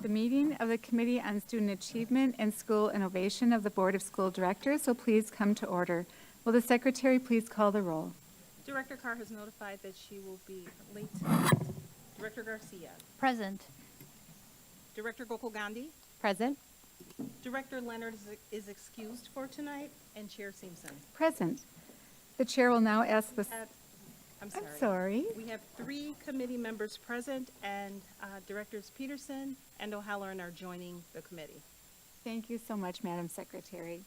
The meeting of the Committee on Student Achievement and School Innovation of the Board of School Directors will please come to order. Will the Secretary please call the roll? Director Carr has notified that she will be late tonight. Director Garcia. Present. Director Gokul Gandhi. Present. Director Leonard is excused for tonight, and Chair Simpson. Present. The Chair will now ask the... I'm I'm sorry. We have 3 committee members present, and Directors Peterson and O'Halloran are joining the committee. Thank you so much, Madam Secretary.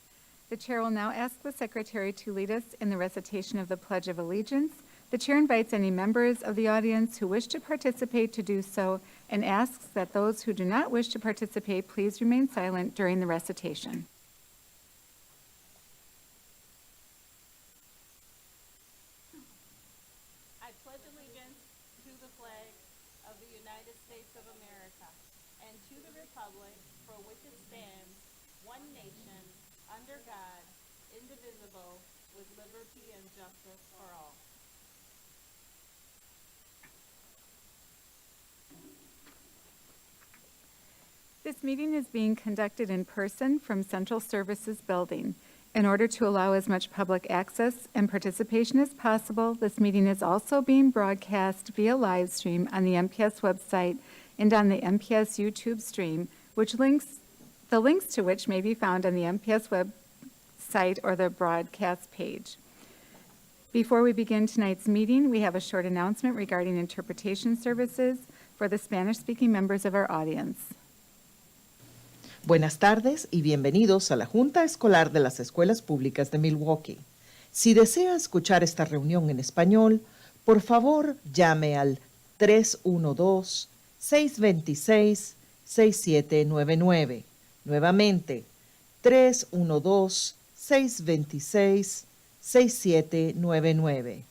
The Chair will now ask the Secretary to lead us in the recitation of the Pledge of Allegiance. The Chair invites any members of the audience who wish to participate to do so and asks that those who do not wish to participate please remain silent during the recitation. I pledge allegiance to the flag of the United States of America and to the republic for which it stands, one nation, under God, indivisible, with liberty and justice for all. This meeting is being conducted in person from Central Services Building. In order to allow as much public access and participation as possible, this meeting is also being broadcast via live stream on the MPS website and on the MPS YouTube stream, the links to which may be found on the MPS website or the broadcast page. Before we begin tonight's meeting, we have a short announcement regarding interpretation services for the Spanish-speaking members of our audience. Buenas tardes y bienvenidos a la Junta Escolar de las Escuelas Públicas de Milwaukee. Si desea escuchar esta reunión en español, por favor llame al 312-626-6799. Nuevamente, 312-626-6799.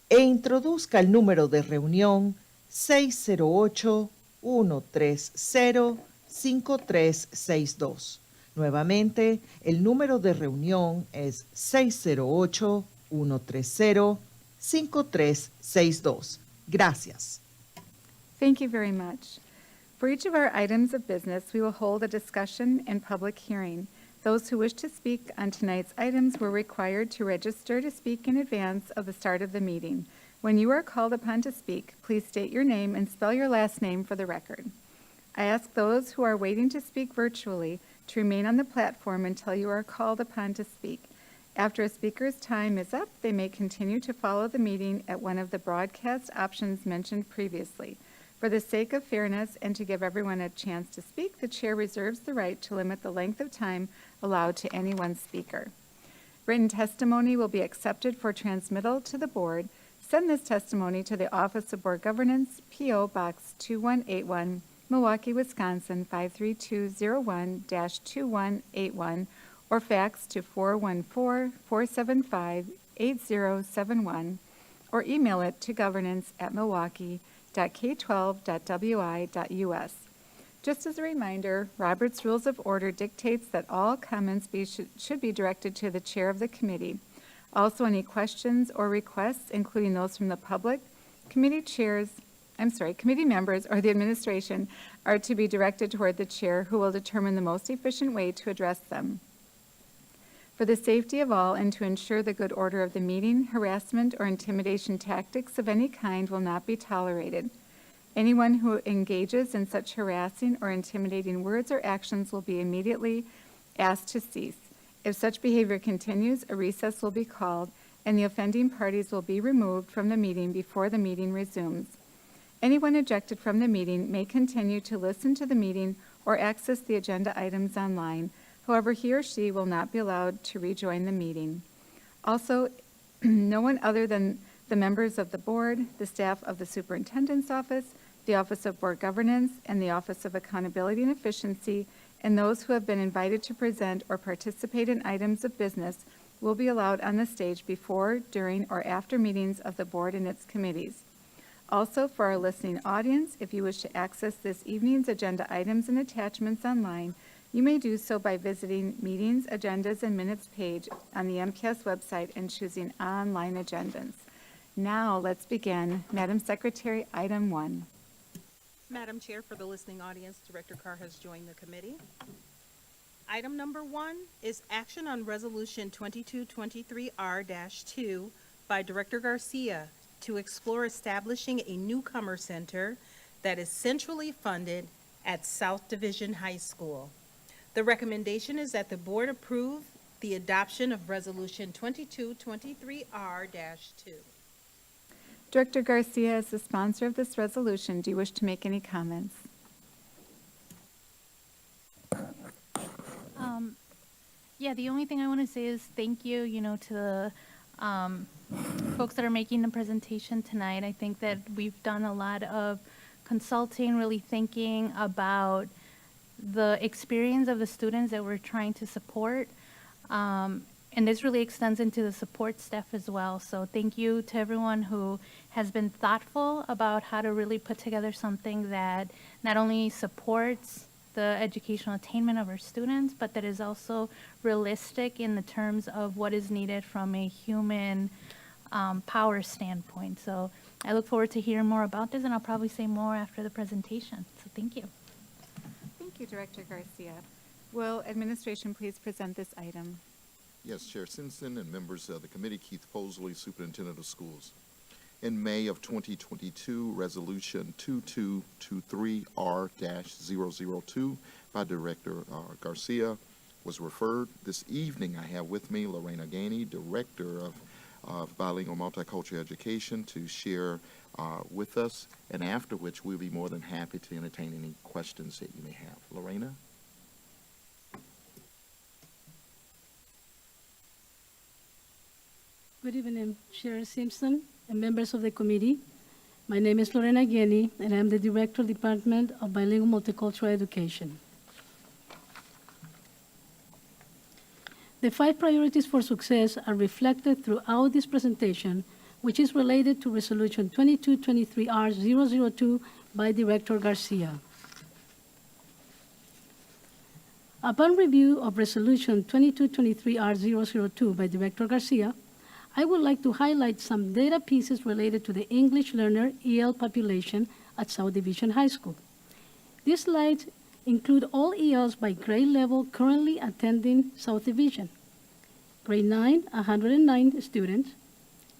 E introduzca el número de reunión 608-130-5362. Nuevamente, el número de reunión es 608-130-5362. Gracias. Thank you very much. For each of our items of business, we will hold a discussion and public hearing. Those who wish to speak on tonight's items were required to register to speak in advance of the start of the meeting. When you are called upon to speak, please state your name and spell your last name for the record. I ask those who are waiting to speak virtually to remain on the platform until you are called upon to speak. After a speaker's time is up, they may continue to follow the meeting at one of the broadcast options mentioned previously. For the sake of fairness and to give everyone a chance to speak, the Chair reserves the right to limit the length of time allowed to any one speaker. Written testimony will be accepted for transmittal to the Board. Send this testimony to the Office of Board Governance, P.O. Box 2181, Milwaukee, Wisconsin 53201-2181, or fax to 414-475-8071, or email it to governance@milwaukee.k12.wi.us. Just as a reminder, Robert's Rules of Order dictates that all comments should be directed to the chair of the committee. Also, any questions or requests, including those from the public, committee members or the administration, are to be directed toward the chair, who will determine the most efficient way to address them. For the safety of all and to ensure the good order of the meeting, harassment or intimidation tactics of any kind will not be tolerated. Anyone who engages in such harassing or intimidating words or actions will be immediately asked to cease. If such behavior continues, a recess will be called, and the offending parties will be removed from the meeting before the meeting resumes. Anyone ejected from the meeting may continue to listen to the meeting or access the agenda items online. However, he or she will not be allowed to rejoin the meeting. Also, no one other than the members of the board, the staff of the Superintendent's office, the Office of Board Governance, and the Office of Accountability and Efficiency, and those who have been invited to present or participate in items of business will be allowed on the stage before, during, or after meetings of the board and its committees. Also, for our listening audience, if you wish to access this evening's agenda items and attachments online, you may do so by visiting Meetings, Agendas, and Minutes page on the MPS website and choosing Online Agendas. Now, let's begin. Madam Secretary, item 1. Madam Chair, for the listening audience, Director Carr has joined the committee. Item number 1 is action on Resolution 2223R-2 by Director Garcia to explore establishing a newcomer center that is centrally funded at South Division High School. The recommendation is that the board approve the adoption of Resolution 2223R-2. Director Garcia, as the sponsor of this resolution, do you wish to make any comments? Yeah, the only thing I want to say is thank you, to the folks that are making the presentation tonight. I think that we've done a lot of consulting, really thinking about the experience of the students that we're trying to support. And this really extends into the support staff as well. So thank you to everyone who has been thoughtful about how to really put together something that not only supports the educational attainment of our students, but that is also realistic in the terms of what is needed from a human power standpoint. So I look forward to hearing more about this, and I'll probably say more after the presentation. So thank you. Thank you, Director Garcia. Will administration please present this item? Yes, Chair Simpson and members of the committee, Keith Posley, Superintendent of Schools. In May of 2022, Resolution 2223R-002 by Director Garcia was referred. This evening, I have with me Lorena Gainey, Director of Bilingual Multicultural Education, to share with us, and after which we'll be more than happy to entertain any questions that you may have. Lorena? Good evening, Chair Simpson and members of the committee. My name is Lorena Gainey, and I'm the Director of the Department of Bilingual Multicultural Education. The 5 priorities for success are reflected throughout this presentation, which is related to Resolution 2223R-002 by Director Garcia. Upon review of Resolution 2223R-002 by Director Garcia, I would like to highlight some data pieces related to the English learner EL population at South Division High School. These slides include all ELs by grade level currently attending South Division. Grade 9, 109 students.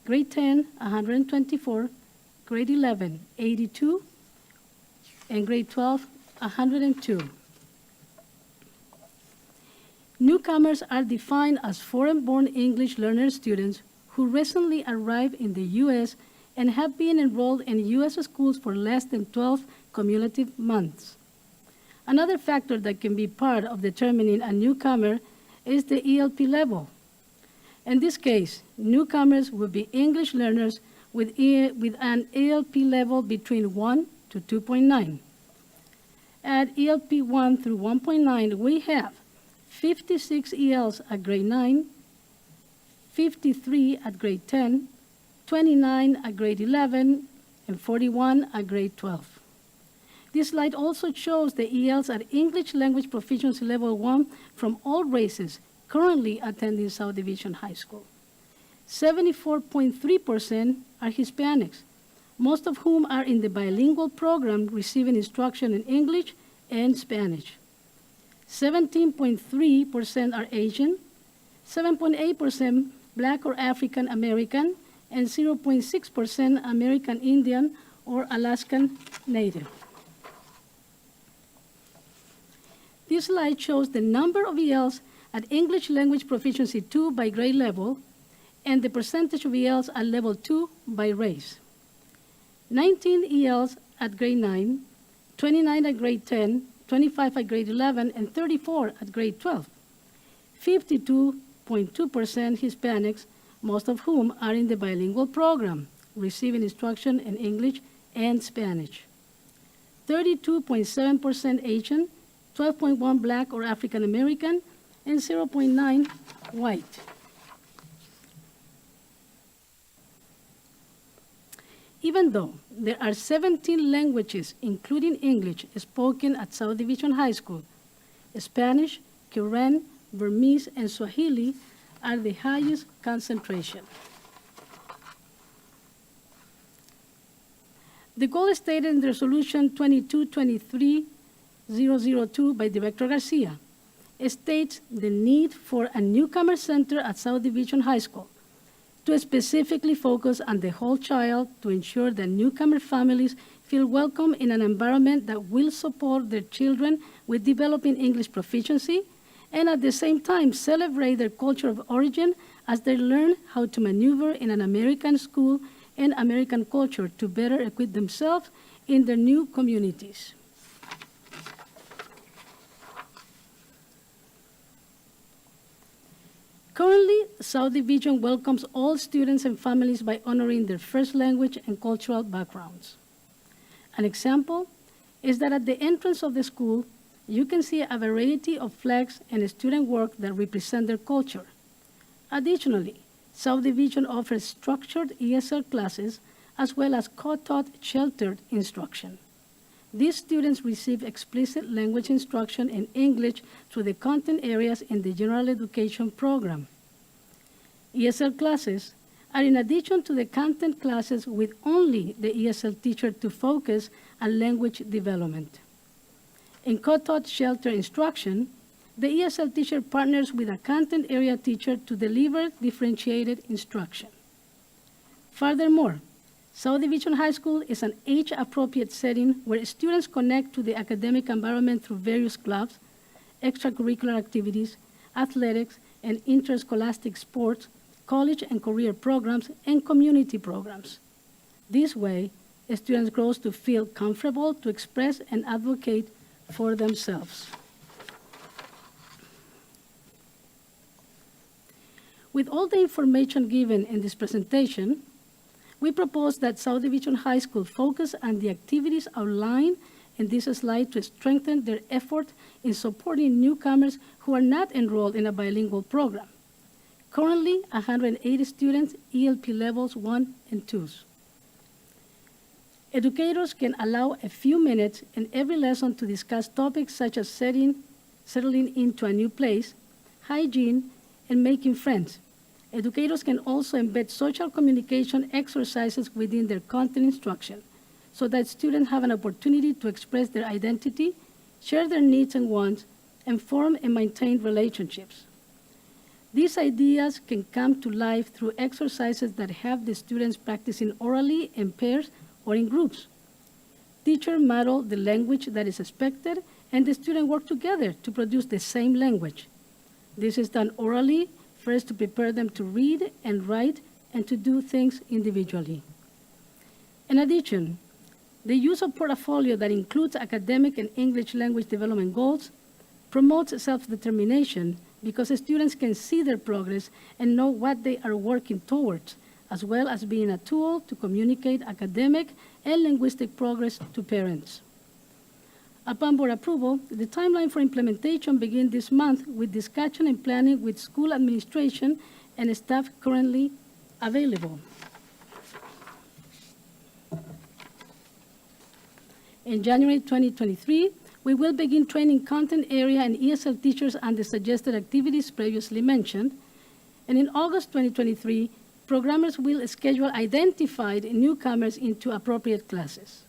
Grade 10, 124. Grade 11, 82. And grade 12, 102. Newcomers are defined as foreign-born English learner students who recently arrived in the U.S. and have been enrolled in U.S. schools for less than 12 cumulative months. Another factor that can be part of determining a newcomer is the ELP level. In this case, newcomers will be English learners with an ELP level between 1 to 2.9. At ELP 1 through 1.9, we have 56 ELs at grade 9, 53 at grade 10, 29 at grade 11, and 41 at grade 12. This slide also shows the ELs at English Language Proficiency Level 1 from all races currently attending South Division High School. 74.3% are Hispanics, most of whom are in the bilingual program receiving instruction in English and Spanish. 17.3% are Asian, 7.8% Black or African American, and 0.6% American Indian or Alaskan Native. This slide shows the number of ELs at English Language Proficiency 2 by grade level and the percentage of ELs at level 2 by race. 19 ELs at grade 9, 29 at grade 10, 25 at grade 11, and 34 at grade 12. 52.2% Hispanics, most of whom are in the bilingual program, receiving instruction in English and Spanish. 32.7% Asian, 12.1% Black or African American, and 0.9% white. Even though there are 17 languages, including English, spoken at South Division High School, Spanish, Karen, Burmese, and Swahili are the highest concentration. The goal stated in the Resolution 2223-002 by Director Garcia states the need for a newcomer center at South Division High School to specifically focus on the whole child to ensure that newcomer families feel welcome in an environment that will support their children with developing English proficiency and at the same time celebrate their culture of origin as they learn how to maneuver in an American school and American culture to better equip themselves in their new communities. Currently, South Division welcomes all students and families by honoring their first language and cultural backgrounds. An example is that at the entrance of the school, you can see a variety of flags and student work that represent their culture. Additionally, South Division offers structured ESL classes as well as co-taught sheltered instruction. These students receive explicit language instruction in English through the content areas in the general education program. ESL classes are in addition to the content classes with only the ESL teacher to focus on language development. In co-taught shelter instruction, the ESL teacher partners with a content area teacher to deliver differentiated instruction. Furthermore, South Division High School is an age-appropriate setting where students connect to the academic environment through various clubs, extracurricular activities, athletics, and interscholastic sports, college and career programs, and community programs. This way, students grow to feel comfortable to express and advocate for themselves. With all the information given in this presentation, we propose that South Division High School focus on the activities outlined in this slide to strengthen their effort in supporting newcomers who are not enrolled in a bilingual program. Currently, 180 students, ELP levels 1 and 2s. Educators can allow a few minutes in every lesson to discuss topics such as settling into a new place, hygiene, and making friends. Educators can also embed social communication exercises within their content instruction so that students have an opportunity to express their identity, share their needs and wants, and form and maintain relationships. These ideas can come to life through exercises that have the students practicing orally in pairs or in groups. Teachers model the language that is expected, and the students work together to produce the same language. This is done orally, first to prepare them to read and write and to do things individually. In addition, the use of portfolio that includes academic and English language development goals promotes self-determination because students can see their progress and know what they are working towards, as well as being a tool to communicate academic and linguistic progress to parents. Upon board approval, the timeline for implementation begins this month with discussion and planning with school administration and staff currently available. In January 2023, we will begin training content area and ESL teachers on the suggested activities previously mentioned. And in August 2023, programmers will schedule identified newcomers into appropriate classes.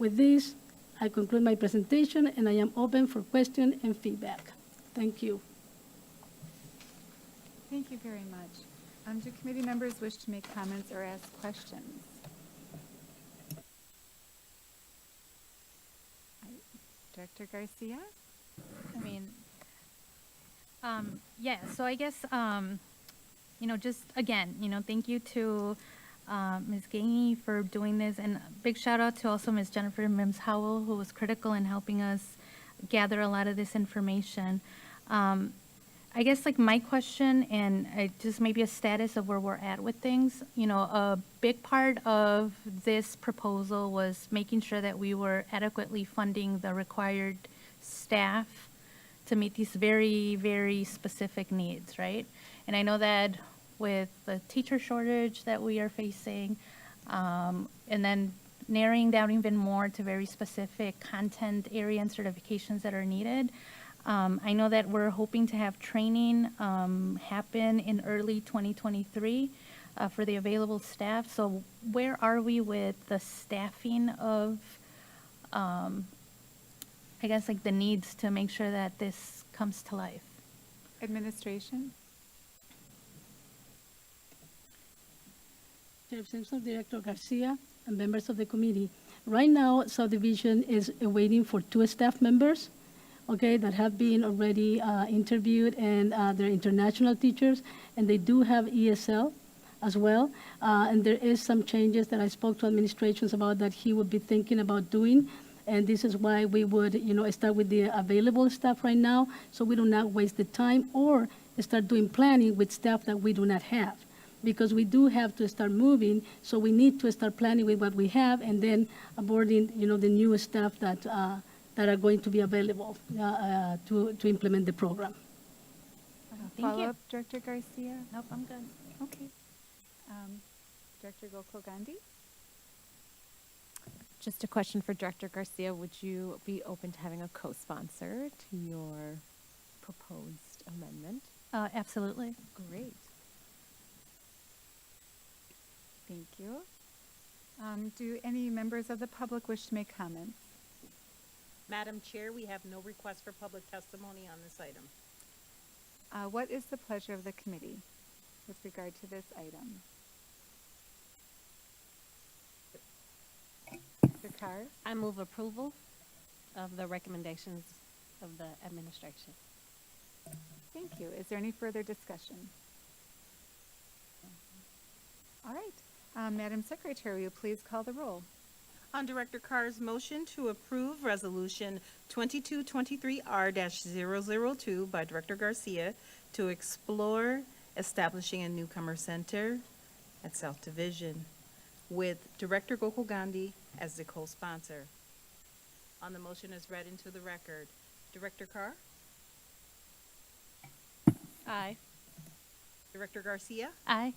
With this, I conclude my presentation, and I am open for questions and feedback. Thank you. Thank you very much. Do committee members wish to make comments or ask questions? Director Garcia? Yeah, so I guess, just again, thank you to Ms. Gainey for doing this, and a big shout out to also Ms. Jennifer Mims Howell, who was critical in helping us gather a lot of this information. I guess my question, and just maybe a status of where we're at with things, a big part of this proposal was making sure that we were adequately funding the required staff to meet these very, very specific needs, right? And I know that with the teacher shortage that we are facing, and then narrowing down even more to very specific content area and certifications that are needed. I know that we're hoping to have training happen in early 2023. for the available staff. So where are we with the staffing of, I guess, like the needs to make sure that this comes to life? Administration? Chair Simpson, Director Garcia, and members of the committee. Right now, subdivision is waiting for 2 staff members, okay, that have been already interviewed, and they're international teachers, and they do have ESL as well. And there is some changes that I spoke to administrations about that he would be thinking about doing. And this is why we would, start with the available staff right now, so we do not waste the time or start doing planning with staff that we do not have. Because we do have to start moving, so we need to start planning with what we have and then onboarding, the new staff that are going to be available to implement the program. Thank you. Follow-up, Director Garcia? Nope, I'm good. Okay. Director Gokul Gandhi? Just a question for Director Garcia. Would you be open to having a co-sponsor to your proposed amendment? Absolutely. Great. Thank you. Do any members of the public wish to make comments? Madam Chair, we have no request for public testimony on this item. What is the pleasure of the committee with regard to this item? Mr. Carr? I move approval of the recommendations of the administration. Thank you. Is there any further discussion? All right. Madam Secretary, will you please call the roll? On Director Carr's motion to approve Resolution 2223R-002 by Director Garcia to explore establishing a newcomer center at South Division with Director Gokul Gandhi as the co-sponsor. On the motion as read into the record, Director Carr? Aye. Director Garcia? Aye.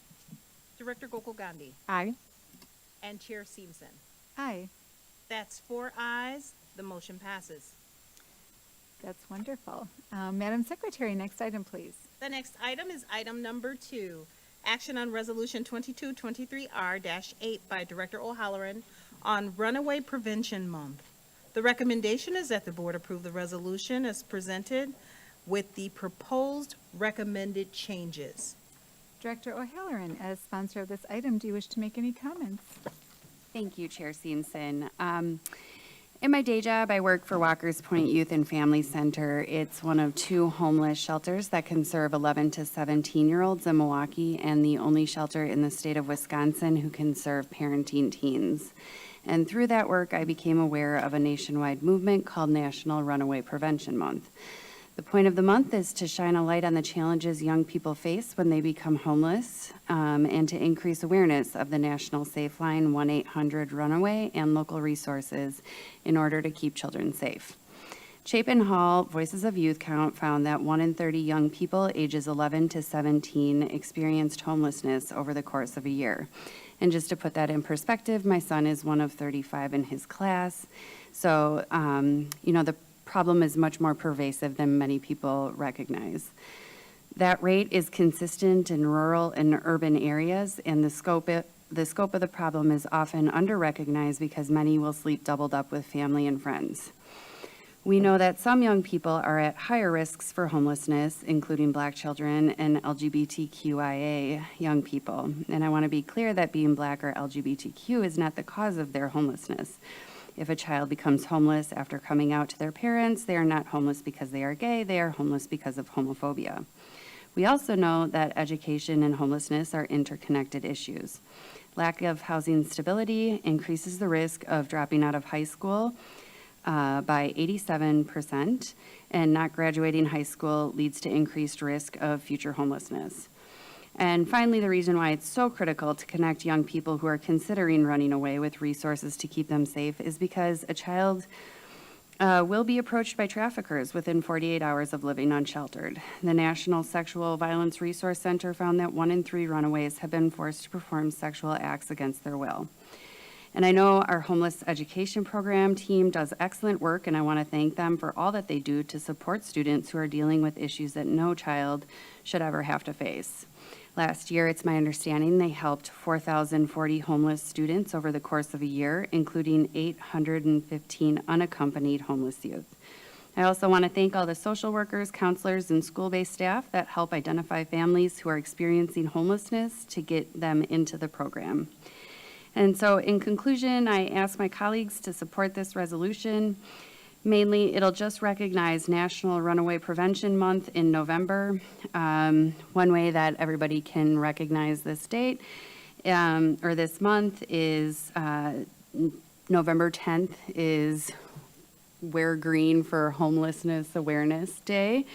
Director Gokul Gandhi? Aye. And Chair Simpson? Aye. That's 4 ayes. The motion passes. That's wonderful. Madam Secretary, next item, please. The next item is item number 2, action on Resolution 2223R-8 by Director O'Halloran on Runaway Prevention Month. The recommendation is that the board approve the resolution as presented with the proposed recommended changes. Director O'Halloran, as sponsor of this item, do you wish to make any comments? Thank you, Chair Simpson. In my day job, I work for Walker's Point Youth and Family Center. It's one of 2 homeless shelters that can serve 11 to 17-year-olds in Milwaukee, and the only shelter in the state of Wisconsin who can serve parenting teens. And through that work, I became aware of a nationwide movement called National Runaway Prevention Month. The point of the month is to shine a light on the challenges young people face when they become homeless, and to increase awareness of the National Safe Line 1-800-RUNAWAY and local resources in order to keep children safe. Chapin Hall Voices of Youth Count found that 1 in 30 young people ages 11 to 17 experienced homelessness over the course of a year. And just to put that in perspective, my son is one of 35 in his class. So, the problem is much more pervasive than many people recognize. That rate is consistent in rural and urban areas, and the scope of the problem is often under-recognized because many will sleep doubled up with family and friends. We know that some young people are at higher risks for homelessness, including Black children and LGBTQIA young people. And I want to be clear that being Black or LGBTQ is not the cause of their homelessness. If a child becomes homeless after coming out to their parents, they are not homeless because they are gay, they are homeless because of homophobia. We also know that education and homelessness are interconnected issues. Lack of housing stability increases the risk of dropping out of high school by 87%, and not graduating high school leads to increased risk of future homelessness. And finally, the reason why it's so critical to connect young people who are considering running away with resources to keep them safe is because a child will be approached by traffickers within 48 hours of living unsheltered. The National Sexual Violence Resource Center found that 1 in 3 runaways have been forced to perform sexual acts against their will. And I know our homeless education program team does excellent work, and I want to thank them for all that they do to support students who are dealing with issues that no child should ever have to face. Last year, it's my understanding they helped 4,040 homeless students over the course of a year, including 815 unaccompanied homeless youth. I also want to thank all the social workers, counselors, and school-based staff that help identify families who are experiencing homelessness to get them into the program. And so in conclusion, I ask my colleagues to support this resolution. Mainly, it'll just recognize National Runaway Prevention Month in November. One way that everybody can recognize this date or this month is November 10th is Wear Green for Homelessness Awareness Day.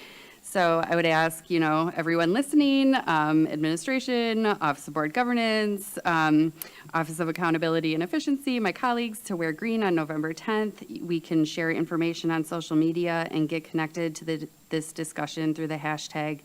So I would ask, everyone listening, administration, Office of Board Governance, Office of Accountability and Efficiency, my colleagues, to wear green on November 10th. We can share information on social media and get connected to this discussion through the hashtag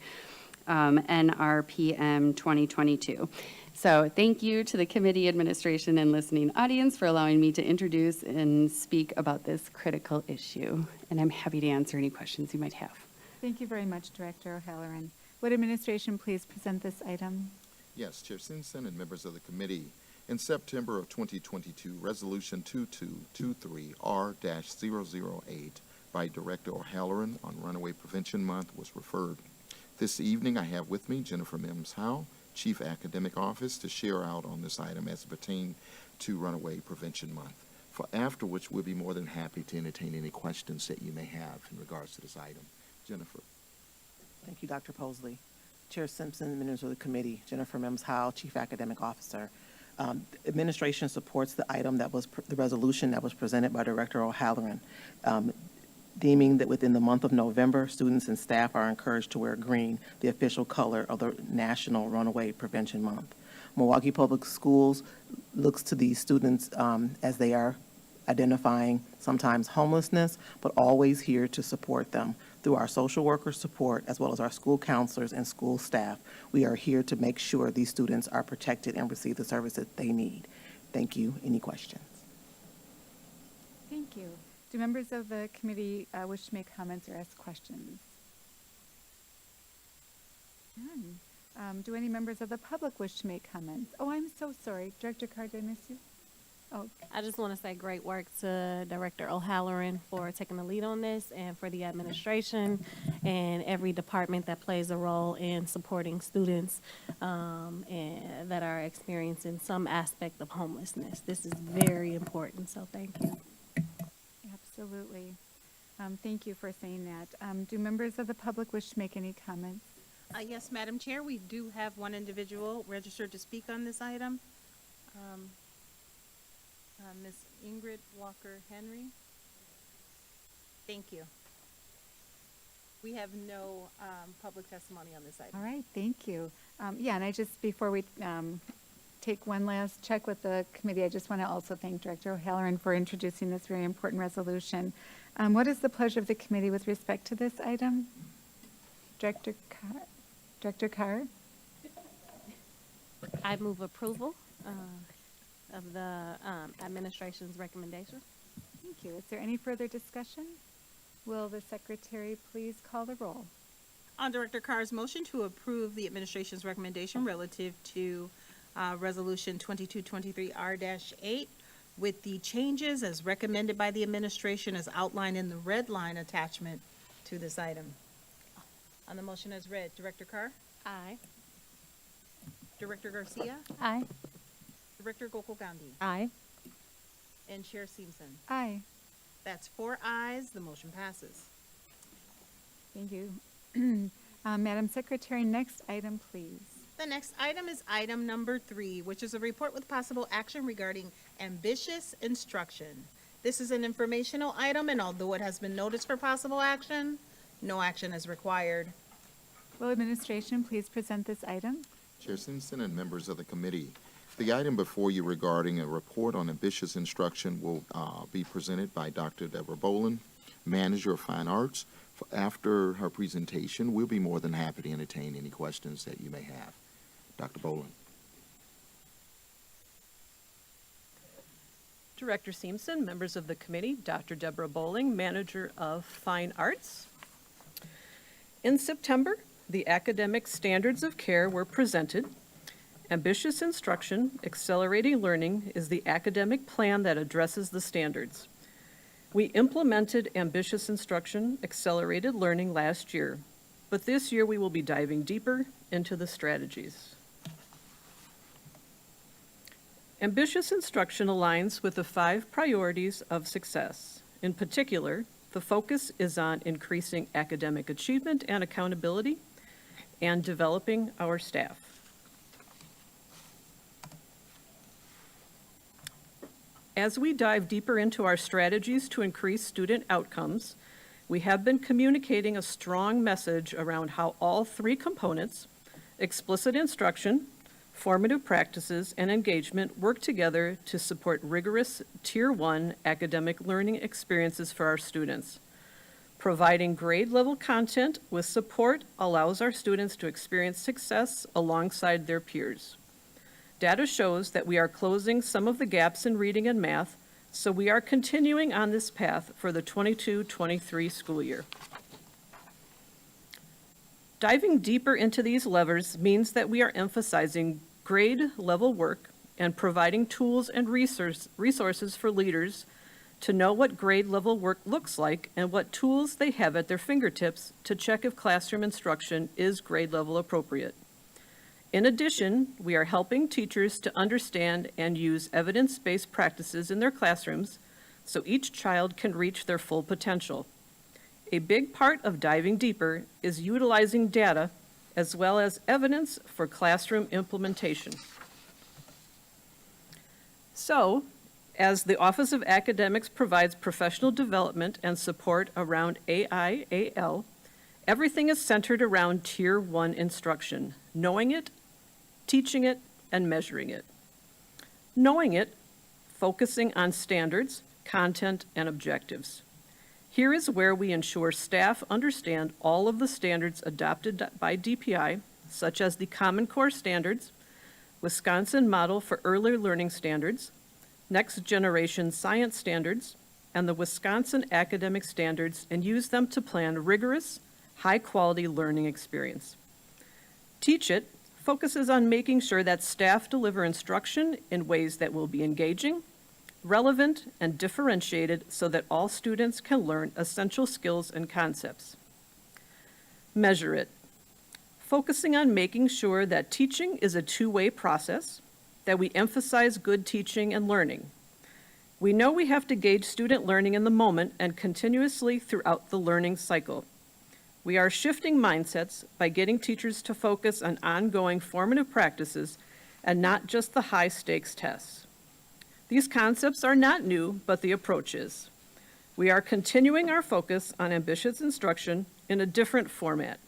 NRPM 2022. So thank you to the committee, administration, and listening audience for allowing me to introduce and speak about this critical issue. And I'm happy to answer any questions you might have. Thank you very much, Director O'Halloran. Would administration please present this item? Yes, Chair Simpson and members of the committee. In September of 2022, Resolution 2223R-008 by Director O'Halloran on Runaway Prevention Month was referred. This evening, I have with me Jennifer Mims-Howe, Chief Academic Office, to share out on this item as it pertains to Runaway Prevention Month. For after which, we'll be more than happy to entertain any questions that you may have in regards to this item. Jennifer. Thank you, Dr. Posley. Chair Simpson, members of the committee, Jennifer Mims-Howe, Chief Academic Officer. Administration supports the item that was, the resolution that was presented by Director O'Halloran, deeming that within the month of November, students and staff are encouraged to wear green, the official color of the National Runaway Prevention Month. Milwaukee Public Schools looks to these students as they are identifying sometimes homelessness, but always here to support them. Through our social worker support, as well as our school counselors and school staff, we are here to make sure these students are protected and receive the services they need. Thank you. Any questions? Thank you. Do members of the committee wish to make comments or ask questions? None. Do any members of the public wish to make comments? Oh, I'm so sorry. Director Carr, did I miss you? Oh, I just want to say great work to Director O'Halloran for taking the lead on this, and for the administration and every department that plays a role in supporting students and that are experiencing some aspect of homelessness. This is very important, so thank you. absolutely. Thank you for saying that. Do members of the public wish to make any comments? Yes, Madam Chair, we do have one individual registered to speak on this item. Ms. Ingrid Walker-Henry. Thank you. We have no public testimony on this item. All right, thank you. Yeah, and I just, before we take one last check with the committee, I just want to also thank Director O'Halloran for introducing this very important resolution. What is the pleasure of the committee with respect to this item? Director Carr? Director Carr? I move approval of the administration's recommendation. Thank you. Is there any further discussion? Will the secretary please call the roll? On Director Carr's motion to approve the administration's recommendation relative to Resolution 2223R-8 with the changes as recommended by the administration as outlined in the red line attachment to this item. On the motion as read, Director Carr? Aye. Director Garcia? Aye. Director Gokul Gandhi? Aye. And Chair Simpson? Aye. That's 4 ayes. The motion passes. Thank you. Madam Secretary, next item, please. The next item is item number 3, which is a report with possible action regarding ambitious instruction. This is an informational item, and although it has been noticed for possible action, no action is required. Will administration please present this item? Chair Simpson and members of the committee, the item before you regarding a report on ambitious instruction will be presented by Dr. Deborah Boland, Manager of Fine Arts. After her presentation, we'll be more than happy to entertain any questions that you may have. Dr. Boland. Director Seamson, members of the committee, Dr. Deborah Bowling, Manager of Fine Arts. In September, the academic standards of care were presented. Ambitious Instruction, Accelerating Learning is the academic plan that addresses the standards. We implemented Ambitious Instruction, Accelerated Learning last year, but this year we will be diving deeper into the strategies. Ambitious Instruction aligns with the 5 priorities of success. In particular, the focus is on increasing academic achievement and accountability and developing our staff. As we dive deeper into our strategies to increase student outcomes, we have been communicating a strong message around how all 3 components, explicit instruction, formative practices, and engagement work together to support rigorous Tier 1 academic learning experiences for our students. Providing grade-level content with support allows our students to experience success alongside their peers. Data shows that we are closing some of the gaps in reading and math, so we are continuing on this path for the 22-23 school year. Diving deeper into these levers means that we are emphasizing grade-level work and providing tools and resources for leaders to know what grade-level work looks like and what tools they have at their fingertips to check if classroom instruction is grade-level appropriate. In addition, we are helping teachers to understand and use evidence-based practices in their classrooms so each child can reach their full potential. A big part of diving deeper is utilizing data as well as evidence for classroom implementation. So, as the Office of Academics provides professional development and support around AI/AL, everything is centered around Tier 1 instruction, knowing it, teaching it, and measuring it. Knowing it, focusing on standards, content, and objectives. Here is where we ensure staff understand all of the standards adopted by DPI, such as the Common Core Standards, Wisconsin Model for Early Learning Standards, Next Generation Science Standards, and the Wisconsin Academic Standards, and use them to plan rigorous, high-quality learning experience. Teach It focuses on making sure that staff deliver instruction in ways that will be engaging, relevant, and differentiated so that all students can learn essential skills and concepts. Measure It, focusing on making sure that teaching is a two-way process, that we emphasize good teaching and learning. We know we have to gauge student learning in the moment and continuously throughout the learning cycle. We are shifting mindsets by getting teachers to focus on ongoing formative practices and not just the high-stakes tests. These concepts are not new, but the approach is. We are continuing our focus on ambitious instruction in a different format.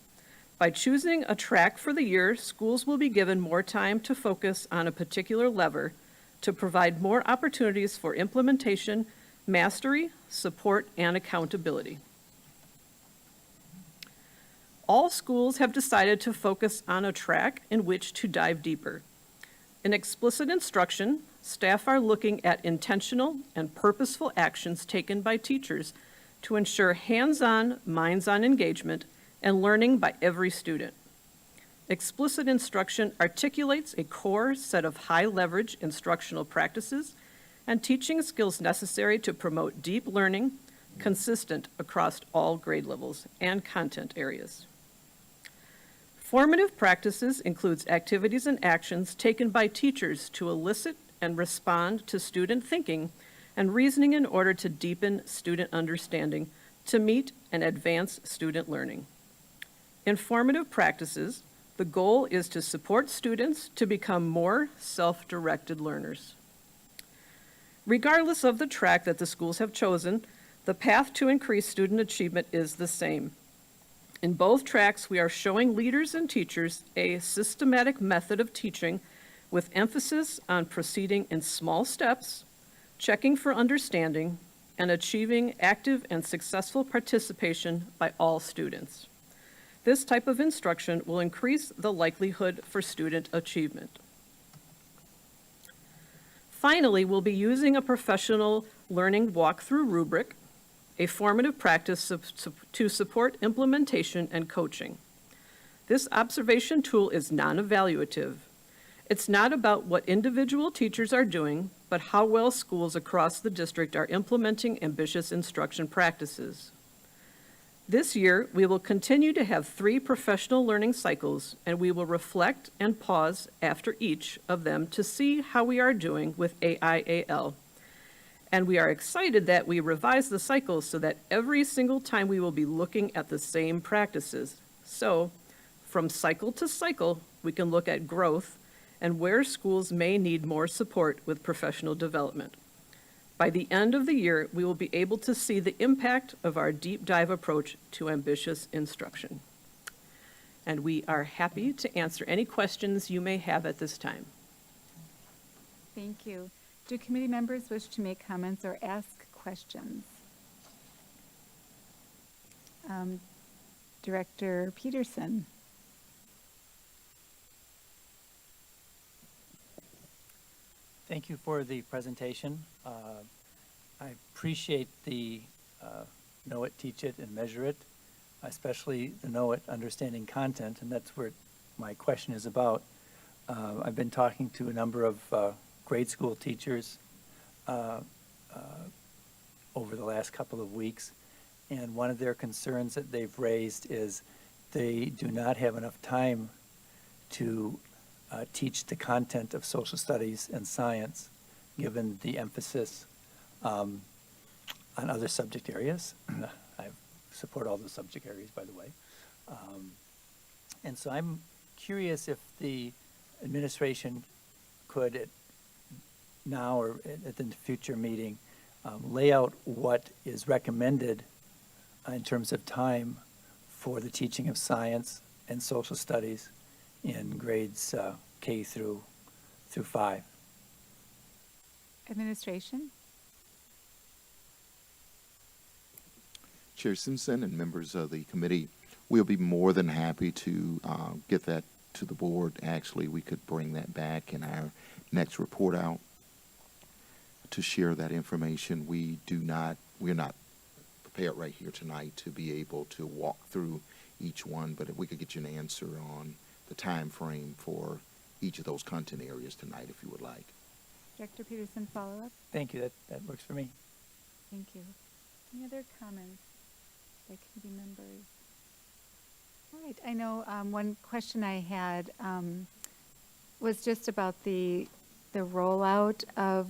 By choosing a track for the year, schools will be given more time to focus on a particular lever to provide more opportunities for implementation, mastery, support, and accountability. All schools have decided to focus on a track in which to dive deeper. In explicit instruction, staff are looking at intentional and purposeful actions taken by teachers to ensure hands-on, minds-on engagement and learning by every student. Explicit instruction articulates a core set of high-leverage instructional practices and teaching skills necessary to promote deep learning consistent across all grade levels and content areas. Formative practices includes activities and actions taken by teachers to elicit and respond to student thinking and reasoning in order to deepen student understanding to meet and advance student learning. In formative practices, the goal is to support students to become more self-directed learners. Regardless of the track that the schools have chosen, the path to increase student achievement is the same. In both tracks, we are showing leaders and teachers a systematic method of teaching with emphasis on proceeding in small steps, checking for understanding, and achieving active and successful participation by all students. This type of instruction will increase the likelihood for student achievement. Finally, we'll be using a professional learning walkthrough rubric, a formative practice to support implementation and coaching. This observation tool is non-evaluative. It's not about what individual teachers are doing, but how well schools across the district are implementing ambitious instruction practices. This year, we will continue to have 3 professional learning cycles, and we will reflect and pause after each of them to see how we are doing with AIAL. And we are excited that we revise the cycles so that every single time we will be looking at the same practices. So, from cycle to cycle, we can look at growth and where schools may need more support with professional development. By the end of the year, we will be able to see the impact of our deep dive approach to ambitious instruction. And we are happy to answer any questions you may have at this time. Thank you. Do committee members wish to make comments or ask questions? Director Peterson. Thank you for the presentation. I appreciate the know it, teach it, and measure it, especially the know it, understanding content, and that's where my question is about. I've been talking to a number of grade school teachers over the last couple of weeks, and one of their concerns that they've raised is they do not have enough time to teach the content of social studies and science, given the emphasis on other subject areas. I support all the subject areas, by the way. And so I'm curious if the administration could, now or at the future meeting, lay out what is recommended in terms of time for the teaching of science and social studies in grades K through 5. Administration? Chair Simpson and members of the committee, we'll be more than happy to get that to the board. Actually, we could bring that back in our next report out to share that information. We're not prepared right here tonight to be able to walk through each one, but if we could get you an answer on the time frame for each of those content areas tonight, if you would like. Director Peterson, follow-up? Thank you. That works for me. Thank you. Any other comments by committee members? All right, I know one question I had was just about the rollout of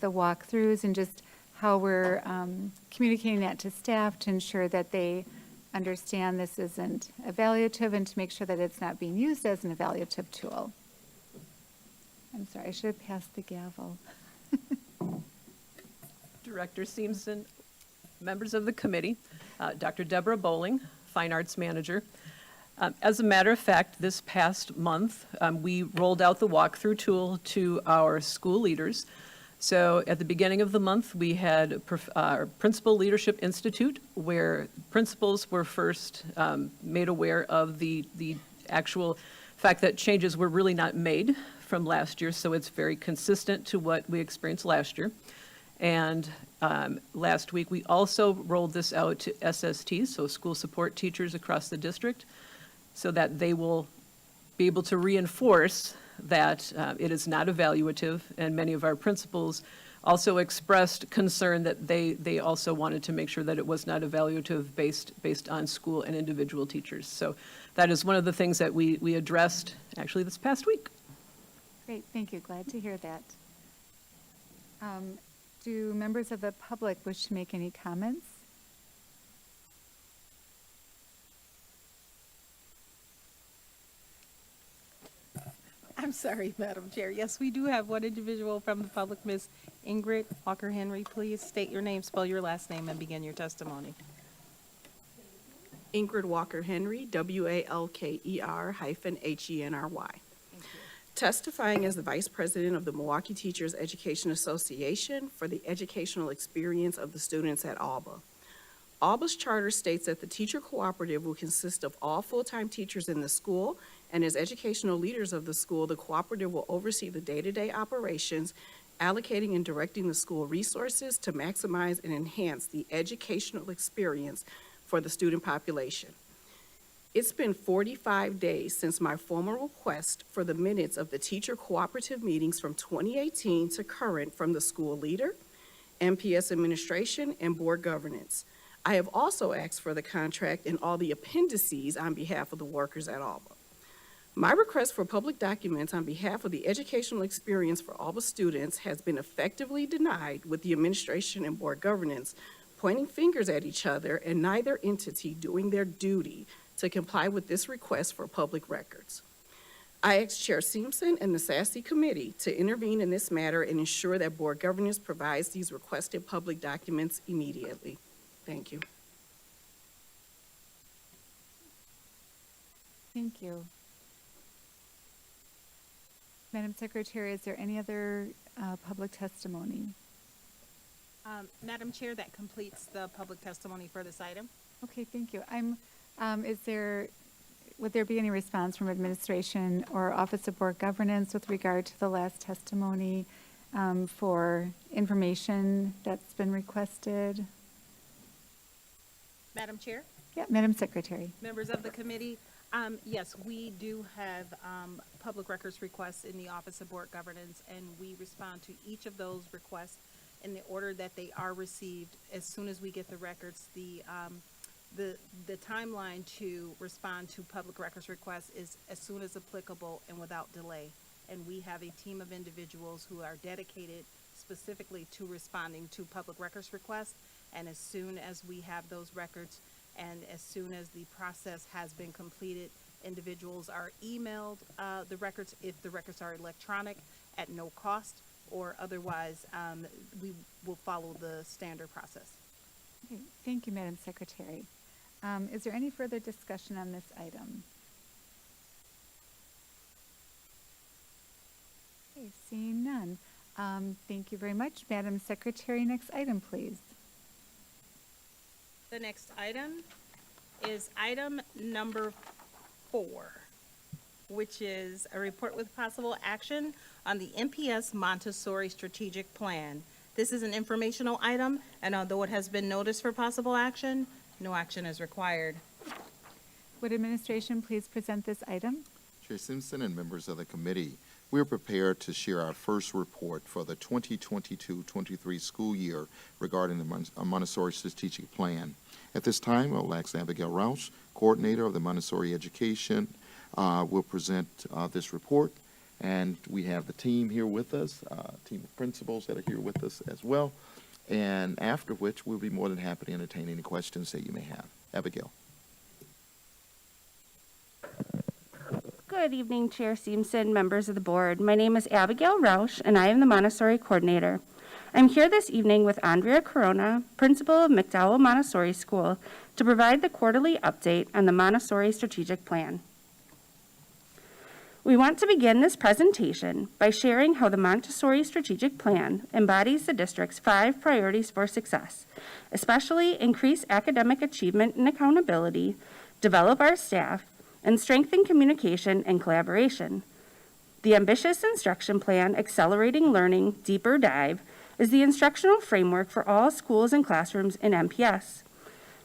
the walkthroughs and just how we're communicating that to staff to ensure that they understand this isn't evaluative and to make sure that it's not being used as an evaluative tool. I'm sorry, I should have passed the gavel. Director Simpson, members of the committee, Dr. Deborah Bowling, Fine Arts Manager. As a matter of fact, this past month, we rolled out the walkthrough tool to our school leaders. So at the beginning of the month, we had our Principal Leadership Institute, where principals were first made aware of the actual fact that changes were really not made from last year, so it's very consistent to what we experienced last year. And last week, we also rolled this out to SSTs, so school support teachers across the district, so that they will be able to reinforce that it is not evaluative, and many of our principals also expressed concern that they also wanted to make sure that it was not evaluative based on school and individual teachers. So that is one of the things that we addressed actually this past week. Great, thank you. Glad to hear that. Do members of the public wish to make any comments? I'm sorry, Madam Chair. Yes, we do have one individual from the public, Ms. Ingrid Walker-Henry. Please state your name, spell your last name, and begin your testimony. Ingrid Walker-Henry, WALKER-HENRY. Testifying as the Vice President of the Milwaukee Teachers Education Association for the educational experience of the students at ALBA. ALBA's charter states that the teacher cooperative will consist of all full-time teachers in the school, and as educational leaders of the school, the cooperative will oversee the day-to-day operations allocating and directing the school resources to maximize and enhance the educational experience for the student population. It's been 45 days since my formal request for the minutes of the teacher cooperative meetings from 2018 to current from the school leader, MPS administration, and board governance. I have also asked for the contract and all the appendices on behalf of the workers at Alba. My request for public documents on behalf of the educational experience for Alba students has been effectively denied, with the administration and board governance pointing fingers at each other and neither entity doing their duty to comply with this request for public records. I asked Chair Simpson and the SASE committee to intervene in this matter and ensure that board governance provides these requested public documents immediately. Thank you. Thank you. Madam Secretary, is there any other public testimony? Madam Chair, that completes the public testimony for this item. Okay, thank you. Would there be any response from administration or Office of Board Governance with regard to the last testimony for information that's been requested? Madam Chair? Yeah, Madam Secretary. Members of the committee, yes, we do have public records requests in the Office of Board Governance, and we respond to each of those requests in the order that they are received. As soon as we get the records, the timeline to respond to public records requests is as soon as applicable and without delay. And we have a team of individuals who are dedicated specifically to responding to public records requests. And as soon as we have those records and as soon as the process has been completed, individuals are emailed the records if the records are electronic at no cost, or otherwise we will follow the standard process. Okay, thank you, Madam Secretary. Is there any further discussion on this item? Okay, seeing none. Thank you very much. Madam Secretary, next item, please. The next item is item number 4, which is a report with possible action on the MPS Montessori Strategic Plan. This is an informational item, and although it has been noticed for possible action, no action is required. Would administration please present this item? Chair Simpson and members of the committee, we are prepared to share our first report for the 2022-23 school year regarding the Montessori Strategic Plan. At this time, I will ask Abigail Rausch, coordinator of the Montessori Education, will present this report. And we have the team here with us, team of principals that are here with us as well. And after which, we'll be more than happy to entertain any questions that you may have. Abigail. Good evening, Chair Simpson, members of the board. My name is Abigail Rausch, and I am the Montessori coordinator. I'm here this evening with Andrea Corona, principal of McDowell Montessori School, to provide the quarterly update on the Montessori Strategic Plan. We want to begin this presentation by sharing how the Montessori Strategic Plan embodies the district's 5 priorities for success, especially increase academic achievement and accountability, develop our staff, and strengthen communication and collaboration. The ambitious instruction plan, Accelerating Learning Deeper Dive, is the instructional framework for all schools and classrooms in MPS.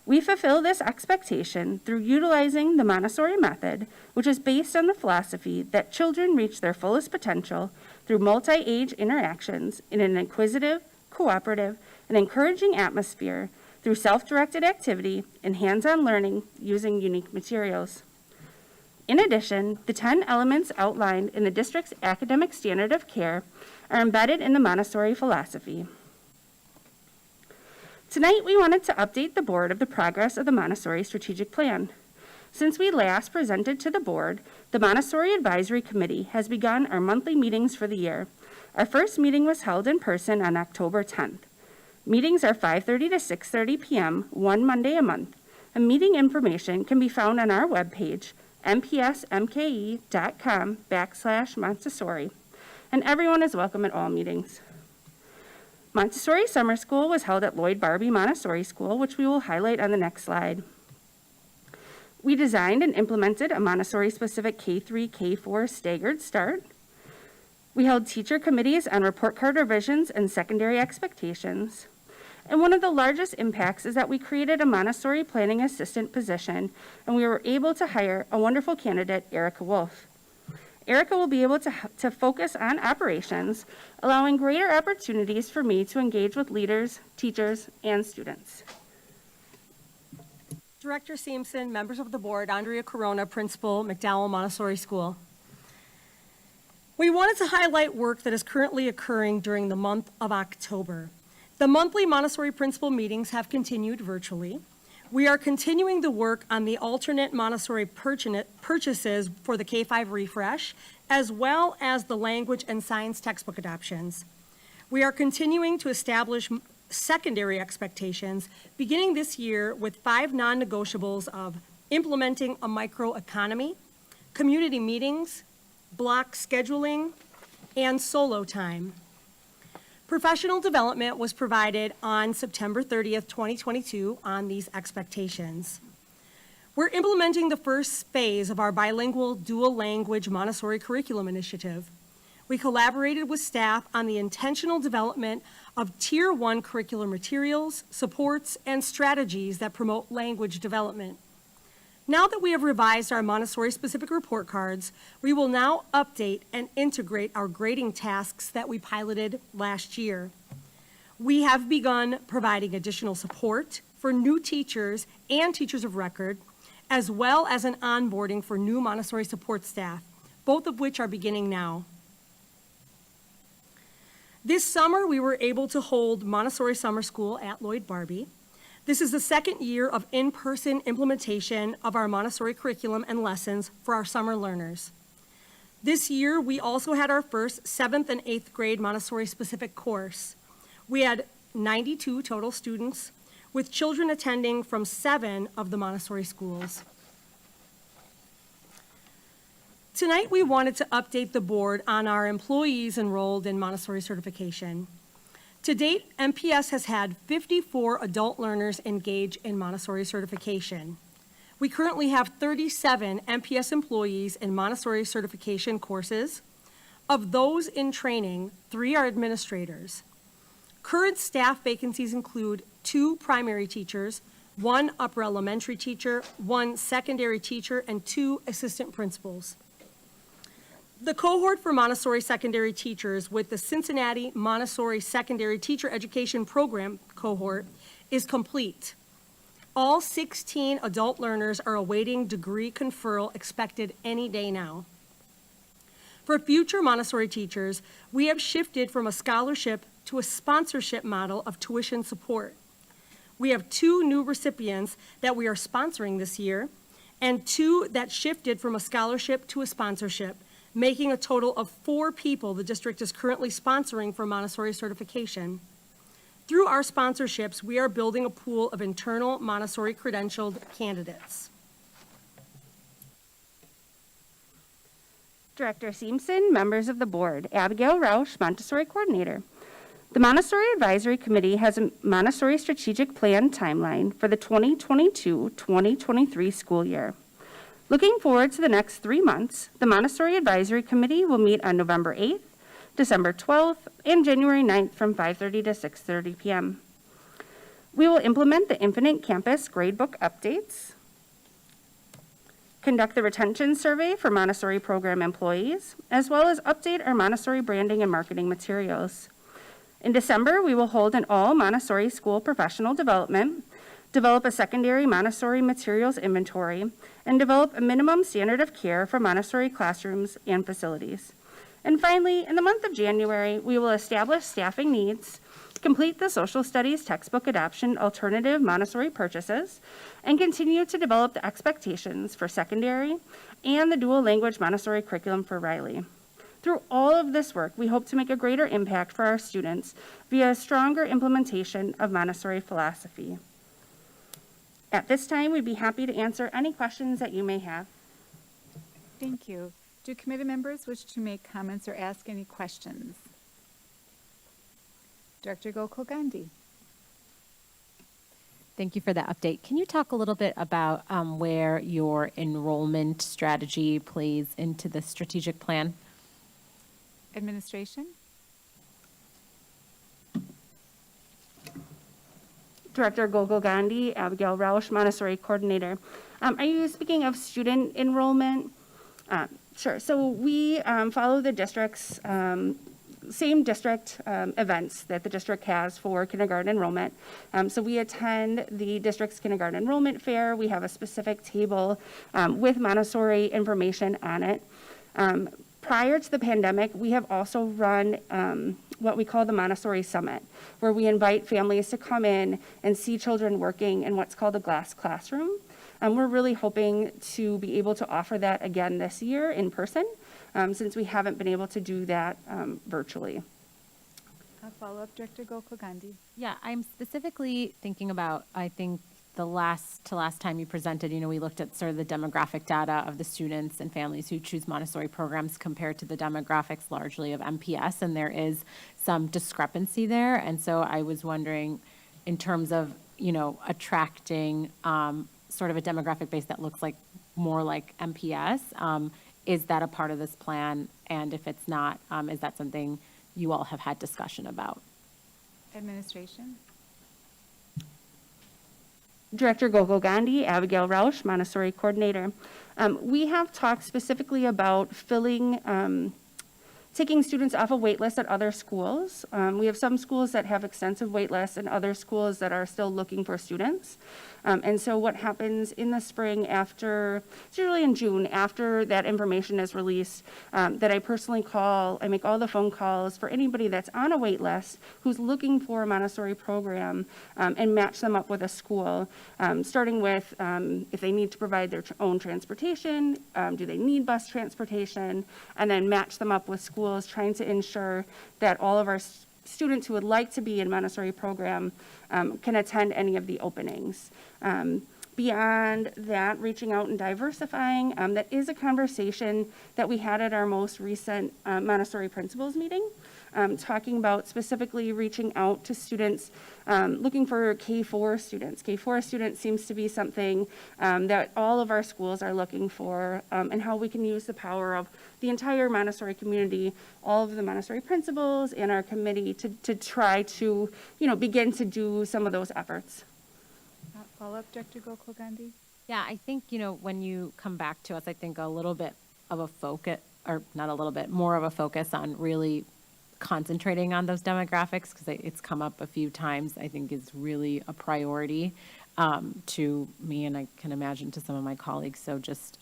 We fulfill this expectation through utilizing the Montessori method, which is based on the philosophy that children reach their fullest potential through multi-age interactions in an inquisitive, cooperative, and encouraging atmosphere through self-directed activity and hands-on learning using unique materials. In addition, the 10 elements outlined in the district's academic standard of care are embedded in the Montessori philosophy. Tonight, we wanted to update the board of the progress of the Montessori Strategic Plan. Since we last presented to the board, the Montessori Advisory Committee has begun our monthly meetings for the year. Our first meeting was held in person on October 10th. Meetings are 5:30 to 6:30 p.m., one Monday a month, and meeting information can be found on our webpage, mpsmke.com/Montessori, and everyone is welcome at all meetings. Montessori Summer School was held at Lloyd Barbie Montessori School, which we will highlight on the next slide. We designed and implemented a Montessori-specific K-3, K-4 staggered start. We held teacher committees on report card revisions and secondary expectations. And one of the largest impacts is that we created a Montessori planning assistant position, and we were able to hire a wonderful candidate, Erica Wolf. Erica will be able to focus on operations, allowing greater opportunities for me to engage with leaders, teachers, and students. Director Seamson, members of the board, Andrea Corona, Principal, McDowell Montessori School. We wanted to highlight work that is currently occurring during the month of October. The monthly Montessori principal meetings have continued virtually. We are continuing the work on the alternate Montessori purchases for the K-5 refresh, as well as the language and science textbook adoptions. We are continuing to establish secondary expectations, beginning this year with 5 non-negotiables of implementing a microeconomy, community meetings, block scheduling, and solo time. Professional development was provided on September 30th, 2022 on these expectations. We're implementing the first phase of our bilingual dual language Montessori curriculum initiative. We collaborated with staff on the intentional development of Tier 1 curricular materials, supports, and strategies that promote language development. Now that we have revised our Montessori-specific report cards, we will now update and integrate our grading tasks that we piloted last year. We have begun providing additional support for new teachers and teachers of record, as well as an onboarding for new Montessori support staff, both of which are beginning now. This summer, we were able to hold Montessori Summer School at Lloyd Barbie. This is the second year of in-person implementation of our Montessori curriculum and lessons for our summer learners. This year, we also had our first 7th and 8th grade Montessori-specific course. We had 92 total students, with children attending from 7 of the Montessori schools. Tonight, we wanted to update the board on our employees enrolled in Montessori Certification. To date, MPS has had 54 adult learners engage in Montessori Certification. We currently have 37 MPS employees in Montessori Certification courses. Of those in training, 3 are administrators. Current staff vacancies include 2 primary teachers, 1 upper elementary teacher, 1 secondary teacher, and 2 assistant principals. The cohort for Montessori secondary teachers with the Cincinnati Montessori Secondary Teacher Education Program cohort is complete. All 16 adult learners are awaiting degree conferral expected any day now. For future Montessori teachers, we have shifted from a scholarship to a sponsorship model of tuition support. We have 2 new recipients that we are sponsoring this year, and 2 that shifted from a scholarship to a sponsorship, making a total of 4 people the district is currently sponsoring for Montessori Certification. Through our sponsorships, we are building a pool of internal Montessori credentialed candidates. Director Seamson, members of the board, Abigail Rausch, Montessori Coordinator. The Montessori Advisory Committee has a Montessori Strategic Plan timeline for the 2022-2023 school year. Looking forward to the next 3 months, the Montessori Advisory Committee will meet on November 8th, December 12th, and January 9th from 5:30 to 6:30 p.m. We will implement the Infinite Campus gradebook updates, conduct the retention survey for Montessori program employees, as well as update our Montessori branding and marketing materials. In December, we will hold an all Montessori school professional development, develop a secondary Montessori materials inventory, and develop a minimum standard of care for Montessori classrooms and facilities. And finally, in the month of January, we will establish staffing needs, complete the social studies textbook adoption alternative Montessori purchases, and continue to develop the expectations for secondary and the dual language Montessori curriculum for Riley. Through all of this work, we hope to make a greater impact for our students via a stronger implementation of Montessori philosophy. At this time, we'd be happy to answer any questions that you may have. Thank you. Do committee members wish to make comments or ask any questions? Director Gokul Gandhi. Thank you for the update. Can you talk a little bit about where your enrollment strategy plays into the strategic plan? Administration? Director Gogol Gandhi, Abigail Rausch, Montessori Coordinator. Are you speaking of student enrollment? Sure. So we follow the district's same district events that the district has for kindergarten enrollment. So we attend the district's kindergarten enrollment fair. We have a specific table with Montessori information on it. Prior to the pandemic, we have also run what we call the Montessori Summit, where we invite families to come in and see children working in what's called a glass classroom. We're really hoping to be able to offer that again this year in person, since we haven't been able to do that virtually. A follow-up, Director Gokul Gandhi. Yeah, I'm specifically thinking about, I think, the last time you presented, we looked at sort of the demographic data of the students and families who choose Montessori programs compared to the demographics largely of MPS, and there is some discrepancy there. And so I was wondering, in terms of, attracting sort of a demographic base that looks like more like MPS, is that a part of this plan? And if it's not, is that something you all have had discussion about? Administration? Director Gogol Gandhi, Abigail Rausch, Montessori Coordinator. We have talked specifically about taking students off a wait list at other schools. We have some schools that have extensive wait lists and other schools that are still looking for students. And so what happens in the spring it's usually in June, after that information is released, that I personally I make all the phone calls for anybody that's on a wait list who's looking for a Montessori program, and match them up with a school, starting with if they need to provide their own transportation, do they need bus transportation, and then match them up with schools, trying to ensure that all of our students who would like to be in Montessori program can attend any of the openings. Beyond that, reaching out and diversifying, that is a conversation that we had at our most recent Montessori principals meeting, talking about specifically reaching out to students, looking for K-4 students. K-4 students seems to be something that all of our schools are looking for, and how we can use the power of the entire Montessori community, all of the Montessori principals and our committee to try to, begin to do some of those efforts. Follow-up, Director Gokul Gandhi. Yeah, I think, when you come back to us, I think a little bit of a focus, or not a little bit, more of a focus on really concentrating on those demographics, because it's come up a few times, I think is really a priority to me, and I can imagine to some of my colleagues. So just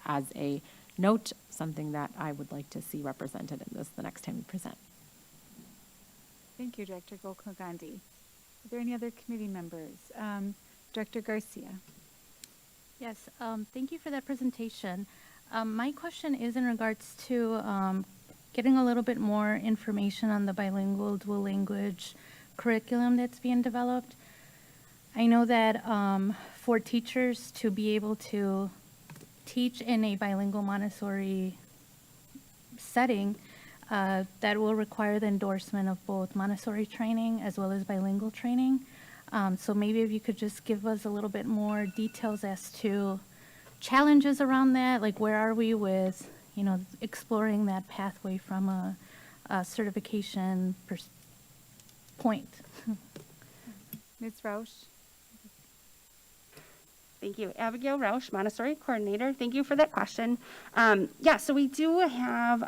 as a note, something that I would like to see represented in this the next time we present. Thank you, Director Gokul Gandhi. Are there any other committee members? Director Garcia. Yes, thank you for that presentation. My question is in regards to getting a little bit more information on the bilingual dual language curriculum that's being developed. I know that for teachers to be able to teach in a bilingual Montessori setting, that will require the endorsement of both Montessori training as well as bilingual training. So maybe if you could just give us a little bit more details as to challenges around that, like where are we with, exploring that pathway from a certification point. Ms. Rausch. Thank you. Abigail Rausch, Montessori Coordinator. Thank you for that question. So we do have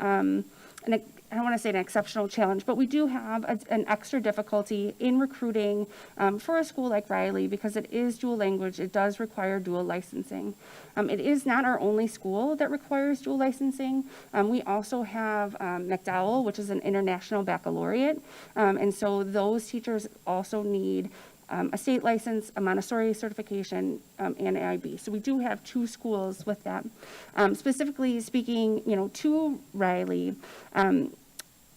I don't want to say an exceptional challenge, but we do have an extra difficulty in recruiting for a school like Riley, because it is dual language. It does require dual licensing. It is not our only school that requires dual licensing. We also have McDowell, which is an international baccalaureate. And so those teachers also need a state license, a Montessori certification, and AIB. So we do have two schools with that. Specifically speaking, to Riley,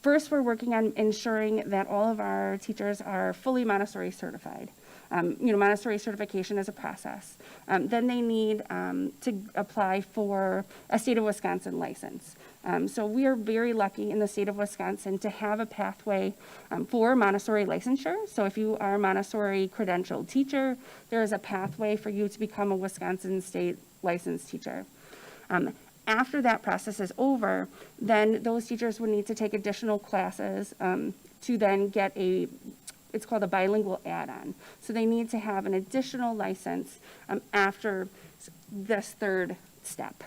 first we're working on ensuring that all of our teachers are fully Montessori certified. Montessori certification is a process. Then they need to apply for a state of Wisconsin license. So we are very lucky in the state of Wisconsin to have a pathway for Montessori licensure. So if you are a Montessori credentialed teacher, there is a pathway for you to become a Wisconsin state licensed teacher. After that process is over, then those teachers would need to take additional classes to then get it's called a bilingual add-on. So they need to have an additional license after this third step.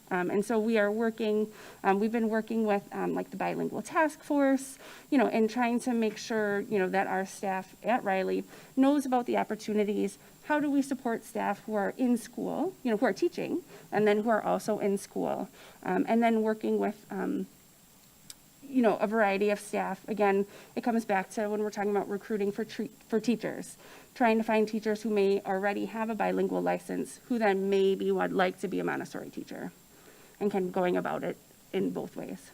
And so we are working, we've been working with like the bilingual task force, and trying to make sure, that our staff at Riley knows about the opportunities. How do we support staff who are in school, who are teaching, and then who are also in school? And then working with, a variety of staff. Again, it comes back to when we're talking about recruiting for teachers, trying to find teachers who may already have a bilingual license, who then maybe would like to be a Montessori teacher, and can going about it in both ways.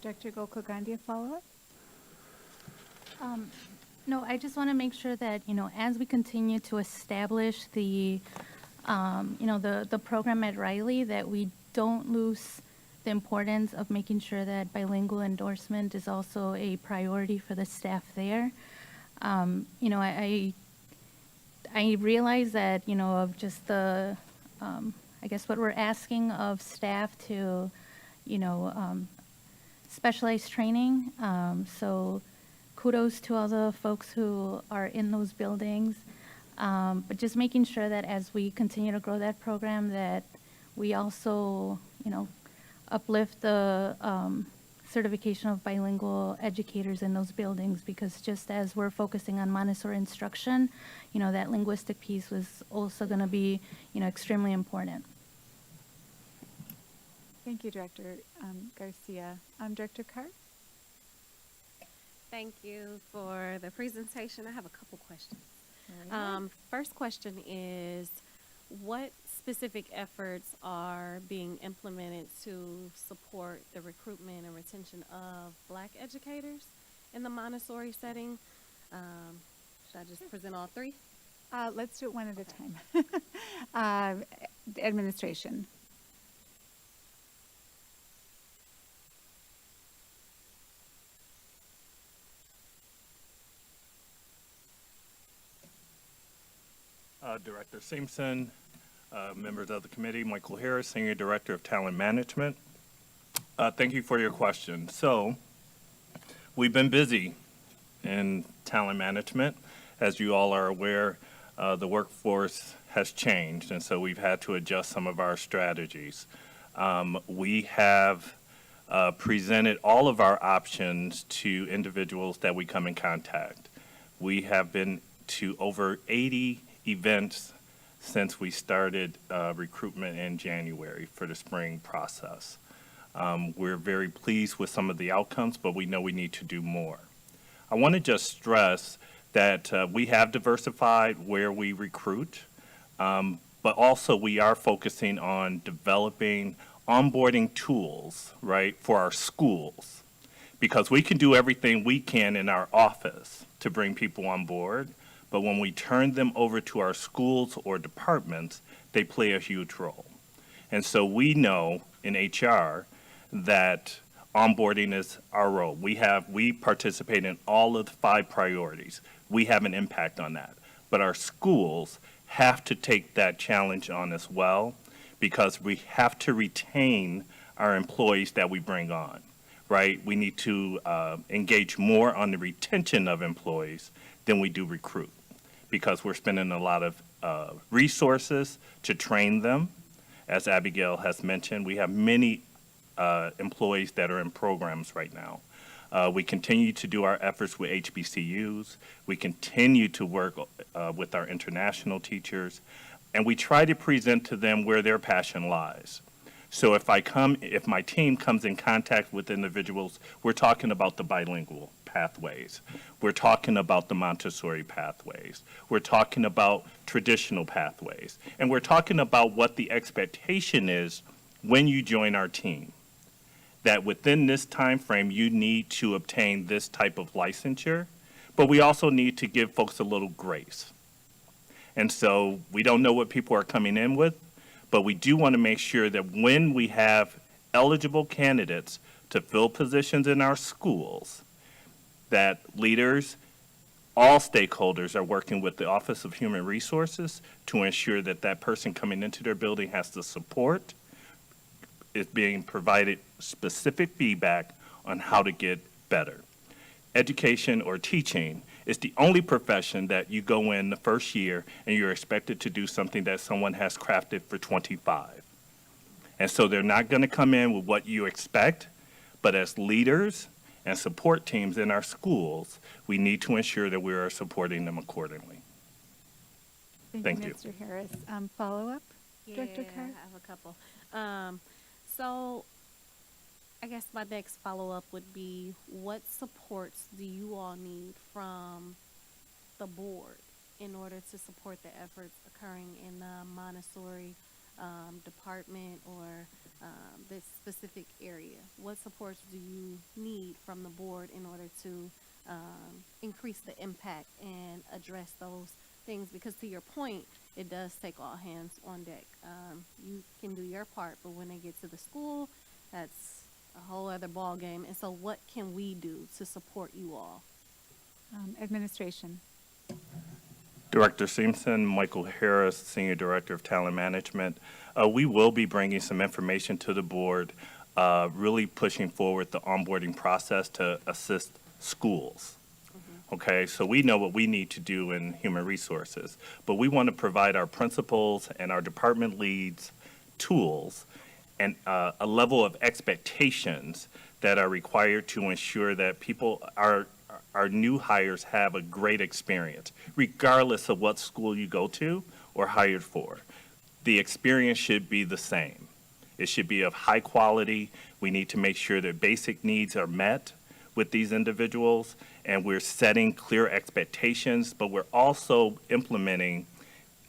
Dr. Gokul-Gandhi, a follow-up? No, I just want to make sure that, as we continue to establish the program at Riley, that we don't lose the importance of making sure that bilingual endorsement is also a priority for the staff there. I realize that, of just the, I guess what we're asking of staff to, specialized training. So kudos to all the folks who are in those buildings. But just making sure that as we continue to grow that program, that we also, uplift the certification of bilingual educators in those buildings, because just as we're focusing on Montessori instruction, that linguistic piece was also going to be, extremely important. Thank you, Director Garcia. Director Carr? Thank you for the presentation. I have a couple questions. Right. First question is, what specific efforts are being implemented to support the recruitment and retention of Black educators in the Montessori setting? Should I just present all three? Let's do it one at a time. Administration. Director Simpson, members of the committee, Michael Harris, Senior Director of Talent Management. Thank you for your question. So, we've been busy in talent management. As you all are aware, the workforce has changed, and so we've had to adjust some of our strategies. We have presented all of our options to individuals that we come in contact. We have been to over 80 events since we started recruitment in January for the spring process. We're very pleased with some of the outcomes, but we know we need to do more. I want to just stress that we have diversified where we recruit, but also we are focusing on developing onboarding tools, right, for our schools, because we can do everything we can in our office to bring people on board, but when we turn them over to our schools or departments, they play a huge role. And so we know in HR that onboarding is our role. We participate in all of the 5 priorities. We have an impact on that. But our schools have to take that challenge on as well, because we have to retain our employees that we bring on, right? We need to engage more on the retention of employees than we do recruit, because we're spending a lot of resources to train them. As Abigail has mentioned, we have many employees that are in programs right now. We continue to do our efforts with HBCUs. We continue to work with our international teachers, and we try to present to them where their passion lies. So if my team comes in contact with individuals, we're talking about the bilingual pathways. We're talking about the Montessori pathways. We're talking about traditional pathways. And we're talking about what the expectation is when you join our team. That within this time frame, you need to obtain this type of licensure, but we also need to give folks a little grace. And so we don't know what people are coming in with, but we do want to make sure that when we have eligible candidates to fill positions in our schools, that leaders, all stakeholders are working with the Office of Human Resources to ensure that that person coming into their building has the support, is being provided specific feedback on how to get better. Education or teaching is the only profession that you go in the first year and you're expected to do something that someone has crafted for 25. And so they're not going to come in with what you expect, but as leaders and support teams in our schools, we need to ensure that we are supporting them accordingly. Thank you. Mr. Harris. Follow-up, Director Carr? I have a couple. So I guess my next follow-up would be, what supports do you all need from the board in order to support the efforts occurring in the Montessori department or this specific area? What supports do you need from the board in order to increase the impact and address those things? Because to your point, it does take all hands on deck. You can do your part, but when it gets to the school, that's a whole other ball game. And so what can we do to support you all? Administration. Director Simpson, Michael Harris, Senior Director of Talent Management. We will be bringing some information to the board, really pushing forward the onboarding process to assist schools. Okay, so we know what we need to do in human resources, but we want to provide our principals and our department leads tools and a level of expectations that are required to ensure that people our new hires have a great experience, regardless of what school you go to or hired for. The experience should be the same. It should be of high quality. We need to make sure that basic needs are met with these individuals, and we're setting clear expectations, but we're also implementing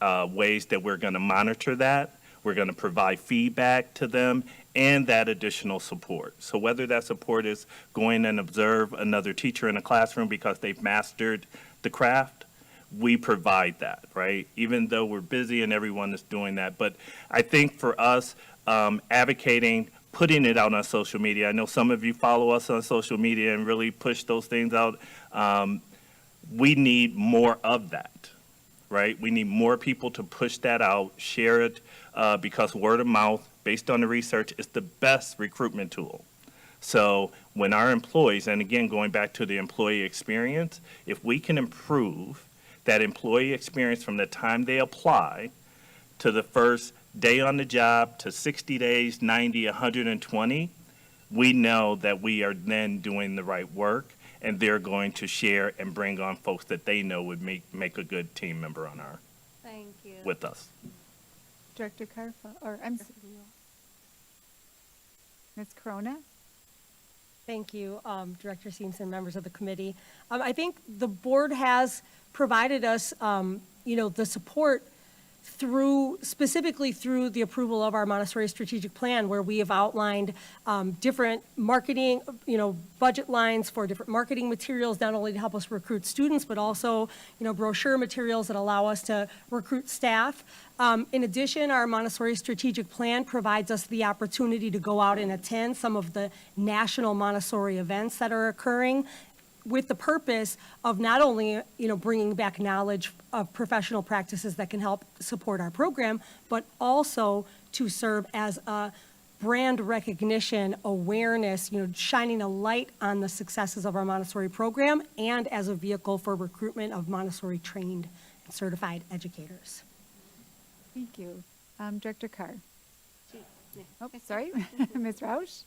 ways that we're going to monitor that. We're going to provide feedback to them and that additional support. So whether that support is going and observe another teacher in a classroom because they've mastered the craft, we provide that, right? Even though we're busy and everyone is doing that. But I think for us, advocating, putting it out on social media, I know some of you follow us on social media and really push those things out. We need more of that, right? We need more people to push that out, share it, because word of mouth, based on the research, is the best recruitment tool. So when our employees, and again, going back to the employee experience, if we can improve that employee experience from the time they apply to the first day on the job to 60 days, 90, 120, we know that we are then doing the right work, and they're going to share and bring on folks that they know would make a good team member on our Thank you. with us. Director Carr, or Ms. Corona? Thank you, Director Simpson, members of the committee. I think the board has provided us, the support specifically through the approval of our Montessori strategic plan, where we have outlined different marketing, budget lines for different marketing materials, not only to help us recruit students, but also, brochure materials that allow us to recruit staff. In addition, our Montessori strategic plan provides us the opportunity to go out and attend some of the national Montessori events that are occurring, with the purpose of not only, bringing back knowledge of professional practices that can help support our program, but also to serve as a brand recognition, awareness, shining a light on the successes of our Montessori program, and as a vehicle for recruitment of Montessori trained and certified educators. Thank you. Director Carr? Oh, sorry, Ms. Rausch?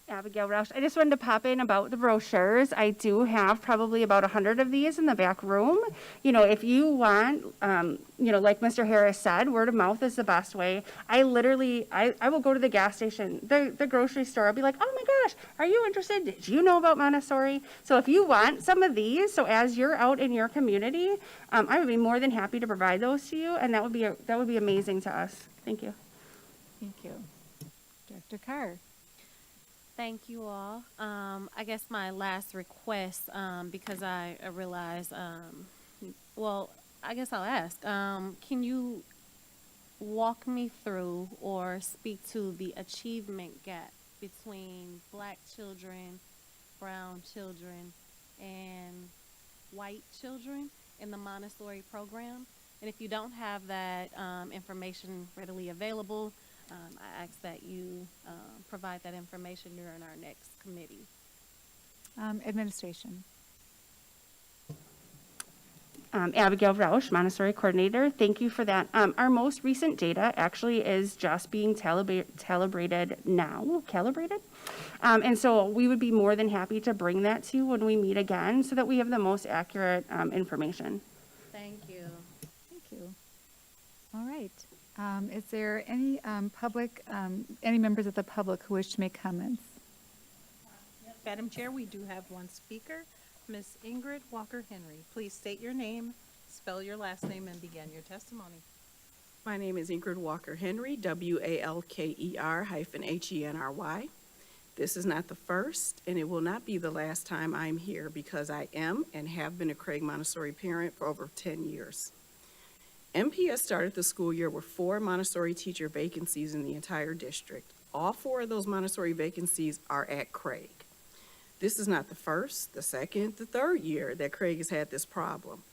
Abigail Roush. I just wanted to pop in about the brochures. I do have probably about 100 of these in the back room. If you want, like Mr. Harris said, word of mouth is the best way. I will go to the gas station, the grocery store. I'll be like, oh my gosh, are you interested? Did you know about Montessori? So if you want some of these, so as you're out in your community, I would be more than happy to provide those to you, and that would be amazing to us. Thank you. Thank you. Director Carr? Thank you all. I guess my last request, because I realize, I guess I'll ask, can you walk me through or speak to the achievement gap between Black children, brown children, and white children in the Montessori program? And if you don't have that information readily available, I ask that you provide that information during our next committee. Administration. Abigail Rausch, Montessori Coordinator. Thank you for that. Our most recent data actually is just being calibrated now. And so we would be more than happy to bring that to you when we meet again so that we have the most accurate information. Thank you. Thank you. All right. Is there any any members of the public who wish to make comments? Madam Chair, we do have one speaker, Ms. Ingrid Walker-Henry. Please state your name, spell your last name, and begin your testimony. My name is Ingrid Walker-Henry, WALKER-HENRY. This is not the first, and it will not be the last time I'm here because I am and have been a Craig Montessori parent for over 10 years. MPS started the school year with 4 Montessori teacher vacancies in the entire district. All 4 of those Montessori vacancies are at Craig. This is not the first, the second, the third year that Craig has had this problem.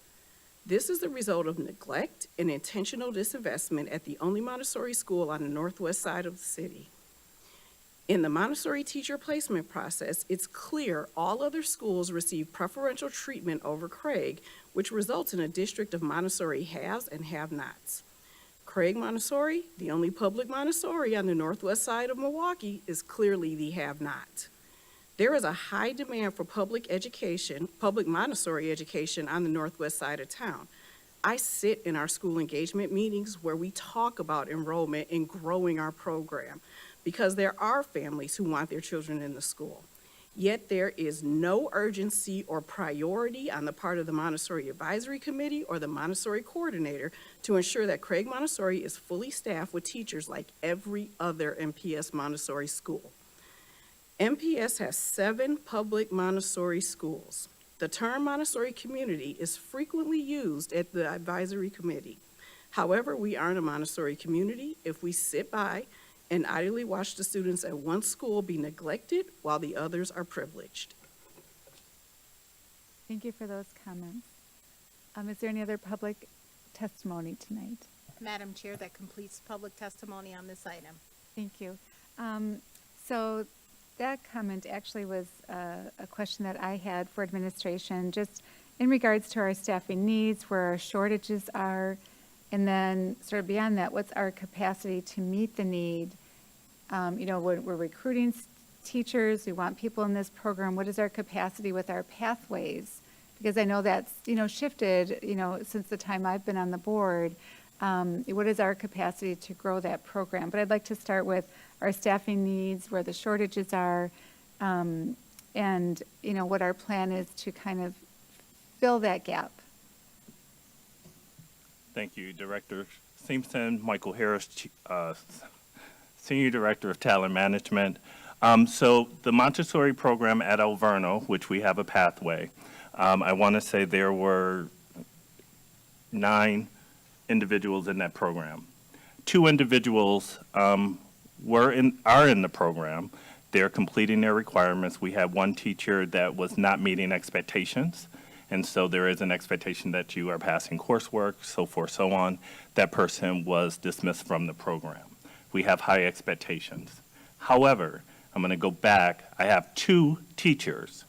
This is the result of neglect and intentional disinvestment at the only Montessori school on the northwest side of the city. In the Montessori teacher placement process, it's clear all other schools receive preferential treatment over Craig, which results in a district of Montessori haves and have-nots. Craig Montessori, the only public Montessori on the northwest side of Milwaukee, is clearly the have-not. There is a high demand for public education, public Montessori education on the northwest side of town. I sit in our school engagement meetings where we talk about enrollment and growing our program because there are families who want their children in the school. Yet there is no urgency or priority on the part of the Montessori Advisory Committee or the Montessori Coordinator to ensure that Craig Montessori is fully staffed with teachers like every other MPS Montessori school. MPS has 7 public Montessori schools. The term Montessori community is frequently used at the advisory committee. However, we aren't a Montessori community if we sit by and idly watch the students at one school be neglected while the others are privileged. Thank you for those comments. Is there any other public testimony tonight? Madam Chair, that completes public testimony on this item. Thank you. So that comment actually was a question that I had for administration, just in regards to our staffing needs, where our shortages are, and then sort of beyond that, what's our capacity to meet the need? We're recruiting teachers, we want people in this program. What is our capacity with our pathways? Because I know that's, shifted, since the time I've been on the board. What is our capacity to grow that program? But I'd like to start with our staffing needs, where the shortages are, and, what our plan is to kind of fill that gap. Thank you, Director Simpson. Michael Harris, Senior Director of Talent Management. So the Montessori program at Alverno, which we have a pathway, I want to say there were 9 individuals in that program. 2 individuals are in the program. They're completing their requirements. We had 1 teacher that was not meeting expectations, and so there is an expectation that you are passing coursework, so forth, so on. That person was dismissed from the program. We have high expectations. However, I'm going to go back. I have 2 teachers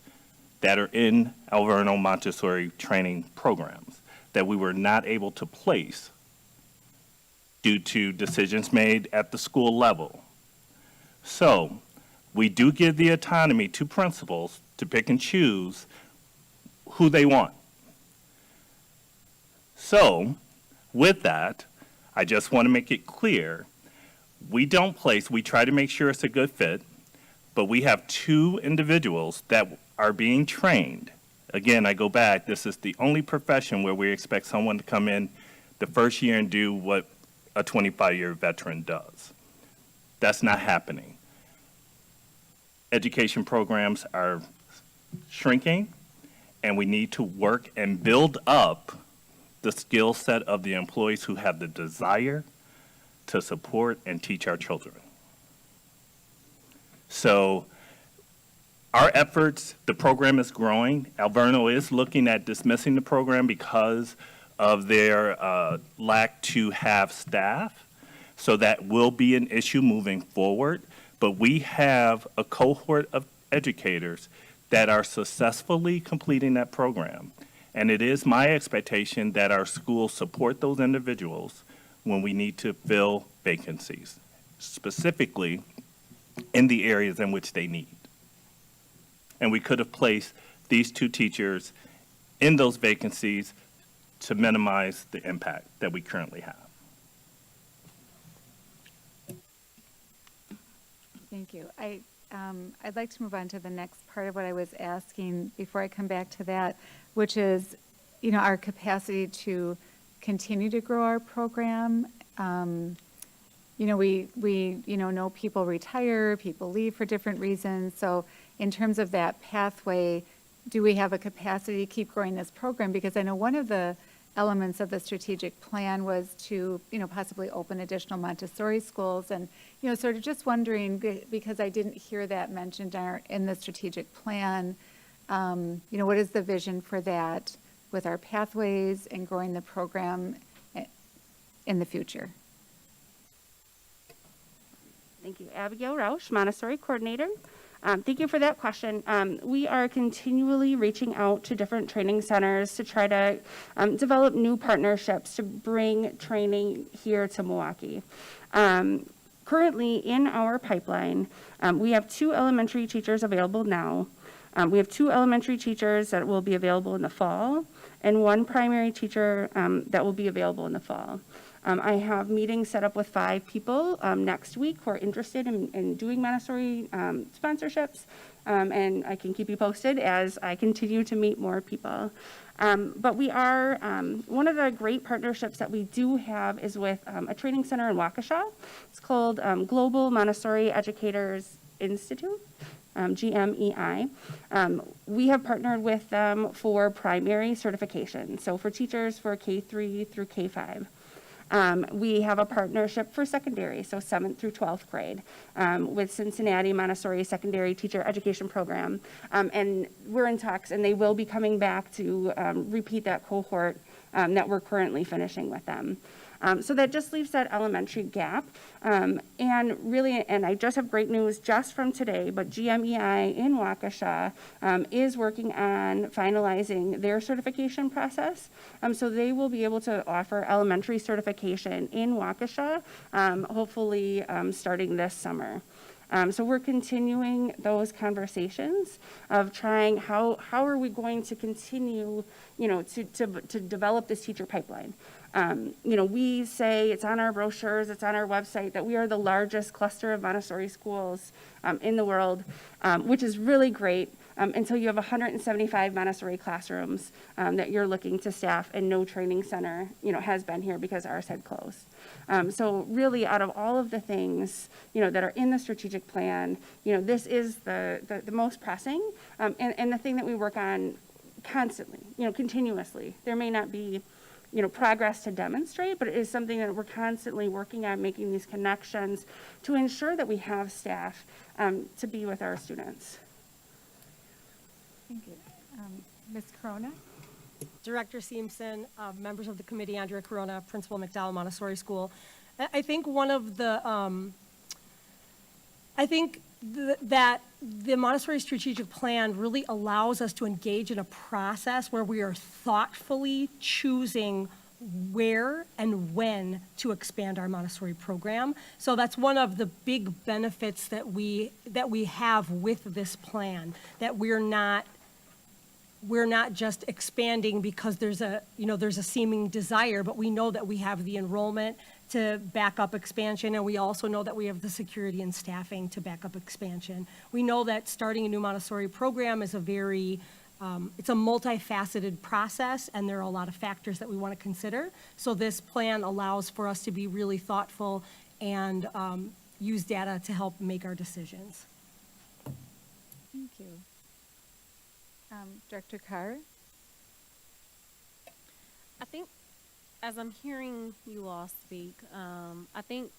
that are in Alverno Montessori training programs that we were not able to place due to decisions made at the school level. So we do give the autonomy to principals to pick and choose who they want. So with that, I just want to make it clear, we don't place, we try to make sure it's a good fit, but we have 2 individuals that are being trained. Again, I go back, this is the only profession where we expect someone to come in the first year and do what a 25-year veteran does. That's not happening. Education programs are shrinking, and we need to work and build up the skill set of the employees who have the desire to support and teach our children. So our efforts, the program is growing. Alverno is looking at dismissing the program because of their lack to have staff. So that will be an issue moving forward, but we have a cohort of educators that are successfully completing that program. And it is my expectation that our schools support those individuals when we need to fill vacancies, specifically in the areas in which they need. And we could have placed these 2 teachers in those vacancies to minimize the impact that we currently have. Thank you. I'd like to move on to the next part of what I was asking before I come back to that, which is, our capacity to continue to grow our program. We know people retire, people leave for different reasons. So in terms of that pathway, do we have a capacity to keep growing this program? Because I know one of the elements of the strategic plan was to, possibly open additional Montessori schools. And, sort of just wondering, because I didn't hear that mentioned in the strategic plan, what is the vision for that with our pathways and growing the program in the future? Thank you. Abigail Rausch, Montessori Coordinator. Thank you for that question. We are continually reaching out to different training centers to try to develop new partnerships to bring training here to Milwaukee. Currently, in our pipeline, we have 2 elementary teachers available now. We have 2 elementary teachers that will be available in the fall, and 1 primary teacher that will be available in the fall. I have meetings set up with 5 people next week who are interested in doing Montessori sponsorships, and I can keep you posted as I continue to meet more people. But we are, one of the great partnerships that we do have is with a training center in Waukesha. It's called Global Montessori Educators Institute. GMEI. We have partnered with them for primary certification, so for teachers for K3 through K5. We have a partnership for secondary, so 7th through 12th grade, with Cincinnati Montessori Secondary Teacher Education Program. And we're in talks, and they will be coming back to repeat that cohort that we're currently finishing with them. So that just leaves that elementary gap. And I just have great news just from today, but GMEI in Waukesha is working on finalizing their certification process. So they will be able to offer elementary certification in Waukesha, hopefully starting this summer. So we're continuing those conversations of trying how are we going to continue, to develop this teacher pipeline. We say it's on our brochures, it's on our website that we are the largest cluster of Montessori schools in the world, which is really great until you have 175 Montessori classrooms that you're looking to staff, and no training center, has been here because ours had closed. So really, out of all of the things, that are in the strategic plan, this is the most pressing, and the thing that we work on constantly, continuously. There may not be progress to demonstrate, but it is something that we're constantly working on, making these connections to ensure that we have staff to be with our students. Thank you. Ms. Corona? Director Seamson, members of the committee, Andrea Corona, Principal McDowell Montessori School. I think one of the, that the Montessori Strategic Plan really allows us to engage in a process where we are thoughtfully choosing where and when to expand our Montessori program. So that's one of the big benefits that we have with this plan, that we're not just expanding because there's a seeming desire, but we know that we have the enrollment to back up expansion, and we also know that we have the security and staffing to back up expansion. We know that starting a new Montessori program is it's a multifaceted process, and there are a lot of factors that we want to consider. So this plan allows for us to be really thoughtful and use data to help make our decisions. Thank you. Director Carr? I think as I'm hearing you all speak, I think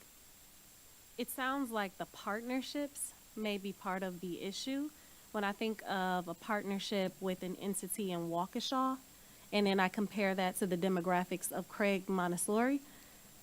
it sounds like the partnerships may be part of the issue. When I think of a partnership with an entity in Waukesha, and then I compare that to the demographics of Craig Montessori,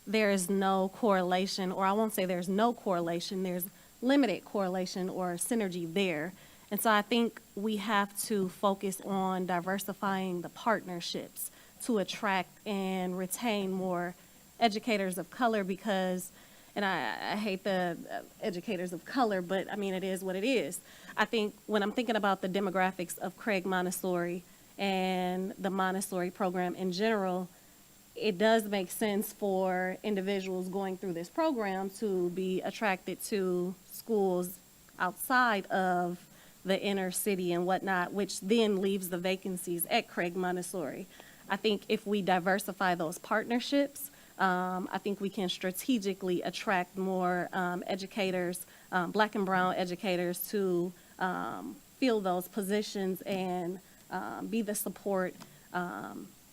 there is no correlation, or I won't say there's no correlation, there's limited correlation or synergy there. And so I think we have to focus on diversifying the partnerships to attract and retain more educators of color, because, and I hate the educators of color, but I mean, it is what it is. I think when I'm thinking about the demographics of Craig Montessori and the Montessori program in general, it does make sense for individuals going through this program to be attracted to schools outside of the inner city and whatnot, which then leaves the vacancies at Craig Montessori. I think if we diversify those partnerships, I think we can strategically attract more educators, Black and brown educators, to fill those positions and be the support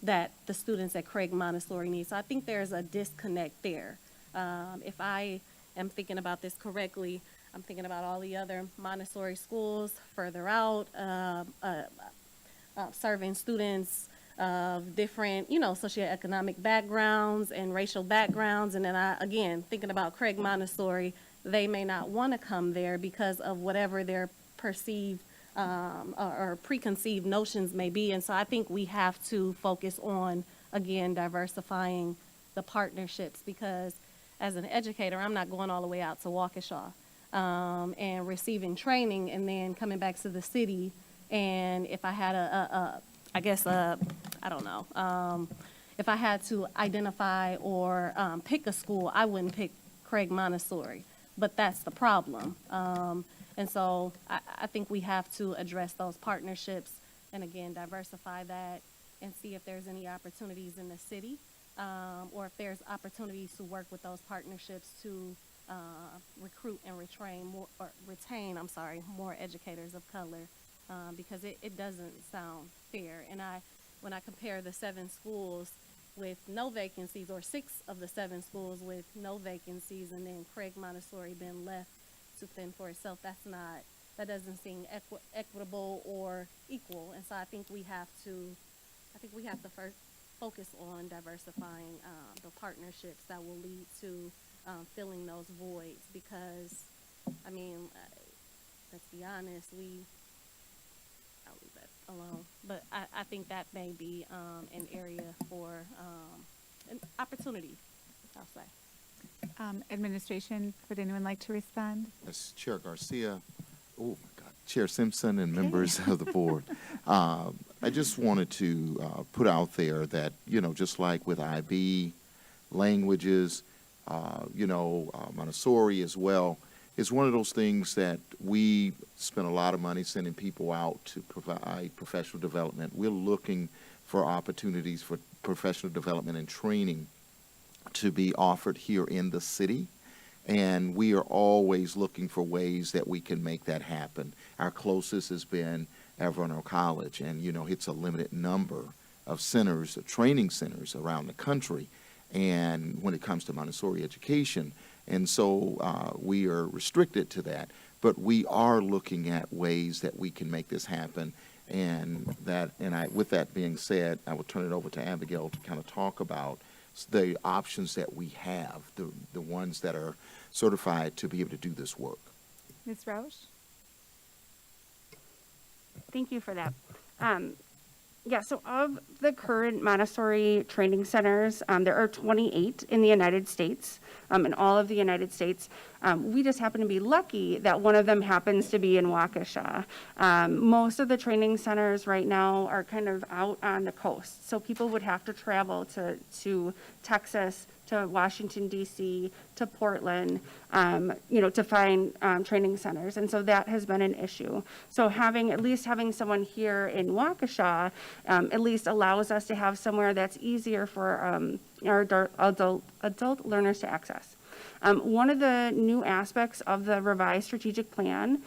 that the students at Craig Montessori need. So I think there's a disconnect there. If I am thinking about this correctly, I'm thinking about all the other Montessori schools further out, serving students of different, socioeconomic backgrounds and racial backgrounds. And then again, thinking about Craig Montessori, they may not want to come there because of whatever their perceived or preconceived notions may be. And so I think we have to focus on, again, diversifying the partnerships, because as an educator, I'm not going all the way out to Waukesha and receiving training and then coming back to the city. And if I had if I had to identify or pick a school, I wouldn't pick Craig Montessori, but that's the problem. And so I think we have to address those partnerships and, again, diversify that and see if there's any opportunities in the city or if there's opportunities to work with those partnerships to recruit and retain more educators of color, because it doesn't sound fair. And when I compare the 7 schools with no vacancies, or 6 of the 7 schools with no vacancies, and then Craig Montessori being left to fend for itself, that doesn't seem equitable or equal. And so I think we have to first focus on diversifying the partnerships that will lead to filling those voids, because I mean, let's be honest, I'll leave that alone, but I think that may be an area for an opportunity, I'll say. Administration, would anyone like to respond? Yes, Chair Garcia, oh my God, Chair Simpson, and members of the board. I just wanted to put out there that, just like with IB languages, Montessori as well, is one of those things that we spend a lot of money sending people out to provide professional development. We're looking for opportunities for professional development and training to be offered here in the city, and we are always looking for ways that we can make that happen. Our closest has been Everino College, and it's a limited number of centers, training centers around the country, and when it comes to Montessori education, and so we are restricted to that, but we are looking at ways that we can make this happen. With that being said, I will turn it over to Abigail to kind of talk about the options that we have, the ones that are certified to be able to do this work. Ms. Roush? Thank you for that. So of the current Montessori training centers, there are 28 in the United States, in all of the United States. We just happen to be lucky that one of them happens to be in Waukesha. Most of the training centers right now are kind of out on the coast, so people would have to travel to Texas, to Washington, D.C., to Portland, to find training centers. And so that has been an issue. So at least having someone here in Waukesha at least allows us to have somewhere that's easier for our adult learners to access. One of the new aspects of the revised strategic plan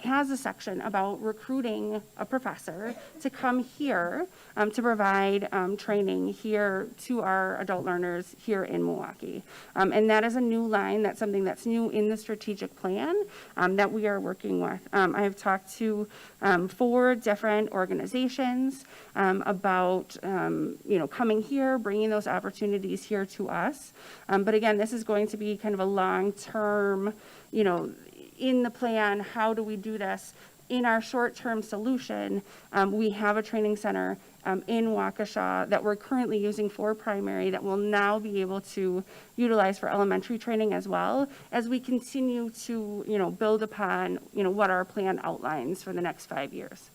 has a section about recruiting a professor to come here to provide training here to our adult learners here in Milwaukee. And that is a new line. That's something that's new in the strategic plan that we are working with. I have talked to 4 different organizations about, coming here, bringing those opportunities here to us. But again, this is going to be kind of a long-term, in the plan, how do we do this? In our short-term solution, we have a training center in Waukesha that we're currently using for primary that we'll now be able to utilize for elementary training as well as we continue to, build upon, what our plan outlines for the next 5 years.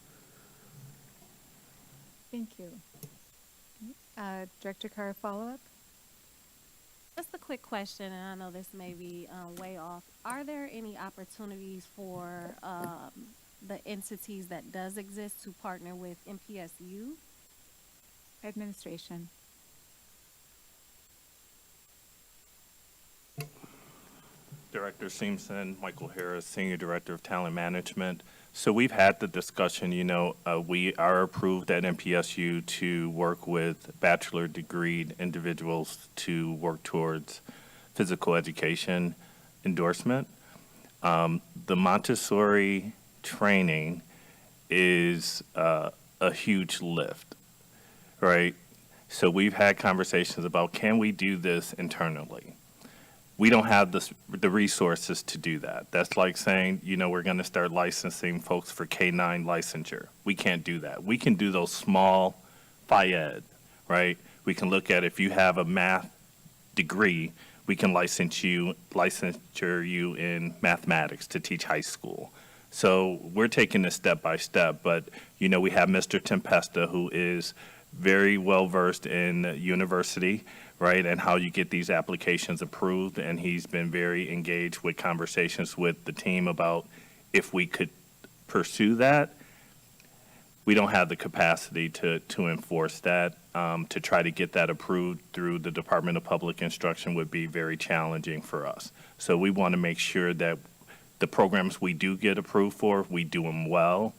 Thank you. Director Carr, follow-up? Just a quick question, and I know this may be way off. Are there any opportunities for the entities that does exist to partner with MPSU? Administration. Director Simpson, Michael Harris, Senior Director of Talent Management. So we've had the discussion, we are approved at MPSU to work with bachelor degreed individuals to work towards physical education endorsement. The Montessori training is a huge lift, right? So we've had conversations about, can we do this internally? We don't have the resources to do that. That's like saying, we're going to start licensing folks for K-9 licensure. We can't do that. We can do those small phy-ed, right? We can look at if you have a math degree, we can licensure you in mathematics to teach high school. So we're taking this step by step, but, we have Mr. Tempesta, who is very well versed in university, right, and how you get these applications approved, and he's been very engaged with conversations with the team about if we could pursue that. We don't have the capacity to enforce that. To try to get that approved through the Department of Public Instruction would be very challenging for us. So we want to make sure that the programs we do get approved for, we do them well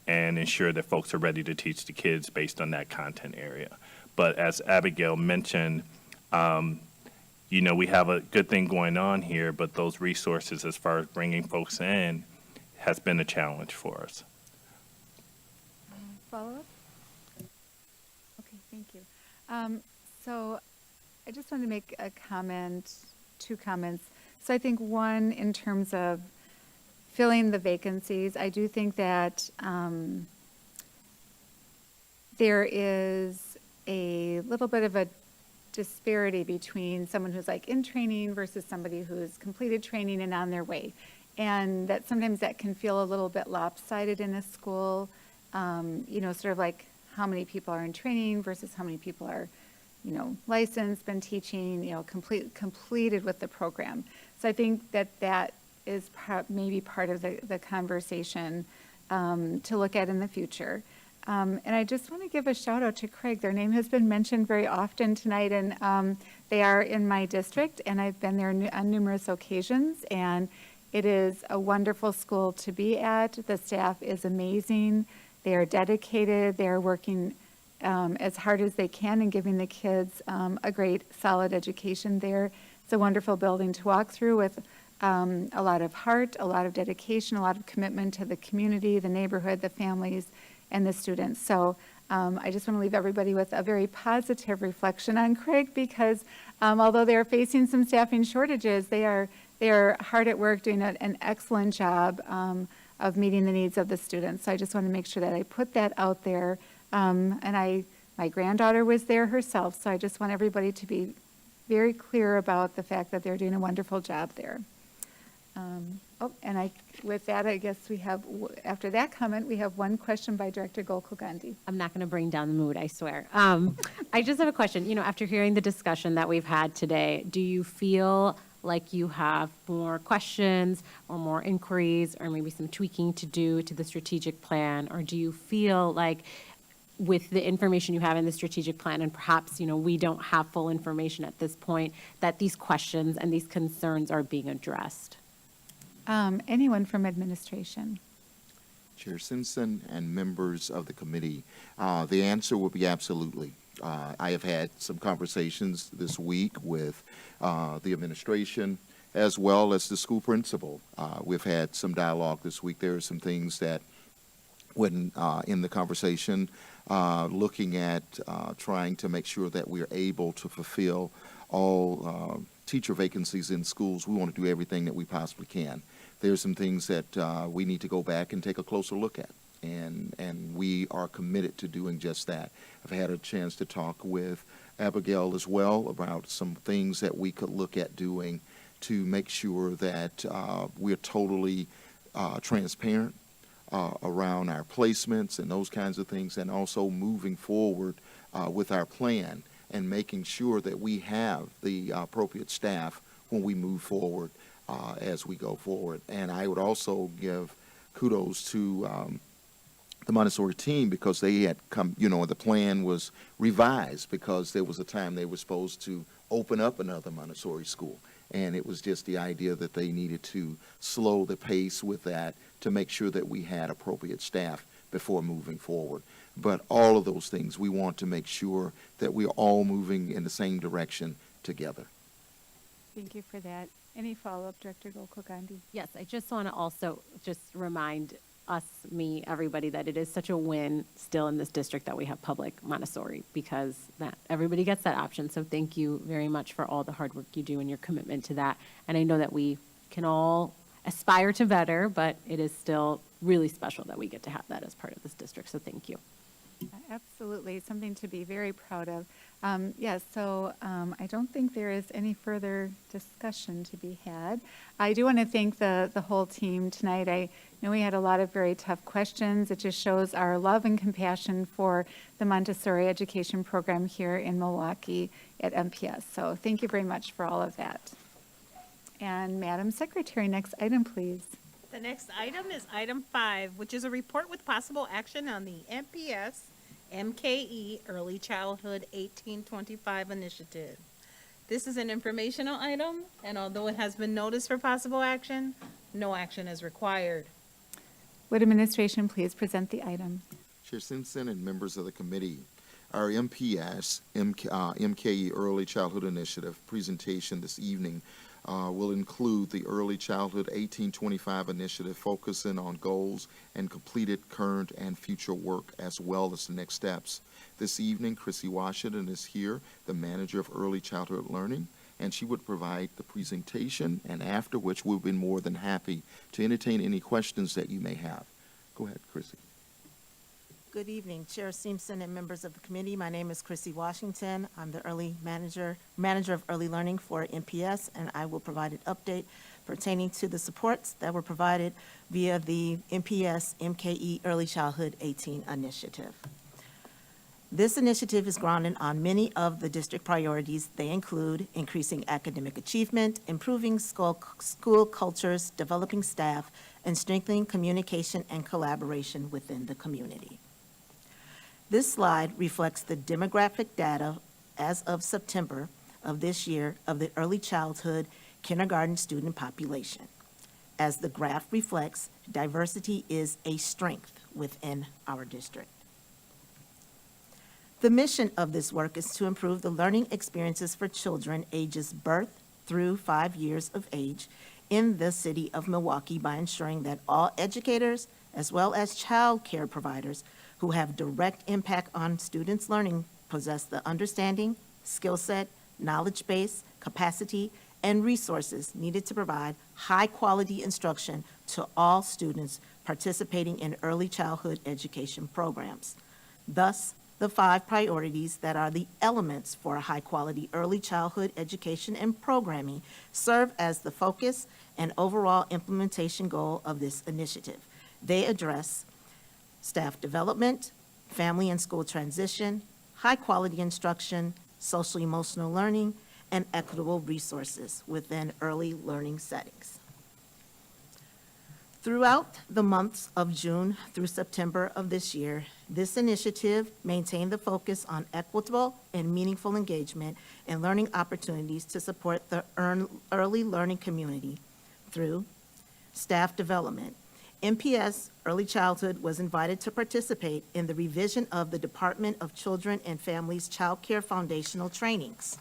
and ensure that folks are ready to teach the kids based on that content area. But as Abigail mentioned, we have a good thing going on here, but those resources as far as bringing folks in has been a challenge for us. Follow-up? Okay, thank you. So I just want to make a comment, 2 comments. So I think one, in terms of filling the vacancies, I do think that there is a little bit of a disparity between someone who's like in training versus somebody who's completed training and on their way. And that sometimes that can feel a little bit lopsided in a school, sort of like how many people are in training versus how many people are, licensed, been teaching, completed with the program. So I think that is maybe part of the conversation to look at in the future. And I just want to give a shout out to Craig. Their name has been mentioned very often tonight, and they are in my district, and I've been there on numerous occasions, and it is a wonderful school to be at. The staff is amazing. They are dedicated. They are working as hard as they can and giving the kids a great, solid education there. It's a wonderful building to walk through with a lot of heart, a lot of dedication, a lot of commitment to the community, the neighborhood, the families, and the students. So I just want to leave everybody with a very positive reflection on Craig, because although they're facing some staffing shortages, they are hard at work doing an excellent job of meeting the needs of the students. So I just want to make sure that I put that out there. And my granddaughter was there herself, so I just want everybody to be very clear about the fact that they're doing a wonderful job there. With that, I guess we have, after that comment, we have one question by Director Gokul-Gandhi. I'm not going to bring down the mood, I swear. I just have a question. After hearing the discussion that we've had today, do you feel like you have more questions or more inquiries or maybe some tweaking to do to the strategic plan? Or do you feel like with the information you have in the strategic plan, and perhaps, we don't have full information at this point, that these questions and these concerns are being addressed? Anyone from administration? Chair Simpson and members of the committee, the answer will be absolutely. I have had some conversations this week with the administration as well as the school principal. We've had some dialogue this week. There are some things that when in the conversation, looking at trying to make sure that we are able to fulfill all teacher vacancies in schools. We want to do everything that we possibly can. There's some things that we need to go back and take a closer look at, and we are committed to doing just that. I've had a chance to talk with Abigail as well about some things that we could look at doing to make sure that we're totally transparent around our placements and those kinds of things, and also moving forward with our plan and making sure that we have the appropriate staff when we move forward as we go forward. And I would also give kudos to the Montessori team, because they had come, the plan was revised because there was a time they were supposed to open up another Montessori school. And it was just the idea that they needed to slow the pace with that to make sure that we had appropriate staff before moving forward. But all of those things, we want to make sure that we're all moving in the same direction together. Thank you for that. Any follow-up, Director Gokul-Gandhi? Yes, I just want to also just remind us, me, everybody, that it is such a win still in this district that we have public Montessori, because that everybody gets that option. So thank you very much for all the hard work you do and your commitment to that. And I know that we can all aspire to better, but it is still really special that we get to have that as part of this district. So thank you. Absolutely, something to be very proud of. Yes, so I don't think there is any further discussion to be had. I do want to thank the whole team tonight. I know we had a lot of very tough questions. It just shows our love and compassion for the Montessori education program here in Milwaukee at MPS. So thank you very much for all of that. And Madam Secretary, next item, please. The next item is item 5, which is a report with possible action on the MPS MKE Early Childhood 1825 initiative. This is an informational item, and although it has been noticed for possible action, no action is required. Would administration please present the item? Chair Simpson and members of the committee, our MKE Early Childhood Initiative presentation this evening will include the Early Childhood 1825 initiative, focusing on goals and completed current and future work, as well as the next steps. This evening, Chrissy Washington is here, the manager of Early Childhood Learning, and she would provide the presentation, and after which we'll be more than happy to entertain any questions that you may have. Go ahead, Chrissy. Good evening, Chair Simpson and members of the committee. My name is Chrissy Washington. I'm the manager of early learning for MPS, and I will provide an update pertaining to the supports that were provided via the MPS MKE Early Childhood 18 initiative. This initiative is grounded on many of the district priorities. They include increasing academic achievement, improving school cultures, developing staff, and strengthening communication and collaboration within the community. This slide reflects the demographic data as of September of this year of the early childhood kindergarten student population. As the graph reflects, diversity is a strength within our district. The mission of this work is to improve the learning experiences for children ages birth through 5 years of age in the city of Milwaukee by ensuring that all educators, as well as child care providers who have direct impact on students' learning, possess the understanding, skill set, knowledge base, capacity, and resources needed to provide high-quality instruction to all students participating in early childhood education programs. Thus, the 5 priorities that are the elements for a high-quality early childhood education and programming serve as the focus and overall implementation goal of this initiative. They address staff development, family and school transition, high-quality instruction, social-emotional learning, and equitable resources within early learning settings. Throughout the months of June through September of this year, this initiative maintained the focus on equitable and meaningful engagement and learning opportunities to support the early learning community through staff development. MPS Early Childhood was invited to participate in the revision of the Department of Children and Families Child Care Foundational Trainings.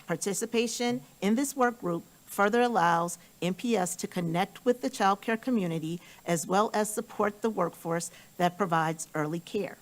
Participation in this work group further allows MPS to connect with the child care community as well as support the workforce that provides early care.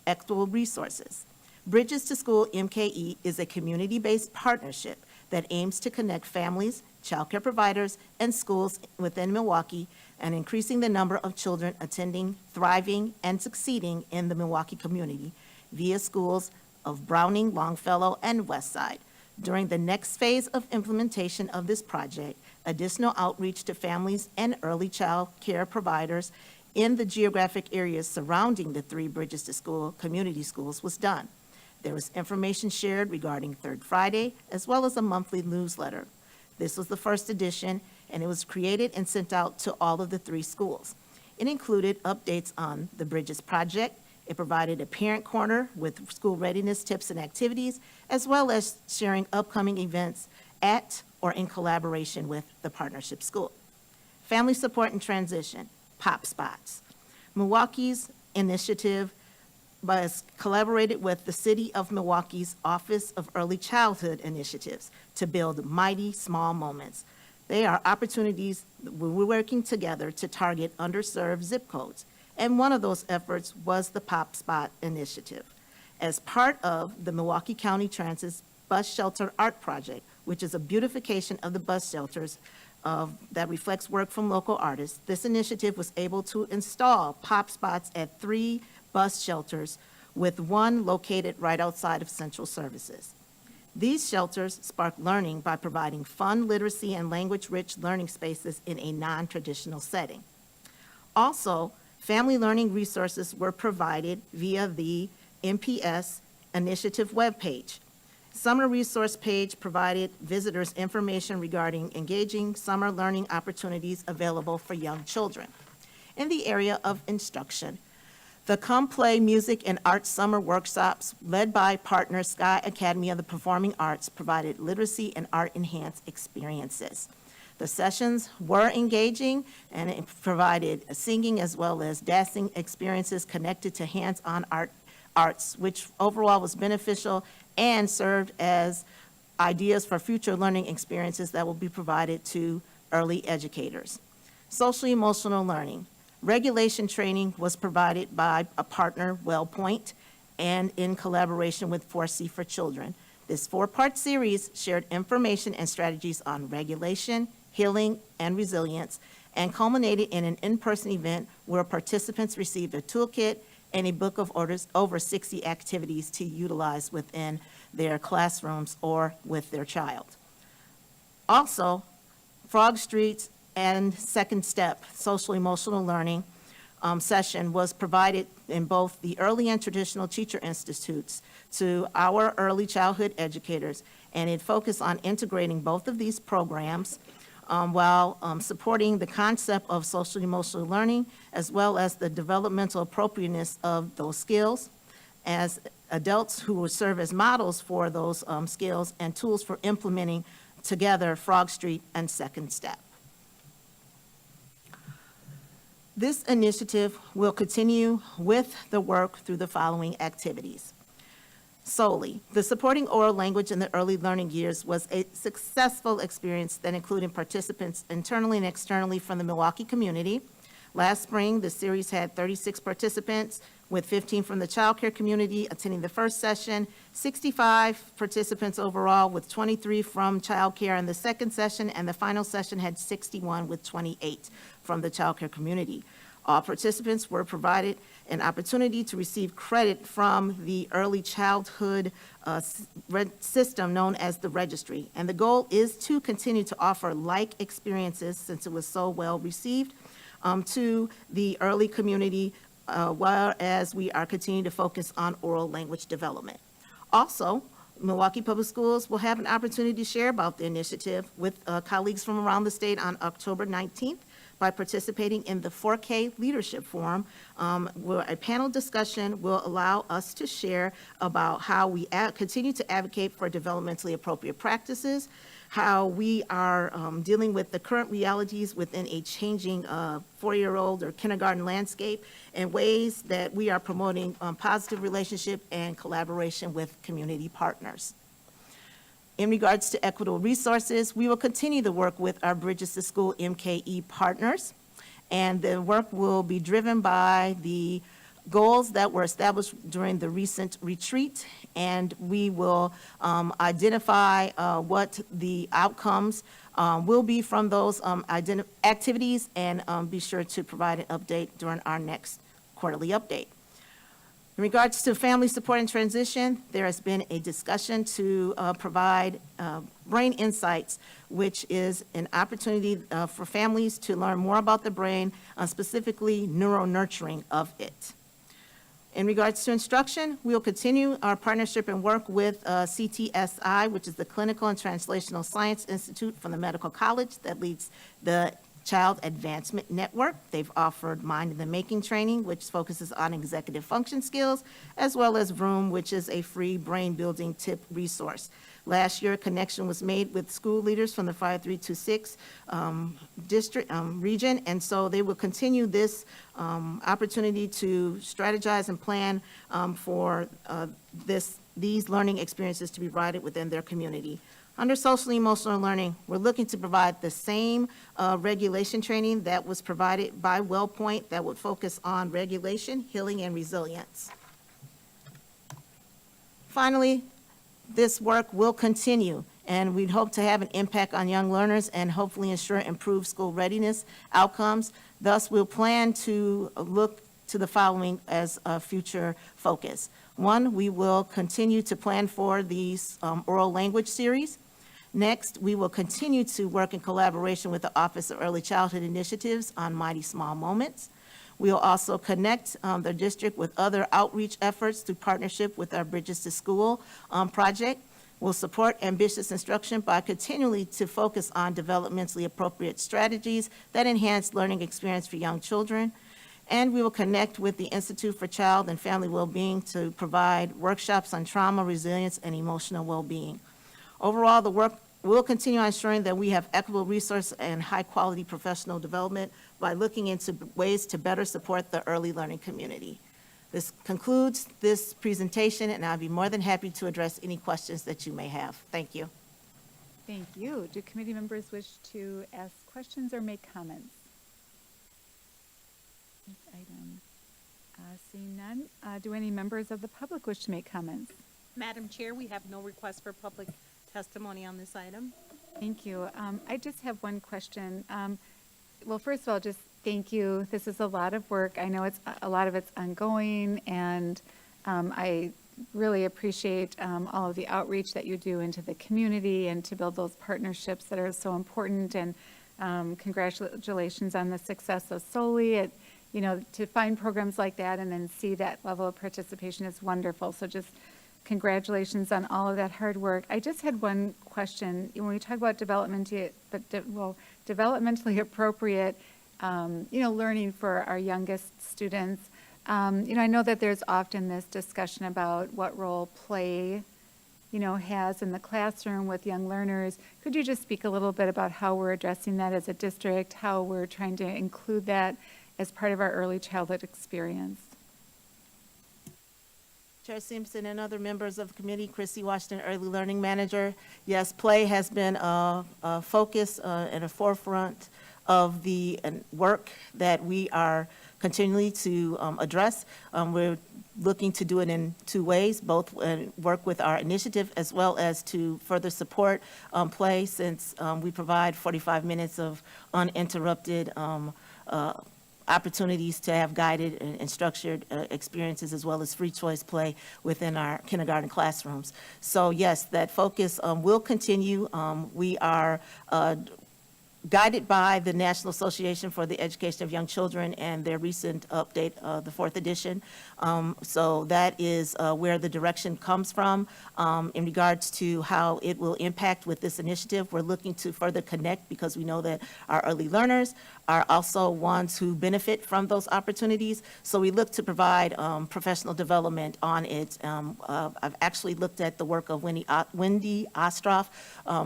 Equitable resources. Bridges to School MKE is a community-based partnership that aims to connect families, child care providers, and schools within Milwaukee and increasing the number of children attending, thriving, and succeeding in the Milwaukee community via schools of Browning, Longfellow, and Westside. During the next phase of implementation of this project, additional outreach to families and early child care providers in the geographic areas surrounding the 3 Bridges to School community schools was done. There was information shared regarding Third Friday, as well as a monthly newsletter. This was the first edition, and it was created and sent out to all of the 3 schools. It included updates on the Bridges project. It provided a parent corner with school readiness tips and activities, as well as sharing upcoming events at or in collaboration with the partnership school. Family support and transition, POP spots. Milwaukee's initiative was collaborated with the City of Milwaukee's Office of Early Childhood Initiatives to build mighty small moments. They are opportunities where we're working together to target underserved zip codes. And one of those efforts was the Pop Spot Initiative. As part of the Milwaukee County Transit's Bus Shelter Art Project, which is a beautification of the bus shelters that reflects work from local artists, this initiative was able to install pop spots at 3 bus shelters, with 1 located right outside of Central Services. These shelters spark learning by providing fun, literacy, and language-rich learning spaces in a non-traditional setting. Also, family learning resources were provided via the MPS Initiative webpage. Summer Resource page provided visitors information regarding engaging summer learning opportunities available for young children. In the area of instruction, the Come Play Music and Arts Summer Workshops, led by partner Sky Academy of the Performing Arts, provided literacy and art-enhanced experiences. The sessions were engaging, and it provided singing as well as dancing experiences connected to hands-on arts, which overall was beneficial and served as ideas for future learning experiences that will be provided to early educators. Social emotional learning. Regulation training was provided by a partner, WellPoint, and in collaboration with 4C for Children. This 4-part series shared information and strategies on regulation, healing, and resilience, and culminated in an in-person event where participants received a toolkit and a book of orders, over 60 activities to utilize within their classrooms or with their child. Also, Frog Street's and Second Step social emotional learning session was provided in both the early and traditional teacher institutes to our early childhood educators, and it focused on integrating both of these programs while supporting the concept of social emotional learning, as well as the developmental appropriateness of those skills as adults who will serve as models for those skills and tools for implementing together Frog Street and Second Step. This initiative will continue with the work through the following activities. Solely, the supporting oral language in the early learning years was a successful experience that included participants internally and externally from the Milwaukee community. Last spring, the series had 36 participants, with 15 from the child care community attending the first session, 65 participants overall, with 23 from child care in the second session, and the final session had 61 with 28 from the child care community. All participants were provided an opportunity to receive credit from the early childhood system known as the registry. And the goal is to continue to offer like experiences, since it was so well received, to the early community, whereas we are continuing to focus on oral language development. Also, Milwaukee Public Schools will have an opportunity to share about the initiative with colleagues from around the state on October 19th by participating in the 4K Leadership Forum, where a panel discussion will allow us to share about how we continue to advocate for developmentally appropriate practices, how we are dealing with the current realities within a changing 4-year-old or kindergarten landscape, and ways that we are promoting positive relationship and collaboration with community partners. In regards to equitable resources, we will continue to work with our Bridges to School MKE partners, and the work will be driven by the goals that were established during the recent retreat, and we will identify what the outcomes will be from those activities, and be sure to provide an update during our next quarterly update. In regards to family support and transition, there has been a discussion to provide Brain Insights, which is an opportunity for families to learn more about the brain, specifically neuronurturing of it. In regards to instruction, we will continue our partnership and work with CTSI, which is the Clinical and Translational Science Institute from the Medical College that leads the Child Advancement Network. They've offered Mind in the Making training, which focuses on executive function skills, as well as Vroom, which is a free brain building tip resource. Last year, a connection was made with school leaders from the 5326 district region, and so they will continue this opportunity to strategize and plan for these learning experiences to be provided within their community. Under social and emotional learning, we're looking to provide the same regulation training that was provided by WellPoint that would focus on regulation, healing, and resilience. Finally, this work will continue, and we'd hope to have an impact on young learners and hopefully ensure improved school readiness outcomes. Thus, we'll plan to look to the following as a future focus. One, we will continue to plan for these oral language series. Next, we will continue to work in collaboration with the Office of Early Childhood Initiatives on Mighty Small Moments. We will also connect the district with other outreach efforts through partnership with our Bridges to School project. We'll support ambitious instruction by continually to focus on developmentally appropriate strategies that enhance learning experience for young children. And we will connect with the Institute for Child and Family Wellbeing to provide workshops on trauma, resilience, and emotional well-being. Overall, the work will continue on ensuring that we have equitable resource and high-quality professional development by looking into ways to better support the early learning community. This concludes this presentation, and I'll be more than happy to address any questions that you may have. Thank you. Thank you. Do committee members wish to ask questions or make comments? This item. Seeing none, do any members of the public wish to make comments? Madam Chair, we have no request for public testimony on this item. Thank you. I just have one question. Well, first of all, just thank you. This is a lot of work. I know a lot of it's ongoing, and I really appreciate all of the outreach that you do into the community and to build those partnerships that are so important. And congratulations on the success of SOLI. To find programs like that and then see that level of participation is wonderful. So just congratulations on all of that hard work. I just had one question. When we talk about developmentally appropriate, learning for our youngest students, I know that there's often this discussion about what role play, has in the classroom with young learners. Could you just speak a little bit about how we're addressing that as a district, how we're trying to include that as part of our early childhood experience? Chair Simpson and other members of the committee, Chrissy Washington, Early Learning Manager. Yes, play has been a focus and a forefront of the work that we are continually to address. We're looking to do it in two ways, both work with our initiative as well as to further support play, since we provide 45 minutes of uninterrupted opportunities to have guided and structured experiences, as well as free choice play within our kindergarten classrooms. So yes, that focus will continue. We are guided by the National Association for the Education of Young Children and their recent update, the 4th edition. So that is where the direction comes from. In regards to how it will impact with this initiative, we're looking to further connect, because we know that our early learners are also ones who benefit from those opportunities. So we look to provide professional development on it. I've actually looked at the work of Wendy Ostroff,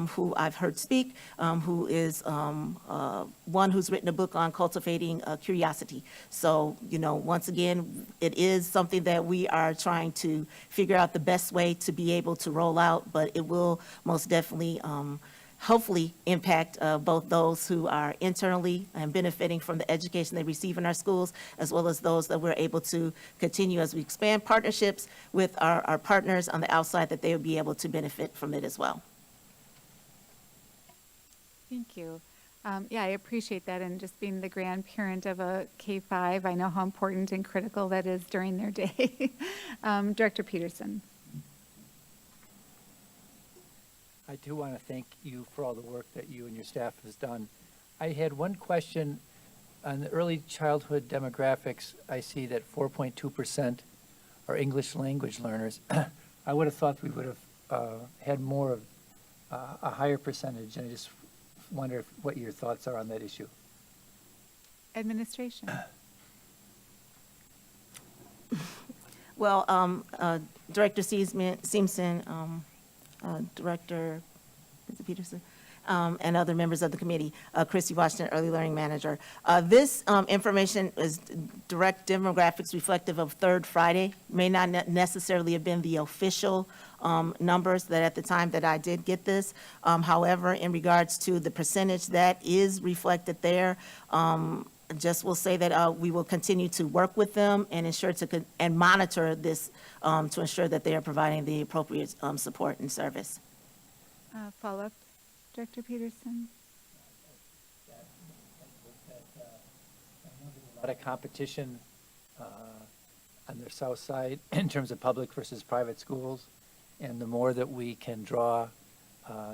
who I've heard speak, who is one who's written a book on cultivating curiosity. So, once again, it is something that we are trying to figure out the best way to be able to roll out, but it will most definitely hopefully impact both those who are internally and benefiting from the education they receive in our schools, as well as those that we're able to continue as we expand partnerships with our partners on the outside, that they will be able to benefit from it as well. Thank you. Yeah, I appreciate that, and just being the grandparent of a K-5, I know how important and critical that is during their day. Director Peterson. I do want to thank you for all the work that you and your staff has done. I had one question on the early childhood demographics. I see that 4.2% are English language learners. I would have thought we would have had more of a higher percentage, and I just wonder what your thoughts are on that issue. Administration. Well, Director Simpson, Director Peterson, and other members of the committee, Christy Washington, Early Learning Manager. This information is direct demographics reflective of Third Friday, may not necessarily have been the official numbers that at the time that I did get this. However, in regards to the percentage that is reflected there, just will say that we will continue to work with them and ensure and monitor this to ensure that they are providing the appropriate support and service. Follow-up, Director Peterson. A lot of competition on the south side in terms of public versus private schools, and the more that we can draw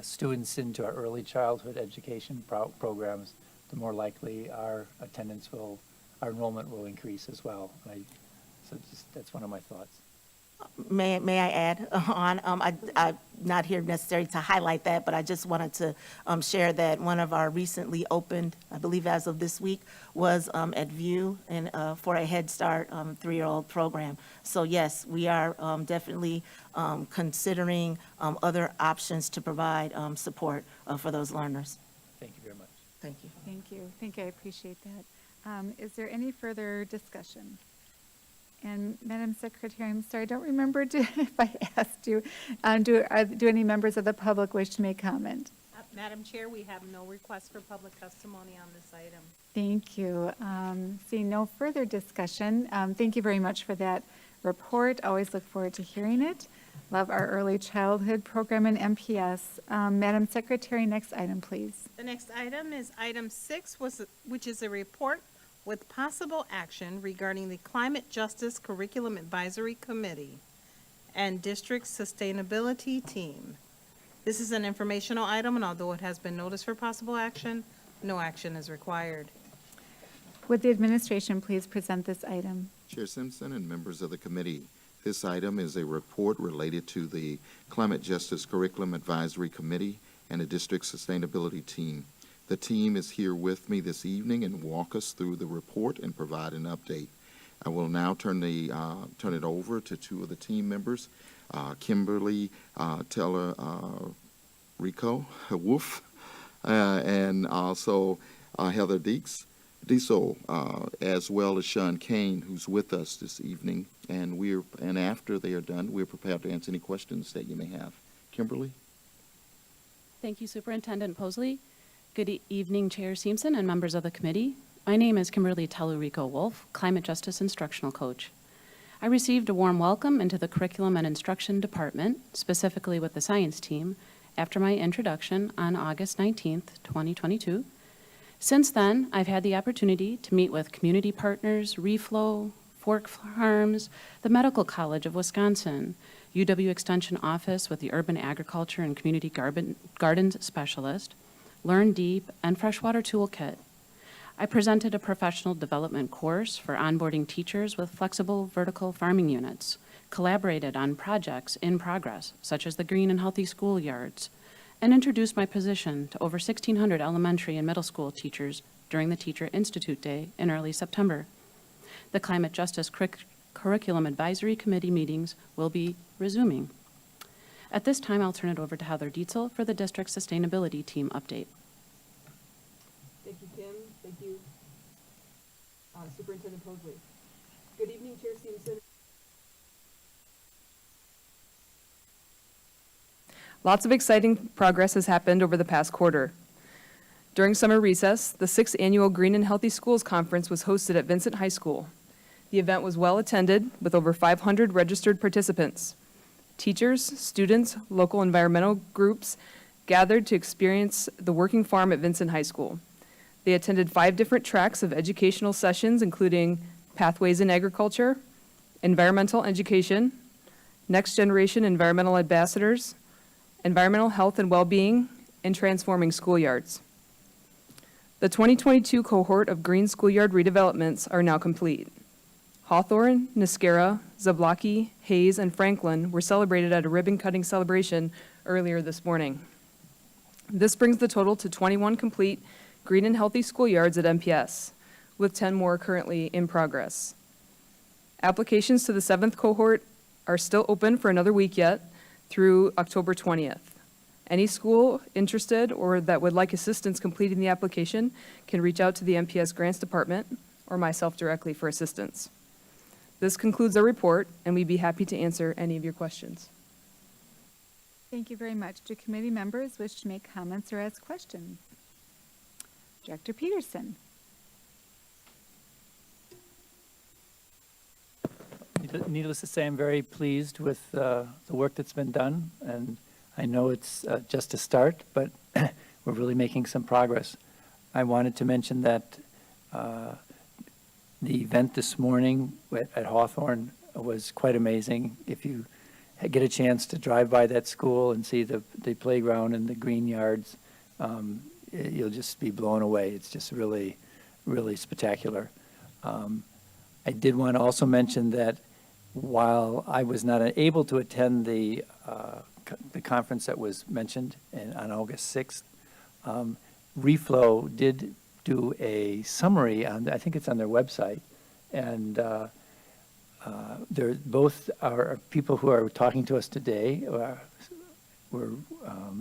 students into our early childhood education programs, the more likely our enrollment will increase as well. That's one of my thoughts. May I add on? I'm not here necessarily to highlight that, but I just wanted to share that one of our recently opened, I believe as of this week, was at View and for a Head Start 3-year-old program. So yes, we are definitely considering other options to provide support for those learners. Thank you very much. Thank you. Thank you. Thank you. I appreciate that. Is there any further discussion? And Madam Secretary, I'm sorry, I don't remember if I asked you, do any members of the public wish to make comment? Madam Chair, we have no request for public testimony on this item. Thank you. Seeing no further discussion, thank you very much for that report. Always look forward to hearing it. Love our early childhood program in MPS. Madam Secretary, next item, please. The next item is item 6, which is a report with possible action regarding the Climate Justice Curriculum Advisory Committee and District Sustainability Team. This is an informational item, and although it has been noticed for possible action, no action is required. Would the administration please present this item? Chair Simpson and members of the committee, this item is a report related to the Climate Justice Curriculum Advisory Committee and the District Sustainability Team. The team is here with me this evening and walk us through the report and provide an update. I will now turn it over to two of the team members, Kimberly Teller Rico Wolf, and also Heather Diesel, as well as Sean Kane, who's with us this evening. And after they are done, we're prepared to answer any questions that you may have. Kimberly? Thank you, Superintendent Posley. Good evening, Chair Simpson and members of the committee. My name is Kimberly Tellurico Wolf, Climate Justice Instructional Coach. I received a warm welcome into the Curriculum and Instruction Department, specifically with the science team, after my introduction on August 19th, 2022. Since then, I've had the opportunity to meet with community partners, Reflow, Fork Farms, the Medical College of Wisconsin, UW Extension Office with the Urban Agriculture and Community Gardens Specialist, Learn Deep, and Freshwater Toolkit. I presented a professional development course for onboarding teachers with flexible vertical farming units, collaborated on projects in progress, such as the green and healthy schoolyards, and introduced my position to over 1,600 elementary and middle school teachers during the Teacher Institute Day in early September. The Climate Justice Curriculum Advisory Committee meetings will be resuming. At this time, I'll turn it over to Heather Dietzel for the District Sustainability Team update. Thank you, Kim. Thank you, Superintendent Posley. Good evening, Chair Simpson. Lots of exciting progress has happened over the past quarter. During summer recess, the 6th Annual Green and Healthy Schools Conference was hosted at Vincent High School. The event was well attended with over 500 registered participants. Teachers, students, local environmental groups gathered to experience the working farm at Vincent High School. They attended 5 different tracks of educational sessions, including Pathways in Agriculture, Environmental Education, Next Generation Environmental Ambassadors, Environmental Health and Well-Being, and Transforming Schoolyards. The 2022 cohort of green schoolyard redevelopments are now complete. Hawthorne, Niscara, Zablocki, Hayes, and Franklin were celebrated at a ribbon-cutting celebration earlier this morning. This brings the total to 21 complete green and healthy schoolyards at MPS, with 10 more currently in progress. Applications to the 7th cohort are still open for another week yet through October 20th. Any school interested or that would like assistance completing the application can reach out to the MPS Grants Department or myself directly for assistance. This concludes our report, and we'd be happy to answer any of your questions. Thank you very much. Do committee members wish to make comments or ask questions? Director Peterson. Needless to say, I'm very pleased with the work that's been done, and I know it's just a start, but we're really making some progress. I wanted to mention that the event this morning at Hawthorne was quite amazing. If you get a chance to drive by that school and see the playground and the green yards, you'll just be blown away. It's just really, really spectacular. I did want to also mention that while I was not able to attend the conference that was mentioned on August 6th, Reflow did do a summary on, I think it's on their website, and they're both are people who are talking to us today were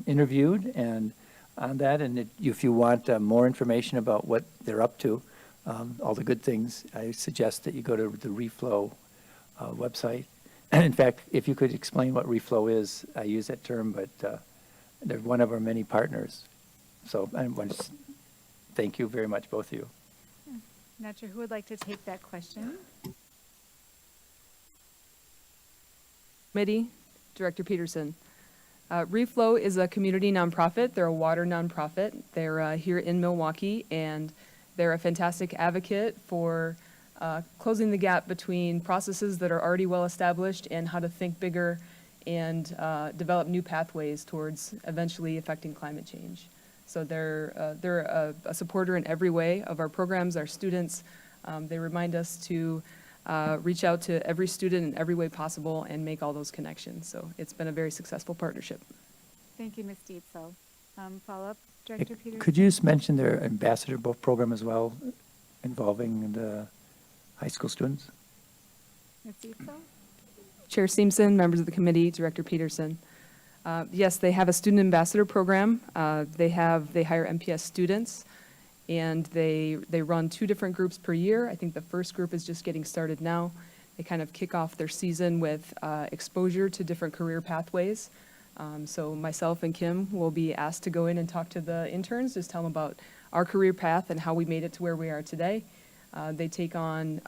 interviewed and on that, and if you want more information about what they're up to, all the good things, I suggest that you go to the Reflow website. In fact, if you could explain what Reflow is, I use that term, but they're one of our many partners. So I want to thank you very much, both of you. Not sure who would like to take that question. Committee, Director Peterson. Reflow is a community nonprofit. They're a water nonprofit. They're here in Milwaukee, and they're a fantastic advocate for closing the gap between processes that are already well established and how to think bigger and develop new pathways towards eventually affecting climate change. So they're a supporter in every way of our programs, our students. They remind us to reach out to every student in every way possible and make all those connections. So it's been a very successful partnership. Thank you, Ms. Dietzel. Follow-up, Director Peterson? Could you just mention their ambassador program as well, involving the high school students? Ms. Dietzel? Chair Simpson, members of the committee, Director Peterson. Yes, they have a student ambassador program. They hire MPS students, and they run 2 different groups per year. I think the first group is just getting started now. They kind of kick off their season with exposure to different career pathways. So myself and Kim will be asked to go in and talk to the interns, just tell them about our career path and how we made it to where we are today. They take on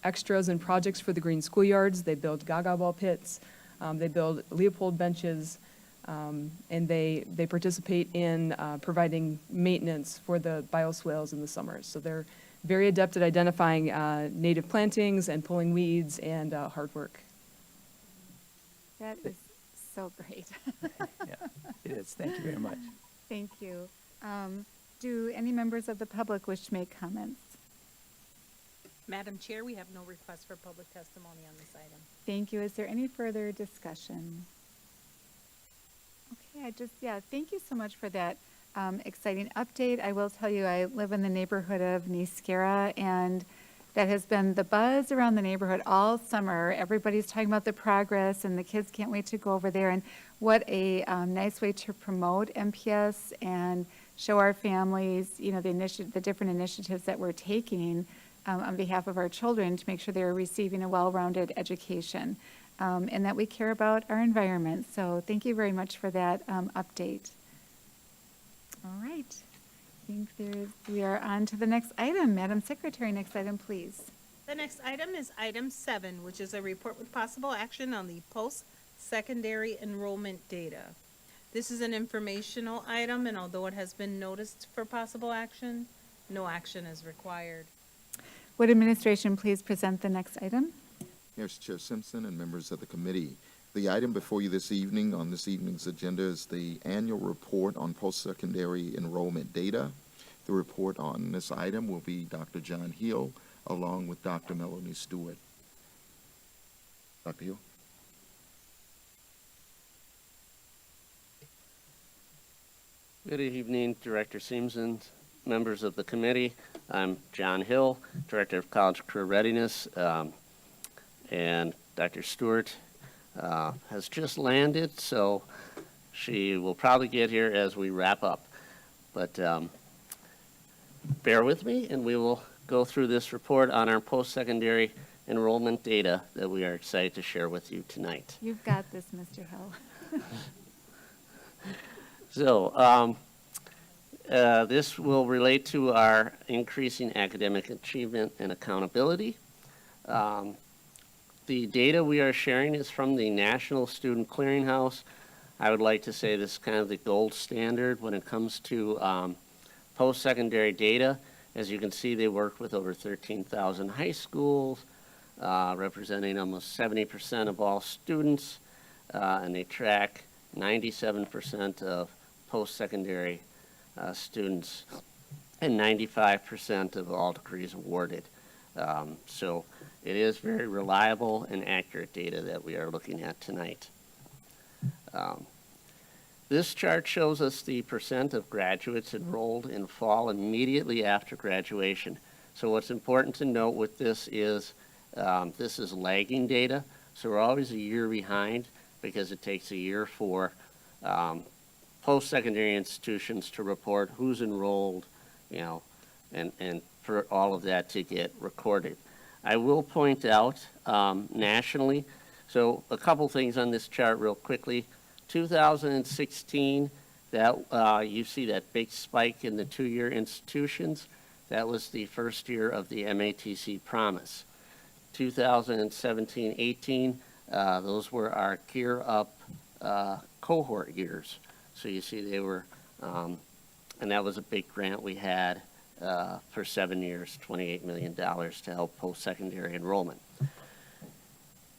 extras and projects for the green schoolyards. They build gaga ball pits. They build Leopold benches. And they participate in providing maintenance for the bioswales in the summers. So they're very adept at identifying native plantings and pulling weeds and hard work. That is so great. Yeah, it is. Thank you very much. Thank you. Do any members of the public wish to make comments? Madam Chair, we have no request for public testimony on this item. Thank you. Is there any further discussion? Okay, thank you so much for that exciting update. I will tell you, I live in the neighborhood of Niskera, and that has been the buzz around the neighborhood all summer. Everybody's talking about the progress, and the kids can't wait to go over there. And what a nice way to promote MPS and show our families, you know, the different initiatives that we're taking on behalf of our children to make sure they're receiving a well-rounded education, and that we care about our environment. So thank you very much for that update. All right. I think we are on to the next item. Madam Secretary, next item, please. The next item is item 7, which is a report with possible action on the post-secondary enrollment data. This is an informational item, and although it has been noticed for possible action, no action is required. Would administration please present the next item? Here's Chair Simpson and members of the committee. The item before you this evening on this evening's agenda is the annual report on post-secondary enrollment data. The report on this item will be Dr. John Hill, along with Dr. Melanie Stewart. Dr. Hill. Good evening, Director Simpson, members of the committee. I'm John Hill, Director of College Career Readiness, and Dr. Stewart has just landed, so she will probably get here as we wrap up. But bear with me, and we will go through this report on our post-secondary enrollment data that we are excited to share with you tonight. You've got this, Mr. Hill. So this will relate to our increasing academic achievement and accountability. The data we are sharing is from the National Student Clearinghouse. I would like to say this is kind of the gold standard when it comes to post-secondary data. As you can see, they work with over 13,000 high schools, representing almost 70% of all students, and they track 97% of post-secondary students and 95% of all degrees awarded. So it is very reliable and accurate data that we are looking at tonight. This chart shows us the percent of graduates enrolled in fall immediately after graduation. So what's important to note with this is lagging data. So we're always a year behind because it takes a year for post-secondary institutions to report who's enrolled, you know, and for all of that to get recorded. I will point out nationally, so a couple things on this chart real quickly. 2016, that you see that big spike in the two-year institutions. That was the first year of the MATC promise. 2017-18, those were our Gear Up cohort years. So you see they were, and that was a big grant we had for 7 years, $28 million to help post-secondary enrollment.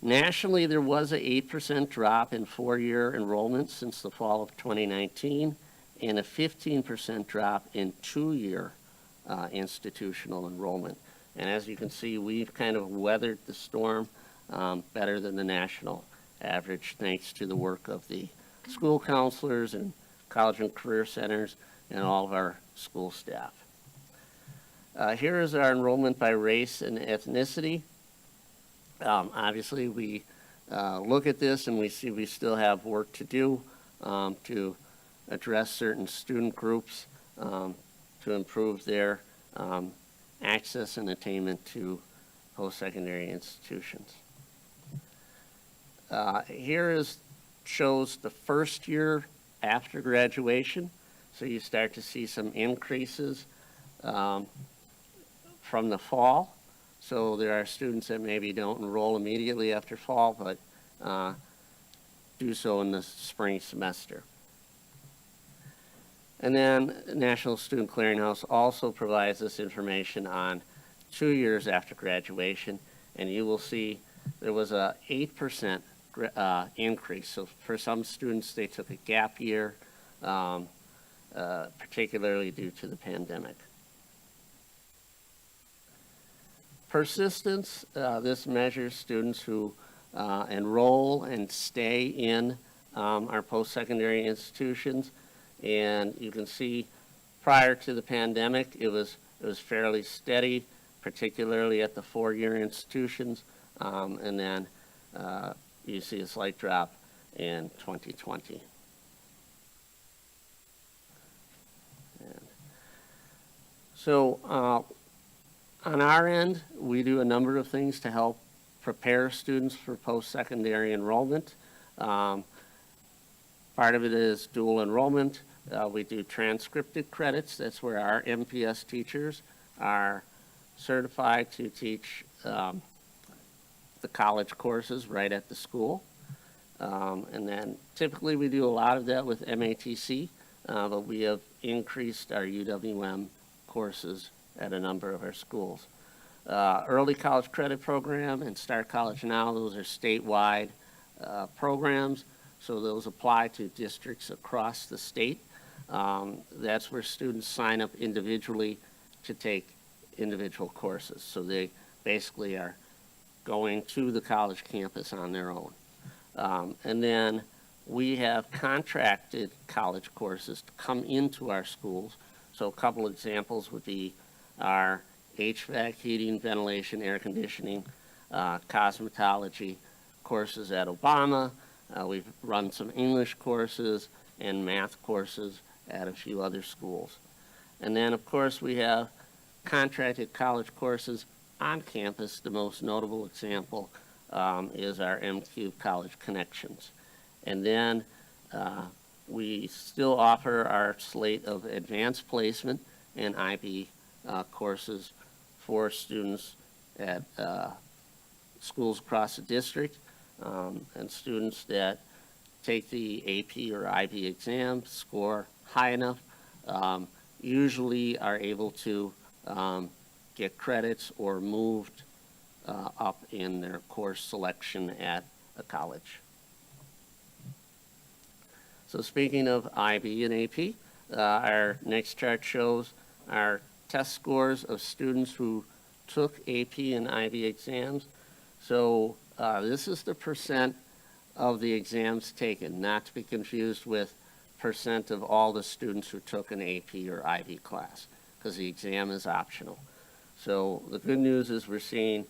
Nationally, there was an 8% drop in four-year enrollment since the fall of 2019, and a 15% drop in two-year institutional enrollment. And as you can see, we've kind of weathered the storm better than the national average, thanks to the work of the school counselors and college and career centers and all of our school staff. Here is our enrollment by race and ethnicity. Obviously, we look at this and we see we still have work to do to address certain student groups to improve their access and attainment to post-secondary institutions. Here shows the first year after graduation. So you start to see some increases from the fall. So there are students that maybe don't enroll immediately after fall, but do so in the spring semester. And then National Student Clearinghouse also provides this information on 2 years after graduation, and you will see there was a 8% increase. So for some students, they took a gap year, particularly due to the pandemic. Persistence, this measures students who enroll and stay in our post-secondary institutions. And you can see prior to the pandemic, it was fairly steady, particularly at the four-year institutions. And then you see a slight drop in 2020. And so on our end, we do a number of things to help prepare students for post-secondary enrollment. Part of it is dual enrollment. We do transcripted credits. That's where our MPS teachers are certified to teach the college courses right at the school. And then typically we do a lot of that with MATC, but we have increased our UWM courses at a number of our schools. Early College Credit Program and Start College Now, those are statewide programs, so those apply to districts across the state. That's where students sign up individually to take individual courses. So they basically are going to the college campus on their own. And then we have contracted college courses to come into our schools. So a couple examples would be our HVAC, heating, ventilation, air conditioning, cosmetology courses at Obama. We've run some English courses and math courses at a few other schools. And then, of course, we have contracted college courses on campus. The most notable example is our MQ College Connections. And then we still offer our slate of advanced placement and IB courses for students at schools across the district, and students that take the AP or IB exam, score high enough, usually are able to get credits or moved up in their course selection at a college. So speaking of IB and AP, our next chart shows our test scores of students who took AP and IB exams. So this is the percent of the exams taken, not to be confused with percent of all the students who took an AP or IB class, because the exam is optional. So the good news is we're seeing,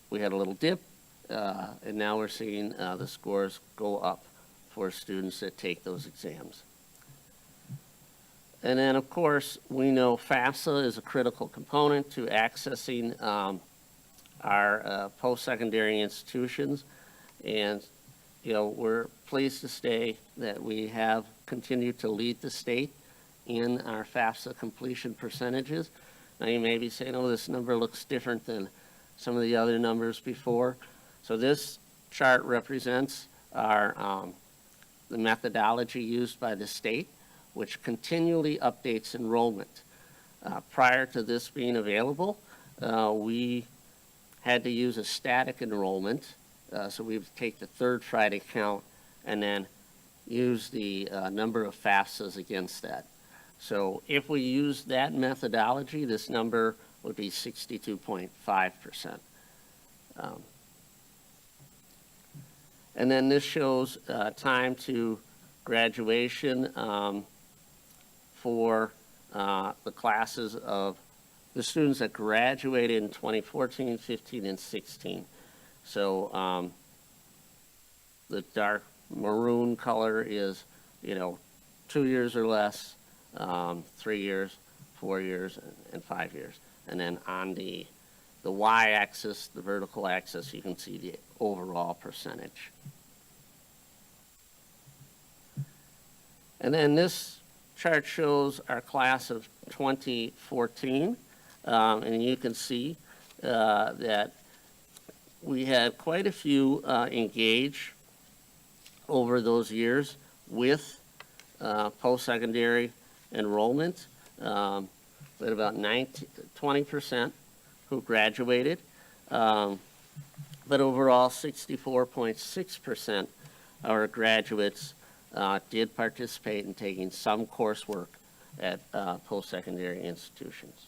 we had a little dip, and now we're seeing the scores go up for students that take those exams. And then, of course, we know Fafsa is a critical component to accessing our post-secondary institutions. And, you know, we're pleased to say that we have continued to lead the state in our Fafsa completion percentages. Now, you may be saying, oh, this number looks different than some of the other numbers before. So this chart represents our the methodology used by the state, which continually updates enrollment. Prior to this being available, we had to use a static enrollment. So we would take the third Friday count and then use the number of FAFSAs against that. So if we use that methodology, this number would be 62.5%. And then this shows time to graduation for the classes of the students that graduated in 2014, 15, and 16. So the dark maroon color is, 2 years or less, 3 years, 4 years, and 5 years. And then on the y-axis, the vertical axis, you can see the overall percentage. And then this chart shows our class of 2014, and you can see that we had quite a few engage over those years with post-secondary enrollment, but about 20% who graduated, but overall 64.6% of our graduates did participate in taking some coursework at post-secondary institutions.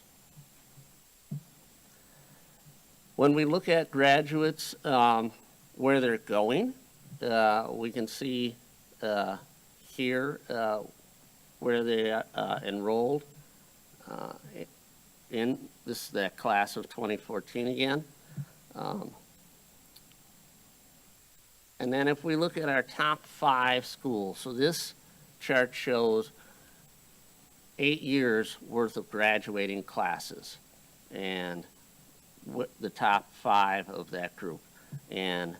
When we look at graduates, where they're going, we can see here where they enrolled in this that class of 2014 again. And then if we look at our top 5 schools, so this chart shows 8 years worth of graduating classes and the top 5 of that group. And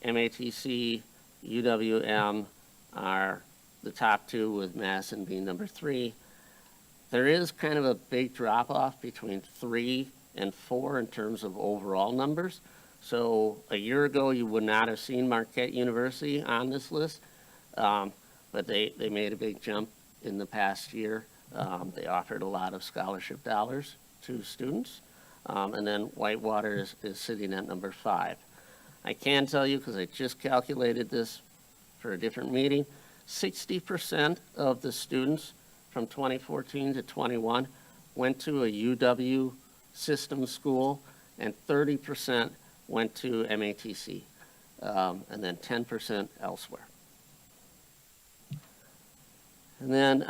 MATC, UWM are the top 2, with Madison being number 3. There is kind of a big drop-off between 3 and 4 in terms of overall numbers. So a year ago, you would not have seen Marquette University on this list, but they made a big jump in the past year. They offered a lot of scholarship dollars to students. And then Whitewater is sitting at number 5. I can tell you, because I just calculated this for a different meeting, 60% of the students from 2014 to 21 went to a UW system school, and 30% went to MATC, and then 10% elsewhere. And then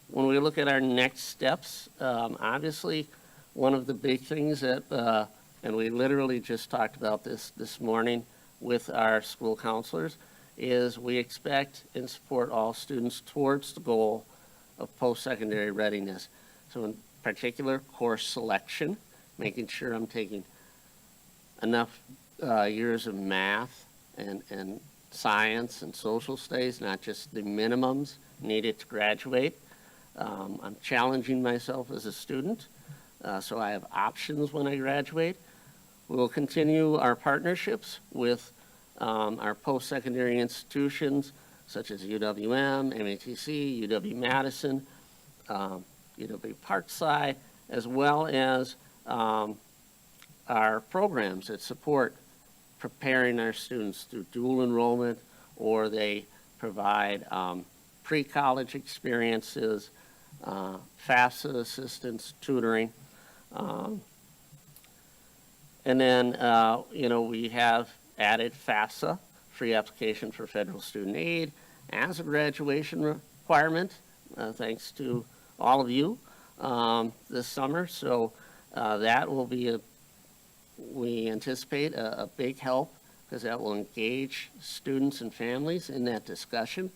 when we look at our next steps, obviously one of the big things that, and we literally just talked about this morning with our school counselors, is we expect and support all students towards the goal of post-secondary readiness. So in particular, course selection, making sure I'm taking enough years of math and science and social studies, not just the minimums needed to graduate. I'm challenging myself as a student, so I have options when I graduate. We'll continue our partnerships with our post-secondary institutions such as UWM, MATC, UW-Madison, UW-Parkside, as well as our programs that support preparing our students through dual enrollment, or they provide pre-college experiences, Fafsa assistance, tutoring. And then, we have added Fafsa, free application for federal student aid, as a graduation requirement, thanks to all of you this summer. So that will be we anticipate a big help, because that will engage students and families in that discussion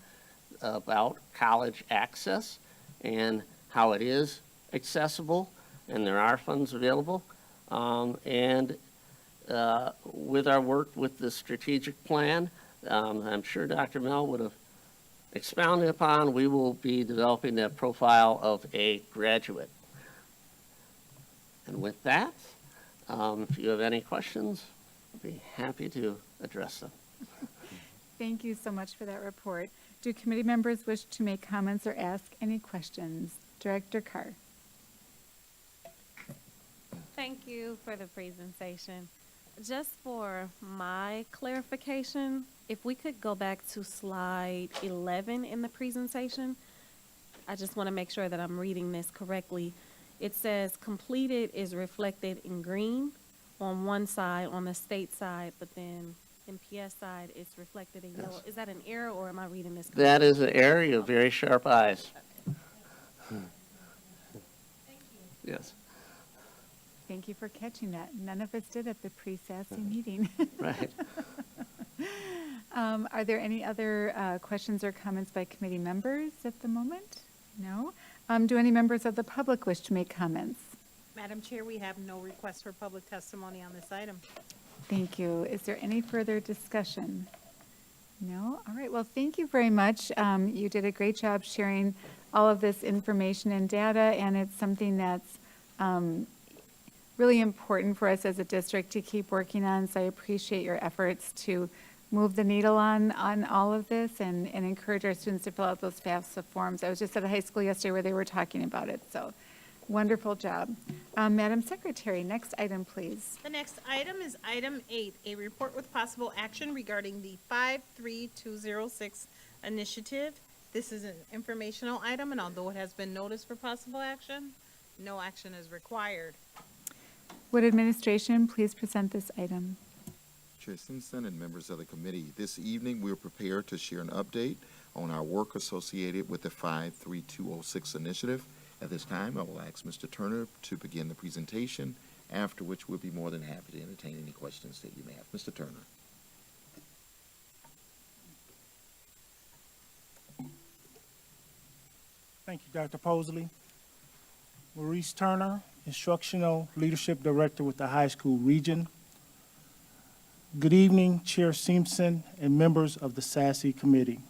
about college access and how it is accessible, and there are funds available. With our work with the strategic plan, I'm sure Dr. Mel would have expounded upon, we will be developing that profile of a graduate. And with that, if you have any questions, I'd be happy to address them. Thank you so much for that report. Do committee members wish to make comments or ask any questions? Director Carr. Thank you for the presentation. Just for my clarification, if we could go back to slide 11 in the presentation, I just want to make sure that I'm reading this correctly. It says completed is reflected in green on one side, on the state side, but then in PS side, it's reflected in yellow. Is that an error, or am I reading this correctly? That is an error. You have very sharp eyes. Thank you. Yes. Thank you for catching that. None of us did at the pre-SASE meeting. Right. Are there any other questions or comments by committee members at the moment? No? Do any members of the public wish to make comments? Madam Chair, we have no request for public testimony on this item. Thank you. Is there any further discussion? No? All right. Well, thank you very much. You did a great job sharing all of this information and data, and it's something that's really important for us as a district to keep working on. So I appreciate your efforts to move the needle on all of this and encourage our students to fill out those FAFSA forms. I was just at a high school yesterday where they were talking about it. So wonderful job. Madam Secretary, next item, please. The next item is item 8, a report with possible action regarding the 53206 initiative. This is an informational item, and although it has been noticed for possible action, no action is required. Would administration please present this item? Chair Simpson and members of the committee. This evening, we are prepared to share an update on our work associated with the 53206 initiative. At this time, I will ask Mr. Turner to begin the presentation, after which we'll be more than happy to entertain any questions that you may have. Mr. Turner. Thank you, Dr. Posley. Maurice Turner, Instructional Leadership Director with the High School Region. Good evening, Chair Simpson and members of the SASE Committee.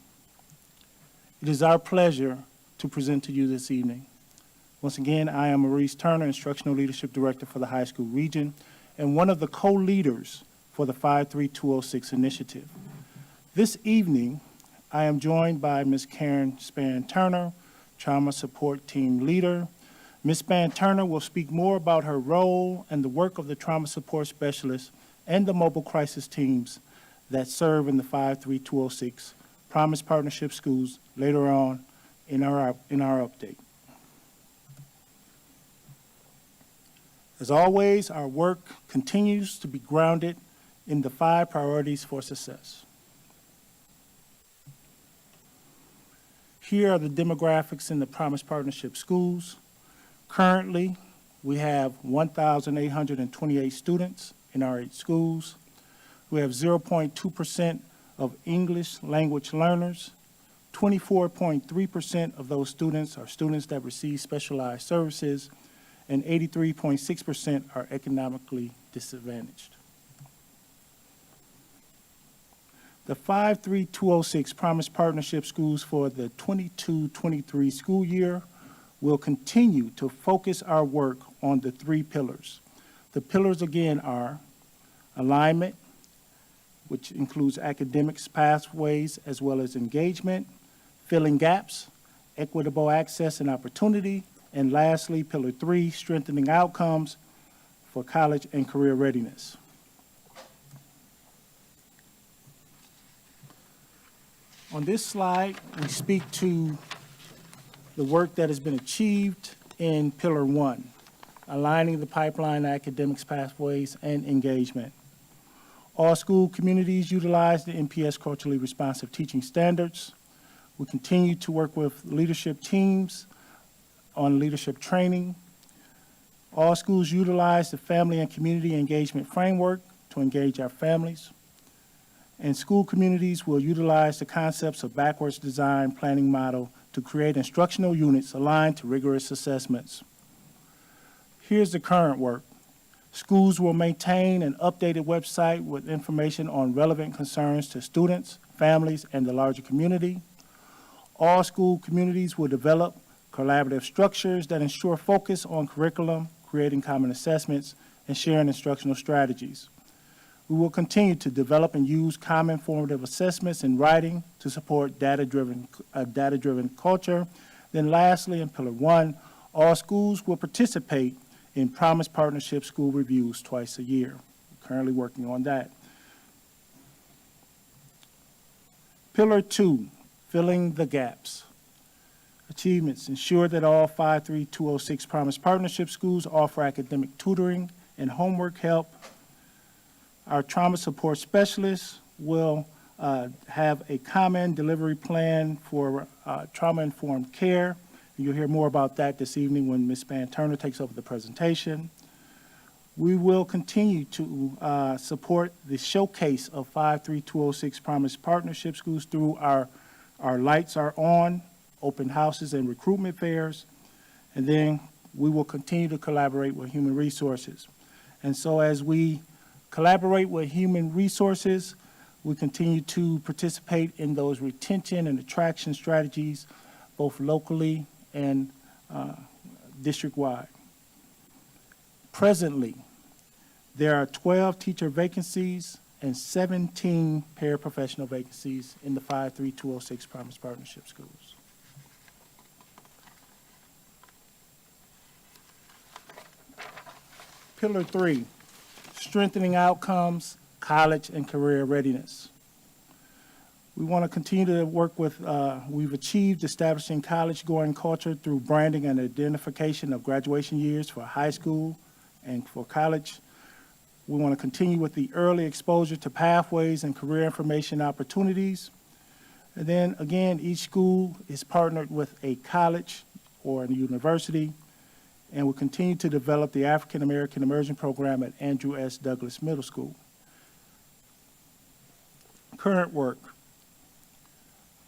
It is our pleasure to present to you this evening. Once again, I am Maurice Turner, Instructional Leadership Director for the High School Region, and one of the co-leaders for the 53206 initiative. This evening, I am joined by Ms. Karen Span-Turner, Trauma Support Team Leader. Ms. Span-Turner will speak more about her role and the work of the Trauma Support Specialists and the mobile crisis teams that serve in the 53206 Promise Partnership Schools later on in our update. As always, our work continues to be grounded in the 5 priorities for success. Here are the demographics in the Promise Partnership Schools. Currently, we have 1,828 students in our 8 schools. We have 0.2% of English language learners. 24.3% of those students are students that receive specialized services, and 83.6% are economically disadvantaged. The 53206 Promise Partnership Schools for the 22-23 school year will continue to focus our work on the 3 pillars. The pillars again are alignment, which includes academics, pathways, as well as engagement, filling gaps, equitable access and opportunity, and lastly, pillar 3, strengthening outcomes for college and career readiness. On this slide, we speak to the work that has been achieved in Pillar 1, aligning the pipeline, academics, pathways, and engagement. All school communities utilize the NPS culturally responsive teaching standards. We continue to work with leadership teams on leadership training. All schools utilize the family and community engagement framework to engage our families. And school communities will utilize the concepts of backwards design planning model to create instructional units aligned to rigorous assessments. Here's the current work. Schools will maintain an updated website with information on relevant concerns to students, families, and the larger community. All school communities will develop collaborative structures that ensure focus on curriculum, creating common assessments, and sharing instructional strategies. We will continue to develop and use common formative assessments in writing to support data-driven culture. Then lastly, in Pillar 1, all schools will participate in Promise Partnership School Reviews twice a year. We're currently working on that. Pillar 2, filling the gaps. Achievements: ensure that all 53206 Promise Partnership Schools offer academic tutoring and homework help. Our trauma support specialists will have a common delivery plan for trauma-informed care. You'll hear more about that this evening when Ms. Span-Turner takes over the presentation. We will continue to support the showcase of 53206 Promise Partnership Schools through our Lights Are On, open houses, and recruitment fairs. And then we will continue to collaborate with human resources. And so as we collaborate with human resources, we continue to participate in those retention and attraction strategies, both locally and district-wide. Presently, there are 12 teacher vacancies and 17 paraprofessional vacancies in the 53206 Promise Partnership Schools. Pillar 3, strengthening outcomes, college and career readiness. We want to continue to work with, we've achieved establishing college-going culture through branding and identification of graduation years for high school and for college. We want to continue with the early exposure to pathways and career information opportunities. And then again, each school is partnered with a college or a university, and will continue to develop the African American Immersion Program at Andrew S. Douglas Middle School. Current work.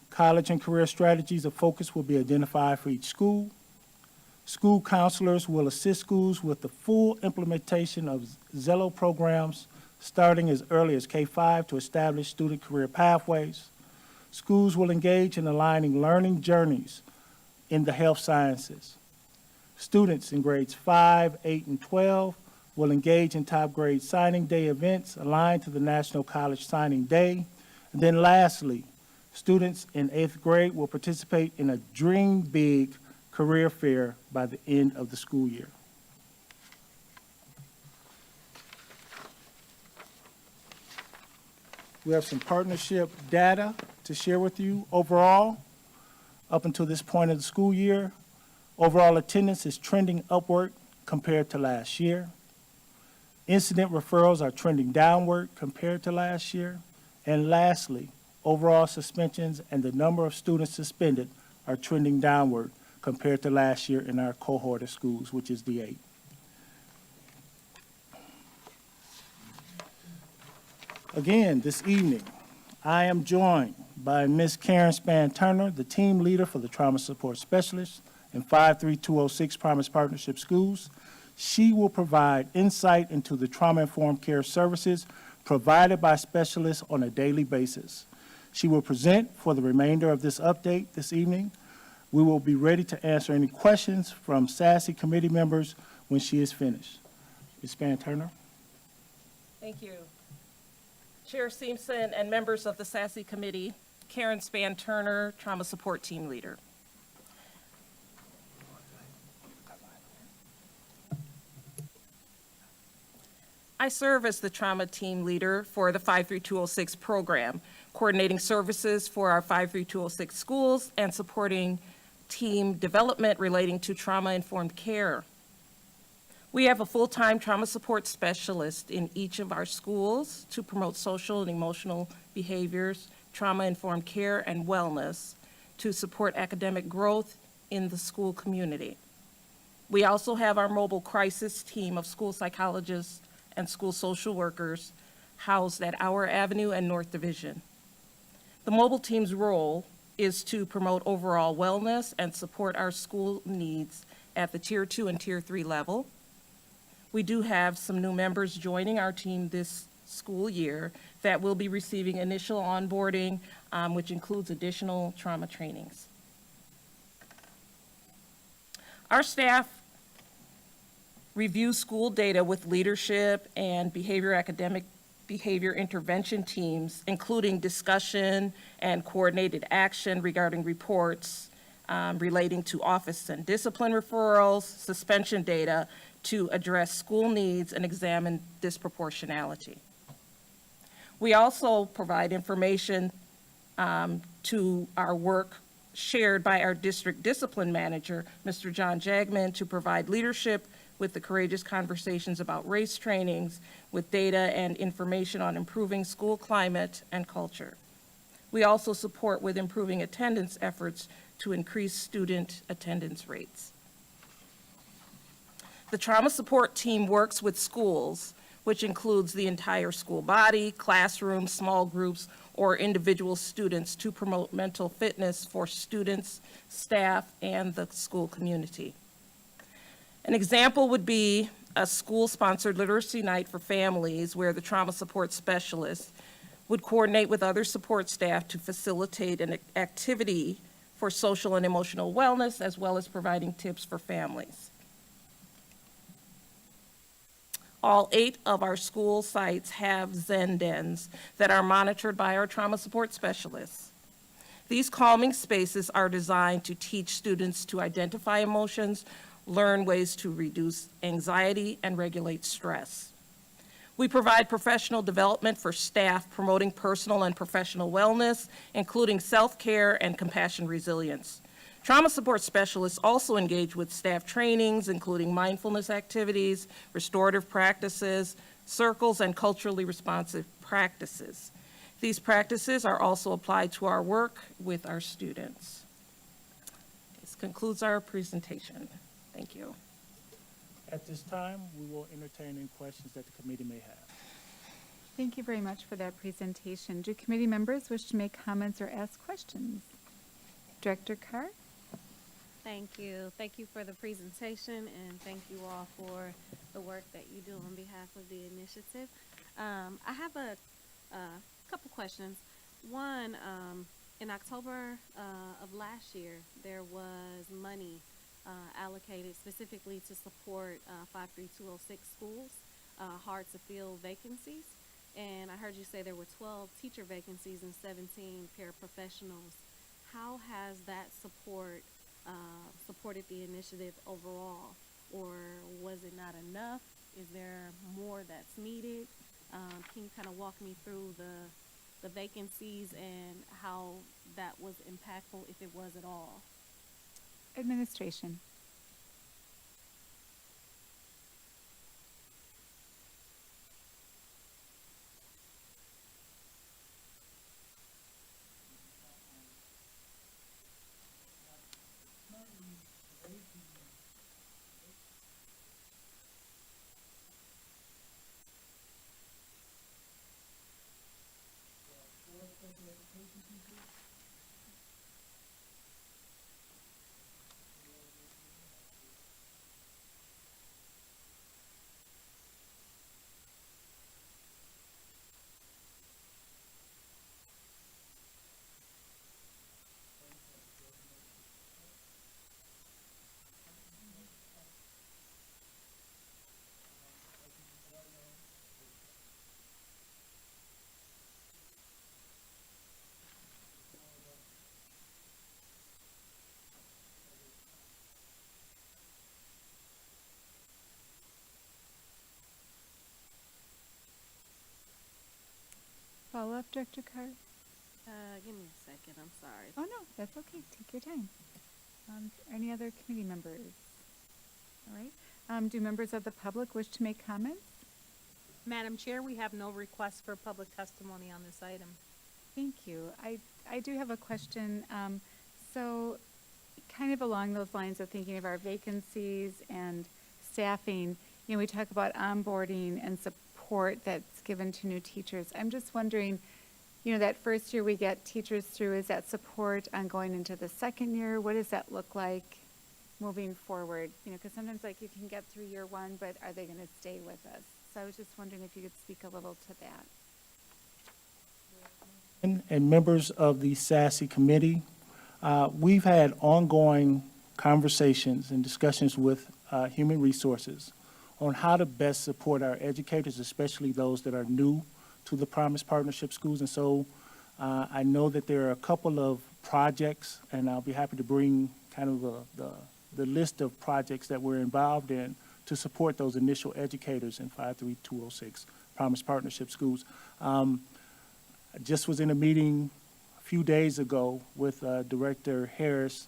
College and career strategies of focus will be identified for each school. School counselors will assist schools with the full implementation of Zello programs starting as early as K-5 to establish student career pathways. Schools will engage in aligning learning journeys in the health sciences. Students in grades 5, 8, and 12 will engage in top grade signing day events aligned to the National College Signing Day. And then lastly, students in 8th grade will participate in a Dream Big career fair by the end of the school year. We have some partnership data to share with you. Overall, up until this point of the school year, overall attendance is trending upward compared to last year. Incident referrals are trending downward compared to last year. And lastly, overall suspensions and the number of students suspended are trending downward compared to last year in our cohort of schools, which is the 8. Again, this evening, I am joined by Ms. Karen Span-Turner, the team leader for the Trauma Support Specialist in 53206 Promise Partnership Schools. She will provide insight into the trauma-informed care services provided by specialists on a daily basis. She will present for the remainder of this update this evening. We will be ready to answer any questions from SASE committee members when she is finished. Ms. Span-Turner. Thank you. Chair Simpson and members of the SASE committee, Karen Span-Turner, Trauma Support Team Leader. I serve as the trauma team leader for the 53206 program, coordinating services for our 53206 schools and supporting team development relating to trauma-informed care. We have a full-time trauma support specialist in each of our schools to promote social and emotional behaviors, trauma-informed care, and wellness to support academic growth in the school community. We also have our mobile crisis team of school psychologists and school social workers housed at Our Avenue and North Division. The mobile team's role is to promote overall wellness and support our school needs at the Tier 2 and Tier 3 level. We do have some new members joining our team this school year that will be receiving initial onboarding, which includes additional trauma trainings. Our staff review school data with leadership and academic behavior intervention teams, including discussion and coordinated action regarding reports relating to office and discipline referrals, suspension data to address school needs and examine disproportionality. We also provide information to our work shared by our district discipline manager, Mr. John Jagman, to provide leadership with the courageous conversations about race trainings, with data and information on improving school climate and culture. We also support with improving attendance efforts to increase student attendance rates. The trauma support team works with schools, which includes the entire school body, classrooms, small groups, or individual students to promote mental fitness for students, staff, and the school community. An example would be a school-sponsored literacy night for families where the trauma support specialist would coordinate with other support staff to facilitate an activity for social and emotional wellness, as well as providing tips for families. All 8 of our school sites have Zen dens that are monitored by our trauma support specialists. These calming spaces are designed to teach students to identify emotions, learn ways to reduce anxiety, and regulate stress. We provide professional development for staff promoting personal and professional wellness, including self-care and compassion resilience. Trauma support specialists also engage with staff trainings, including mindfulness activities, restorative practices, circles, and culturally responsive practices. These practices are also applied to our work with our students. This concludes our presentation. Thank you. At this time, we will entertain any questions that the committee may have. Thank you very much for that presentation. Do committee members wish to make comments or ask questions? Director Carr? Thank you. Thank you for the presentation, and thank you all for the work that you do on behalf of the initiative. I have a couple questions. One, in October of last year, there was money allocated specifically to support 53206 schools, hard to fill vacancies. And I heard you say there were 12 teacher vacancies and 17 paraprofessionals. How has that support supported the initiative overall? Or was it not enough? Is there more that's needed? Can you kind of walk me through the vacancies and how that was impactful, if it was at all? Administration. Follow-up, Director Carr? Give me a second, I'm sorry. Oh, no, that's okay. Take your time. Any other committee members? All right. Do members of the public wish to make comments? Madam Chair, we have no request for public testimony on this item. Thank you. I do have a question. So kind of along those lines of thinking of our vacancies and staffing, you know, we talk about onboarding and support that's given to new teachers. I'm just wondering, you know, that first year we get teachers through, is that support on going into the second year? What does that look like moving forward? You know, because sometimes like you can get through year one, but are they going to stay with us? So I was just wondering if you could speak a little to that. And members of the SASE committee, we've had ongoing conversations and discussions with human resources on how to best support our educators, especially those that are new to the Promise Partnership schools. And so I know that there are a couple of projects, and I'll be happy to bring kind of the list of projects that we're involved in to support those initial educators in 53206 Promise Partnership schools. I just was in a meeting a few days ago with Director Harris,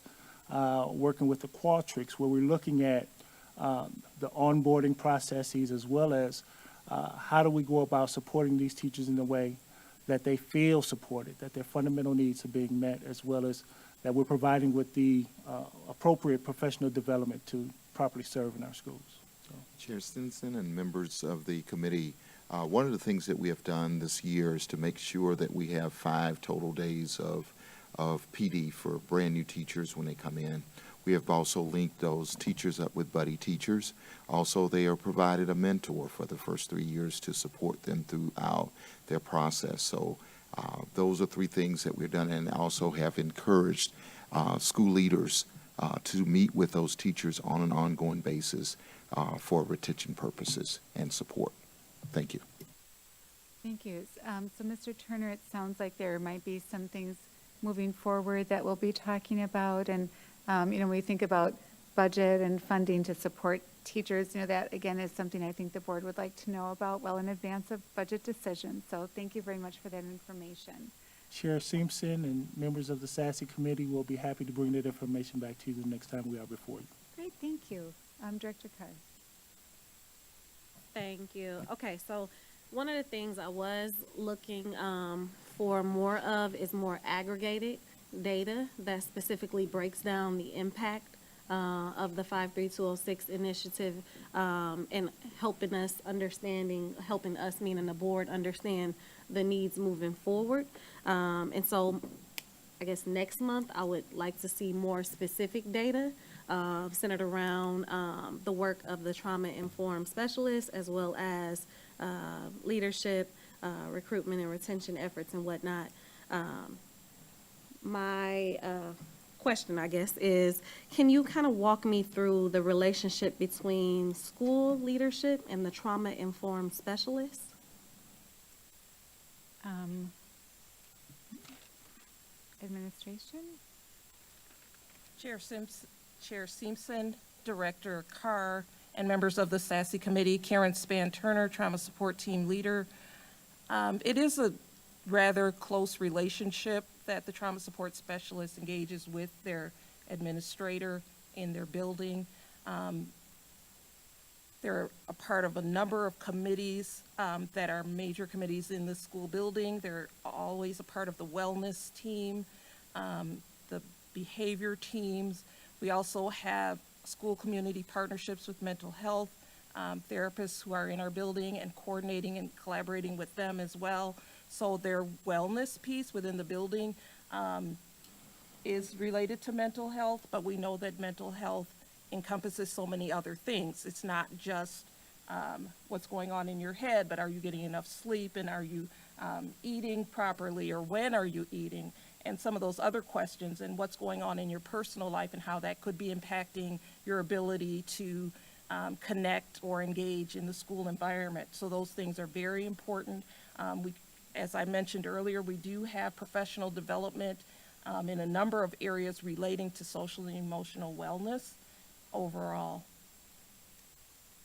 working with the Qualtrics, where we're looking at the onboarding processes as well as how do we go about supporting these teachers in a way that they feel supported, that their fundamental needs are being met, as well as that we're providing with the appropriate professional development to properly serve in our schools. So. Chair Stinson and members of the committee, one of the things that we have done this year is to make sure that we have 5 total days of PD for brand new teachers when they come in. We have also linked those teachers up with buddy teachers. Also, they are provided a mentor for the first 3 years to support them throughout their process. So those are 3 things that we've done, and also have encouraged school leaders to meet with those teachers on an ongoing basis for retention purposes and support. Thank you. Thank you. So Mr. Turner, it sounds like there might be some things moving forward that we'll be talking about. And, you know, when we think about budget and funding to support teachers, you know, that again is something I think the board would like to know about well in advance of budget decisions. So thank you very much for that information. Chair Simpson and members of the SASE committee will be happy to bring that information back to you the next time we are before you. Great, thank you. Director Carr. Thank you. Okay, so one of the things I was looking for more of is more aggregated data that specifically breaks down the impact of the 53206 initiative and helping us meaning the board, understand the needs moving forward. And so I guess next month, I would like to see more specific data centered around the work of the trauma-informed specialists, as well as leadership, recruitment and retention efforts and whatnot. My question, I guess, is can you kind of walk me through the relationship between school leadership and the trauma-informed specialists? Administration? Chair Simpson, Director Carr, and members of the SASE Committee, Karen Span-Turner, Trauma Support Team Leader. It is a rather close relationship that the trauma support specialist engages with their administrator in their building. They're a part of a number of committees that are major committees in the school building. They're always a part of the wellness team, the behavior teams. We also have school community partnerships with mental health therapists who are in our building and coordinating and collaborating with them as well. So their wellness piece within the building is related to mental health, but we know that mental health encompasses so many other things. It's not just what's going on in your head, but are you getting enough sleep, and are you eating properly, or when are you eating, and some of those other questions, and what's going on in your personal life and how that could be impacting your ability to connect or engage in the school environment. So those things are very important. As I mentioned earlier, we do have professional development in a number of areas relating to social and emotional wellness overall.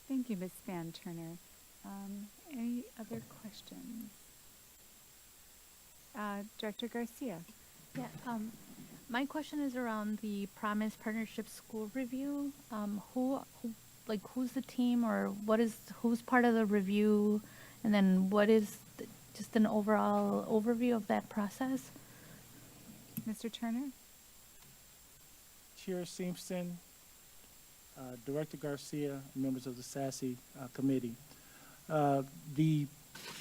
Thank you, Ms. Span-Turner. Any other questions? Director Garcia? Yeah, my question is around the Promise Partnership School Review. Who's the team, or who's part of the review, and then what is just an overall overview of that process? Mr. Turner? Chair Simpson, Director Garcia, and members of the SASE Committee. The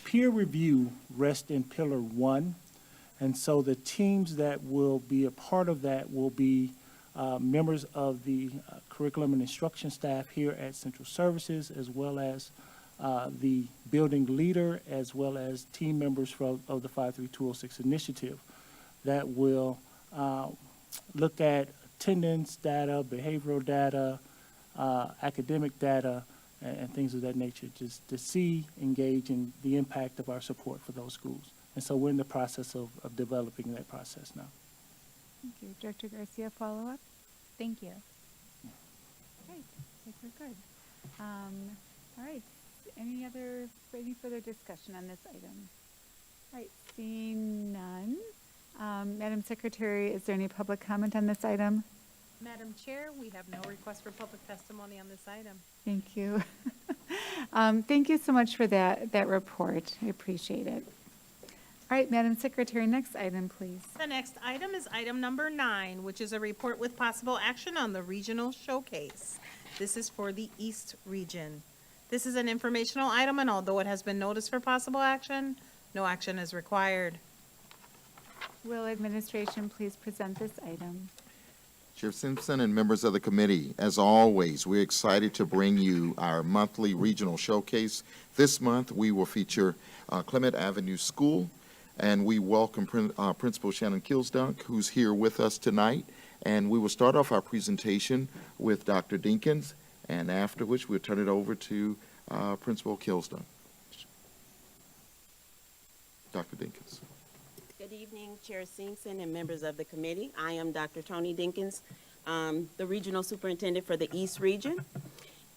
peer review rests in Pillar 1, and so the teams that will be a part of that will be members of the curriculum and instruction staff here at Central Services, as well as the building leader, as well as team members of the 53206 initiative that will look at attendance data, behavioral data, academic data, and things of that nature, just to see, engage in the impact of our support for those schools. And so we're in the process of developing that process now. Thank you. Director Garcia, follow up? Thank you. Great. I think we're good. All right. Any further discussion on this item? All right. Seeing none. Madam Secretary, is there any public comment on this item? Madam Chair, we have no request for public testimony on this item. Thank you. Thank you so much for that report. I appreciate it. All right, Madam Secretary, next item, please. The next item is item number 9, which is a report with possible action on the regional showcase. This is for the East Region. This is an informational item, and although it has been noticed for possible action, no action is required. Will administration please present this item? Chair Simpson and members of the committee, as always, we're excited to bring you our monthly regional showcase. This month, we will feature Clement Avenue School, and we welcome Principal Shannon Kilsdunk, who's here with us tonight. And we will start off our presentation with Dr. Dinkins, and after which we'll turn it over to Principal Kilsdunk. Dr. Dinkins. Good evening, Chair Simpson and members of the committee. I am Dr. Tony Dinkins, the Regional Superintendent for the East Region,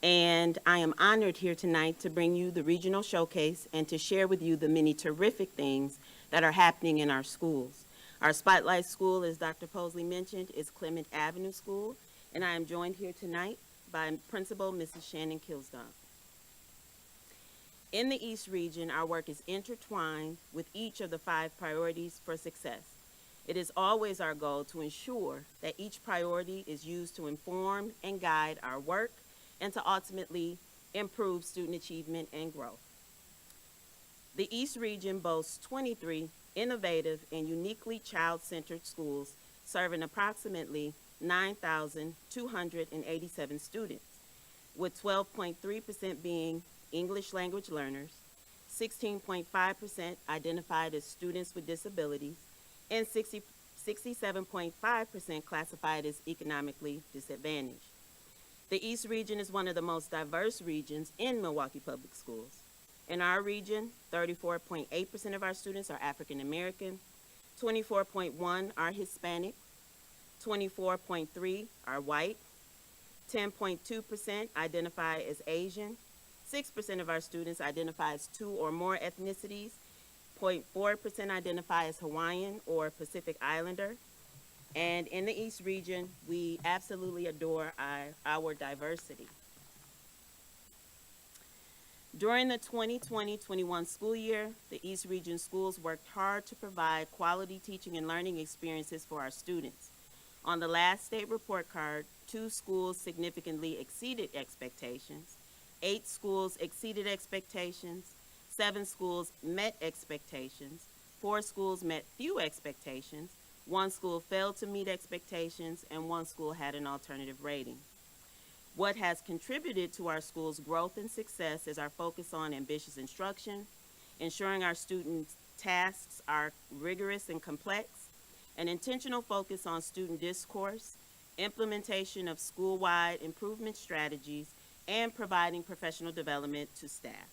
and I am honored here tonight to bring you the regional showcase and to share with you the many terrific things that are happening in our schools. Our spotlight school, as Dr. Posley mentioned, is Clement Avenue School, and I am joined here tonight by Principal Mrs. Shannon Kilsdunk. In the East Region, our work is intertwined with each of the 5 priorities for success. It is always our goal to ensure that each priority is used to inform and guide our work and to ultimately improve student achievement and growth. The East Region boasts 23 innovative and uniquely child-centered schools serving approximately 9,287 students, with 12.3% being English language learners, 16.5% identified as students with disabilities, and 67.5% classified as economically disadvantaged. The East Region is one of the most diverse regions in Milwaukee Public Schools. In our region, 34.8% of our students are African American, 24.1% are Hispanic, 24.3% are white, 10.2% identify as Asian, 6% of our students identify as 2 or more ethnicities, 0.4% identify as Hawaiian or Pacific Islander. And in the East Region, we absolutely adore our diversity. During the 2020-21 school year, the East Region schools worked hard to provide quality teaching and learning experiences for our students. On the last state report card, 2 schools significantly exceeded expectations, 8 schools exceeded expectations, 7 schools met expectations, 4 schools met few expectations, 1 school failed to meet expectations, and 1 school had an alternative rating. What has contributed to our school's growth and success is our focus on ambitious instruction, ensuring our students' tasks are rigorous and complex, an intentional focus on student discourse, implementation of school-wide improvement strategies, and providing professional development to staff.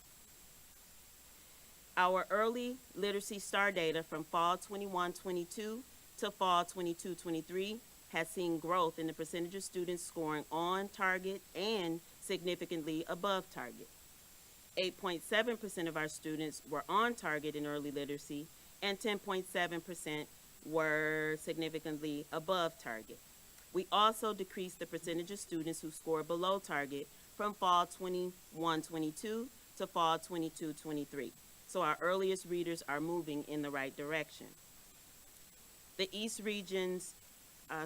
Our early literacy STAR data from fall 21-22 to fall 22-23 has seen growth in the percentage of students scoring on target and significantly above target. 8.7% of our students were on target in early literacy, and 10.7% were significantly above target. We also decreased the percentage of students who scored below target from fall 21-22 to fall 22-23. So our earliest readers are moving in the right direction. The East Region's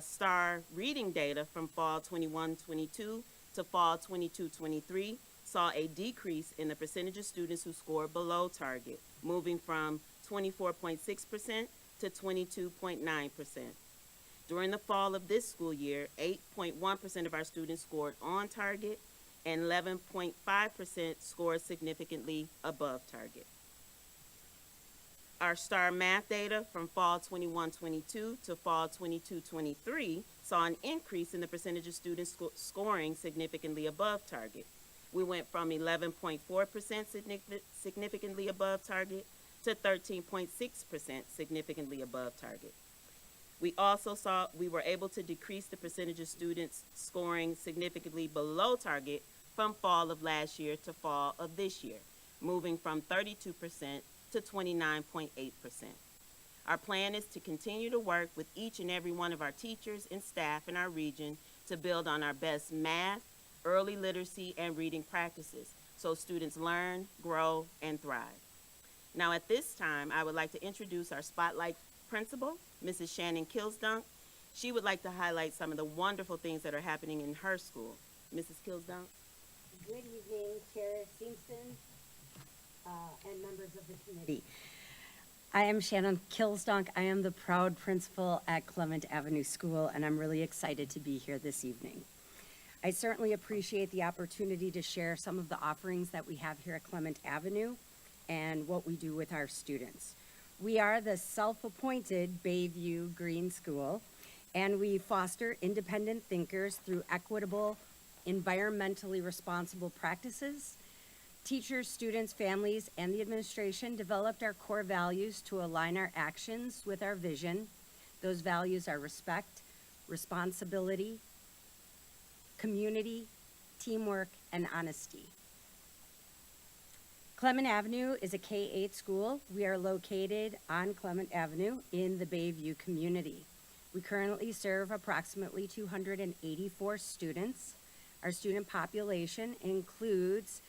STAR reading data from fall 21-22 to fall 22-23 saw a decrease in the percentage of students who scored below target, moving from 24.6% to 22.9%. During the fall of this school year, 8.1% of our students scored on target, and 11.5% scored significantly above target. Our STAR math data from fall 21-22 to fall 22-23 saw an increase in the percentage of students scoring significantly above target. We went from 11.4% significantly above target to 13.6% significantly above target. We also we were able to decrease the percentage of students scoring significantly below target from fall of last year to fall of this year, moving from 32% to 29.8%. Our plan is to continue to work with each and every one of our teachers and staff in our region to build on our best math, early literacy, and reading practices so students learn, grow, and thrive. Now at this time, I would like to introduce our Spotlight Principal, Mrs. Shannon Kilsdunk. She would like to highlight some of the wonderful things that are happening in her school. Mrs. Kilsdunk. Good evening, Chair Simpson and members of the committee. I am Shannon Kilsdunk. I am the proud principal at Clement Avenue School, and I'm really excited to be here this evening. I certainly appreciate the opportunity to share some of the offerings that we have here at Clement Avenue and what we do with our students. We are the self-appointed Bayview Green School, and we foster independent thinkers through equitable, environmentally responsible practices. Teachers, students, families, and the administration developed our core values to align our actions with our vision. Those values are respect, responsibility, community, teamwork, and honesty. Clement Avenue is a K-8 school. We are located on Clement Avenue in the Bayview community. We currently serve approximately 284 students. Our student population includes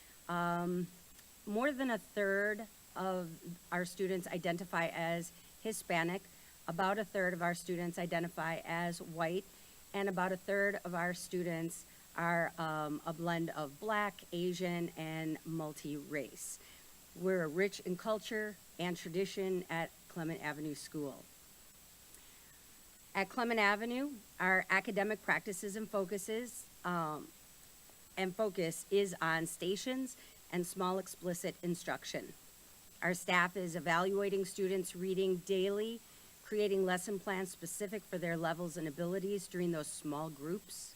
more than a third of our students identify as Hispanic, about a third of our students identify as white, and about a third of our students are a blend of Black, Asian, and multi-race. We're rich in culture and tradition at Clement Avenue School. At Clement Avenue, our academic practices and focus is on stations and small explicit instruction. Our staff is evaluating students' reading daily, creating lesson plans specific for their levels and abilities during those small groups.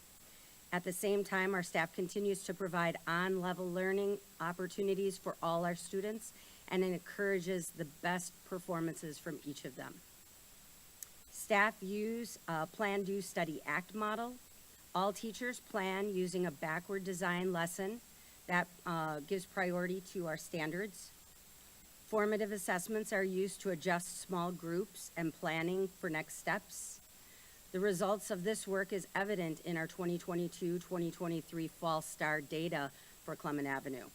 At the same time, our staff continues to provide on-level learning opportunities for all our students, and it encourages the best performances from each of them. Staff use a Plan, Do, Study, Act model. All teachers plan using a backward design lesson that gives priority to our standards. Formative assessments are used to adjust small groups and planning for next steps. The results of this work is evident in our 2022-2023 Fall STAR data for Clement Avenue.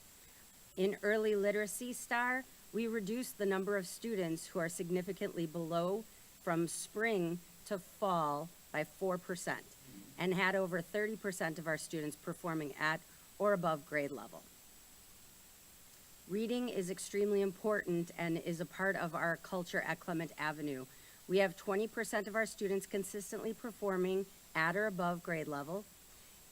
In Early Literacy STAR, we reduced the number of students who are significantly below from spring to fall by 4% and had over 30% of our students performing at or above grade level. Reading is extremely important and is a part of our culture at Clement Avenue. We have 20% of our students consistently performing at or above grade level.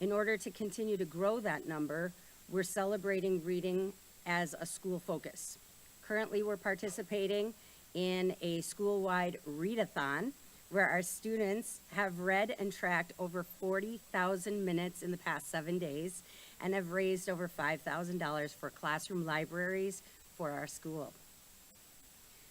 In order to continue to grow that number, we're celebrating reading as a school focus. Currently, we're participating in a school-wide readathon where our students have read and tracked over 40,000 minutes in the past 7 days and have raised over $5,000 for classroom libraries for our school.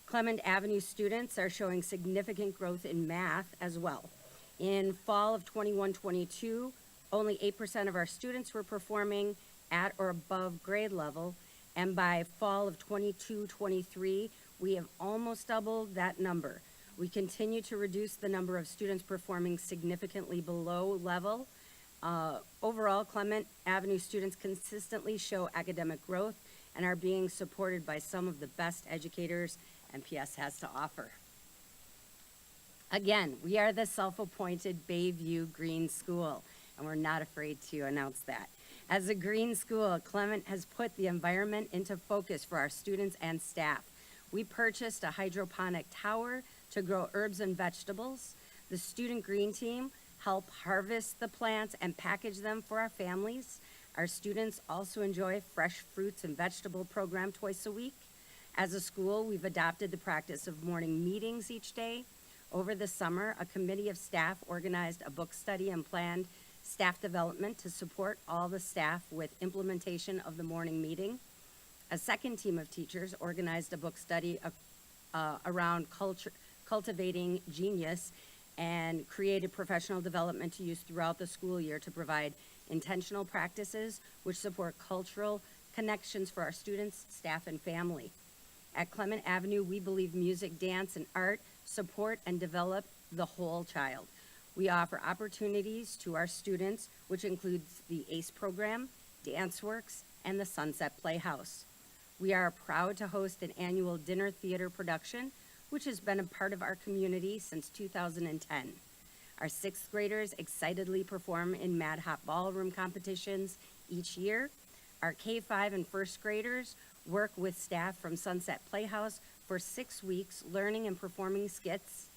Clement Avenue students are showing significant growth in math as well. In fall of 21-22, only 8% of our students were performing at or above grade level, and by fall of 22-23, we have almost doubled that number. We continue to reduce the number of students performing significantly below level. Overall, Clement Avenue students consistently show academic growth and are being supported by some of the best educators MPS has to offer. Again, we are the self-appointed Bayview Green School, and we're not afraid to announce that. As a green school, Clement has put the environment into focus for our students and staff. We purchased a hydroponic tower to grow herbs and vegetables. The student green team help harvest the plants and package them for our families. Our students also enjoy fresh fruits and vegetable program twice a week. As a school, we've adopted the practice of morning meetings each day. Over the summer, a committee of staff organized a book study and planned staff development to support all the staff with implementation of the morning meeting. A second team of teachers organized a book study around cultivating genius and created professional development to use throughout the school year to provide intentional practices which support cultural connections for our students, staff, and family. At Clement Avenue, we believe music, dance, and art support and develop the whole child. We offer opportunities to our students, which includes the ACE program, DanceWorks, and the Sunset Playhouse. We are proud to host an annual dinner theater production, which has been a part of our community since 2010. Our sixth graders excitedly perform in Mad Hot Ballroom competitions each year. Our K-5 and first graders work with staff from Sunset Playhouse for 6 weeks, learning and performing skits.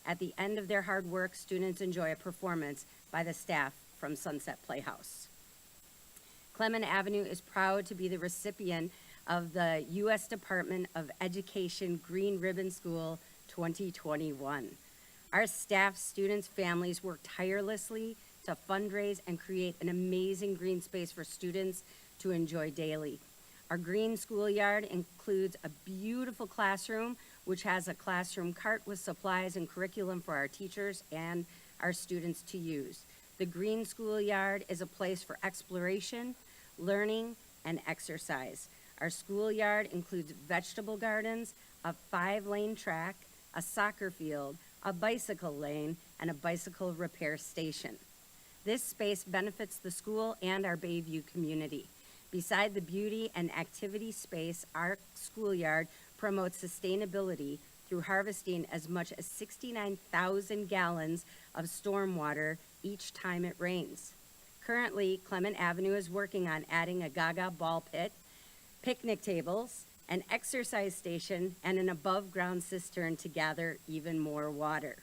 At the end of their hard work, students enjoy a performance by the staff from Sunset Playhouse. Clement Avenue is proud to be the recipient of the U.S. Department of Education Green Ribbon School 2021. Our staff, students, families work tirelessly to fundraise and create an amazing green space for students to enjoy daily. Our green schoolyard includes a beautiful classroom, which has a classroom cart with supplies and curriculum for our teachers and our students to use. The green schoolyard is a place for exploration, learning, and exercise. Our schoolyard includes vegetable gardens, a 5-lane track, a soccer field, a bicycle lane, and a bicycle repair station. This space benefits the school and our Bayview community. Beside the beauty and activity space, our schoolyard promotes sustainability through harvesting as much as 69,000 gallons of stormwater each time it rains. Currently, Clement Avenue is working on adding a Gaga ball pit, picnic tables, an exercise station, and an above-ground cistern to gather even more water.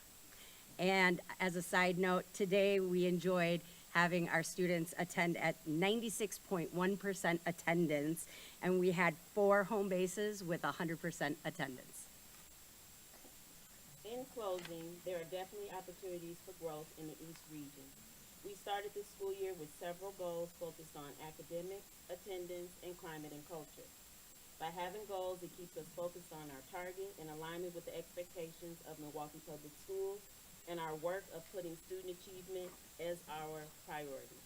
And as a side note, today we enjoyed having our students attend at 96.1% attendance, and we had 4 home bases with 100% attendance. In closing, there are definitely opportunities for growth in the East region. We started this school year with several goals focused on academics, attendance, and climate and culture. By having goals, it keeps us focused on our target in alignment with the expectations of Milwaukee Public Schools and our work of putting student achievement as our priority.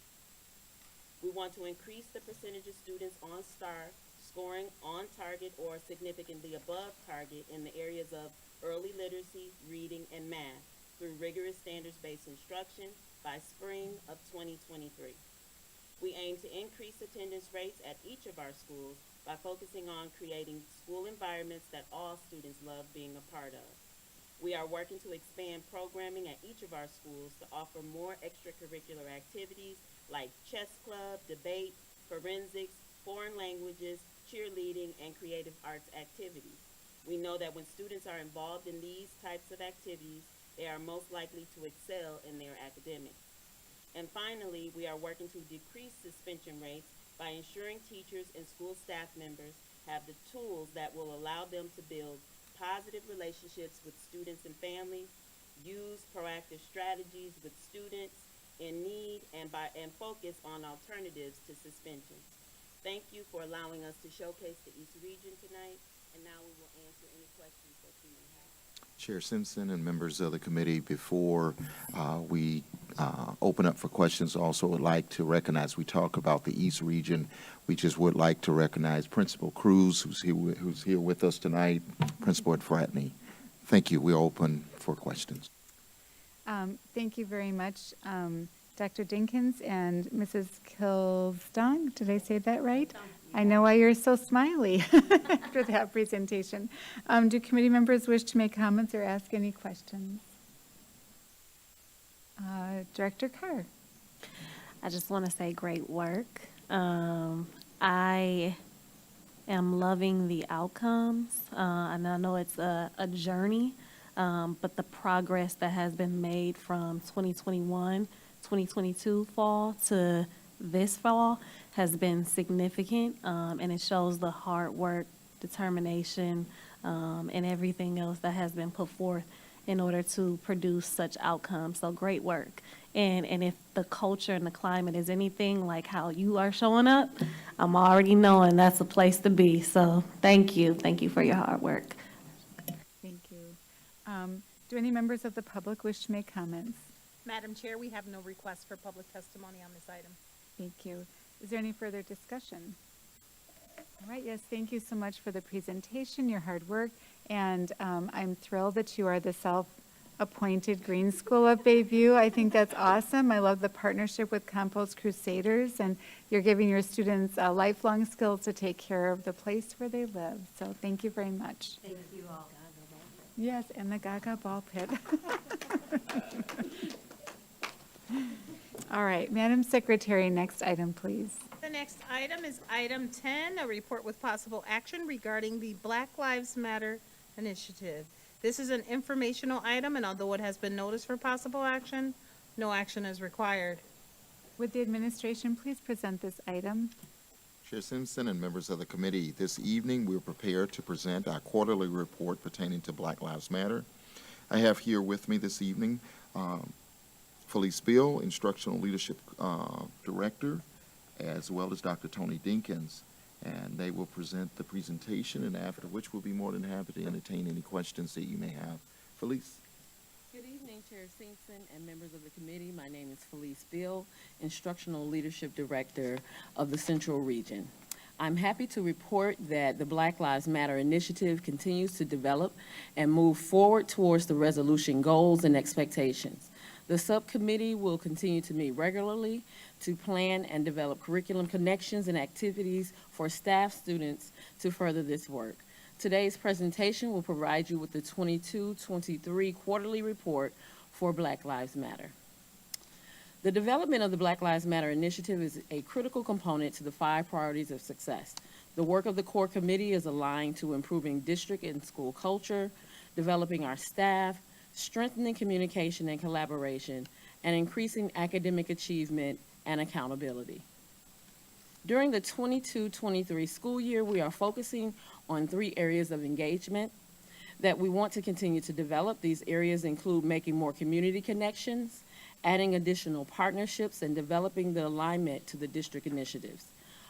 We want to increase the percentage of students on STAR scoring on target or significantly above target in the areas of early literacy, reading, and math through rigorous standards-based instruction by spring of 2023. We aim to increase attendance rates at each of our schools by focusing on creating school environments that all students love being a part of. We are working to expand programming at each of our schools to offer more extracurricular activities like chess club, debate, forensics, foreign languages, cheerleading, and creative arts activities. We know that when students are involved in these types of activities, they are most likely to excel in their academics. And finally, we are working to decrease suspension rates by ensuring teachers and school staff members have the tools that will allow them to build positive relationships with students and families, use proactive strategies with students in need, and focus on alternatives to suspension. Thank you for allowing us to showcase the East Region tonight, and now we will answer any questions that you may have. Chair Simpson and members of the committee, before we open up for questions, also would like to recognize, we talk about the East Region, we just would like to recognize Principal Cruz, who's here with us tonight, Principal at Fratney. Thank you. We're open for questions. Thank you very much, Dr. Dinkins and Mrs. Kilsdong. Did I say that right? I know why you're so smiley after that presentation. Do committee members wish to make comments or ask any questions? Director Carr. I just want to say great work. I am loving the outcomes, and I know it's a journey, but the progress that has been made from 2021, 2022 fall to this fall has been significant, and it shows the hard work, determination, and everything else that has been put forth in order to produce such outcomes. So great work. And if the culture and the climate is anything like how you are showing up, I'm already knowing that's a place to be. So thank you. Thank you for your hard work. Thank you. Do any members of the public wish to make comments? Madam Chair, we have no request for public testimony on this item. Thank you. Is there any further discussion? All right, yes, thank you so much for the presentation, your hard work, and I'm thrilled that you are the self-appointed Green School of Bayview. I think that's awesome. I love the partnership with Compost Crusaders, and you're giving your students lifelong skills to take care of the place where they live. So thank you very much. Thank you all. Yes, and the Gaga ball pit. All right, Madam Secretary, next item, please. The next item is item 10, a report with possible action regarding the Black Lives Matter initiative. This is an informational item, and although it has been noticed for possible action, no action is required. Would the administration please present this item? Chair Simpson and members of the committee, this evening we're prepared to present our quarterly report pertaining to Black Lives Matter. I have here with me this evening Felice Bill, Instructional Leadership Director, as well as Dr. Tony Dinkins, and they will present the presentation, and after which we'll be more than happy to entertain any questions that you may have. Felice. Good evening, Chair Simpson and members of the committee. My name is Felice Bill, Instructional Leadership Director of the Central Region. I'm happy to report that the Black Lives Matter initiative continues to develop and move forward towards the resolution goals and expectations. The subcommittee will continue to meet regularly to plan and develop curriculum connections and activities for staff, students to further this work. Today's presentation will provide you with the 22-23 quarterly report for Black Lives Matter. The development of the Black Lives Matter initiative is a critical component to the 5 priorities of success. The work of the core committee is aligned to improving district and school culture, developing our staff, strengthening communication and collaboration, and increasing academic achievement and accountability. During the 22-23 school year, we are focusing on 3 areas of engagement that we want to continue to develop. These areas include making more community connections, adding additional partnerships, and developing the alignment to the district initiatives.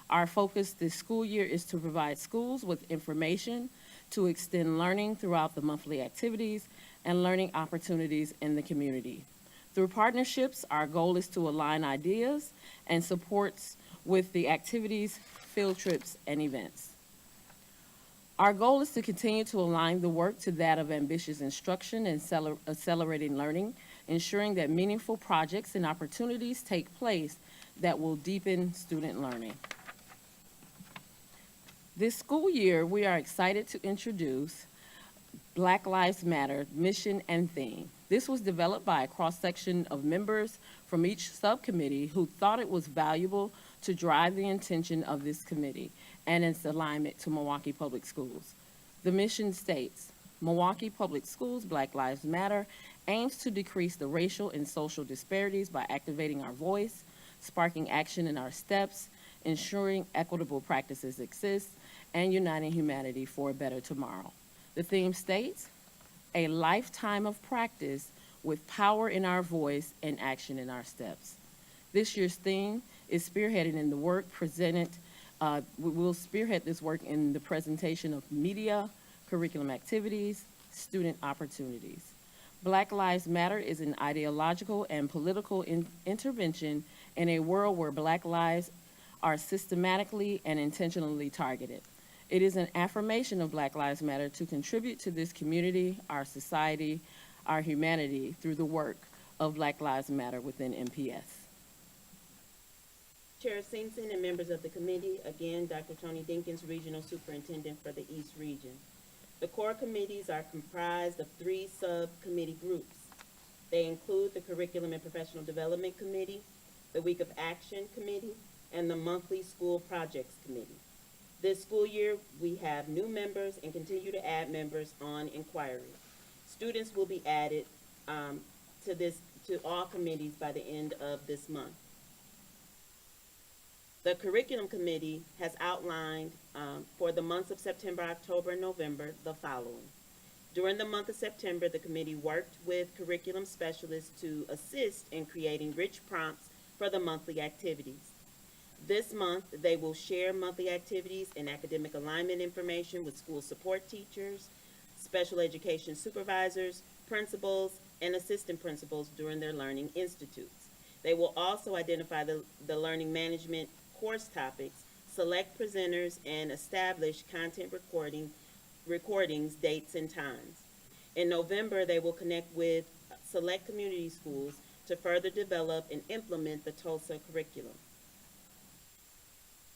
Our focus this school year is to provide schools with information to extend learning throughout the monthly activities and learning opportunities in the community. Through partnerships, our goal is to align ideas and supports with the activities, field trips, and events. Our goal is to continue to align the work to that of ambitious instruction and accelerating learning, ensuring that meaningful projects and opportunities take place that will deepen student learning. This school year, we are excited to introduce Black Lives Matter mission and theme. This was developed by a cross-section of members from each subcommittee who thought it was valuable to drive the intention of this committee and its alignment to Milwaukee Public Schools. The mission states, Milwaukee Public Schools Black Lives Matter aims to decrease the racial and social disparities by activating our voice, sparking action in our steps, ensuring equitable practices exist, and uniting humanity for a better tomorrow. The theme states, a lifetime of practice with power in our voice and action in our steps. This year's theme is spearheaded in the work presented. We will spearhead this work in the presentation of media, curriculum activities, student opportunities. Black Lives Matter is an ideological and political intervention in a world where Black lives are systematically and intentionally targeted. It is an affirmation of Black Lives Matter to contribute to this community, our society, our humanity through the work of Black Lives Matter within MPS. Chair Simpson and members of the committee, again, Dr. Tony Dinkins, Regional Superintendent for the East Region. The core committees are comprised of 3 subcommittee groups. They include the Curriculum and Professional Development Committee, the Week of Action Committee, and the Monthly School Projects Committee. This school year, we have new members and continue to add members on inquiry. Students will be added to all committees by the end of this month. The Curriculum Committee has outlined for the months of September, October, and November the following. During the month of September, the committee worked with curriculum specialists to assist in creating rich prompts for the monthly activities. This month, they will share monthly activities and academic alignment information with school support teachers, special education supervisors, principals, and assistant principals during their learning institutes. They will also identify the learning management course topics, select presenters, and establish content recordings, dates, and times. In November, they will connect with select community schools to further develop and implement the TULSA curriculum.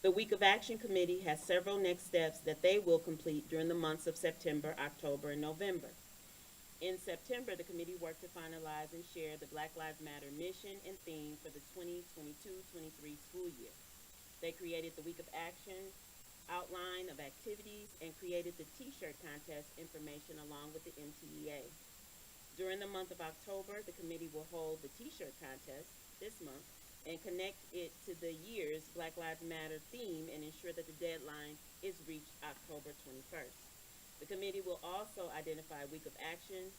The Week of Action Committee has several next steps that they will complete during the months of September, October, and November. In September, the committee worked to finalize and share the Black Lives Matter mission and theme for the 2022-23 school year. They created the Week of Action outline of activities and created the T-shirt contest information along with the MTEA. During the month of October, the committee will hold the T-shirt contest this month and connect it to the year's Black Lives Matter theme and ensure that the deadline is reached October 21st. The committee will also identify Week of Action,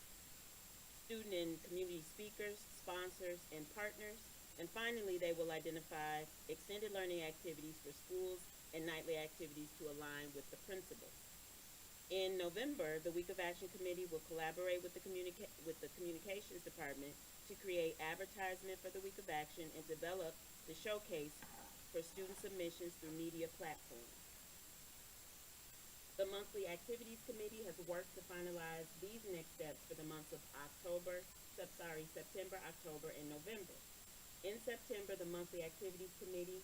student and community speakers, sponsors, and partners. And finally, they will identify extended learning activities for schools and nightly activities to align with the principals. In November, the Week of Action Committee will collaborate with the Communications Department to create advertisement for the Week of Action and develop the showcase for student submissions through media platforms. The Monthly Activities Committee has worked to finalize these next steps for the months of October, September, October, and November. In September, the monthly activities committee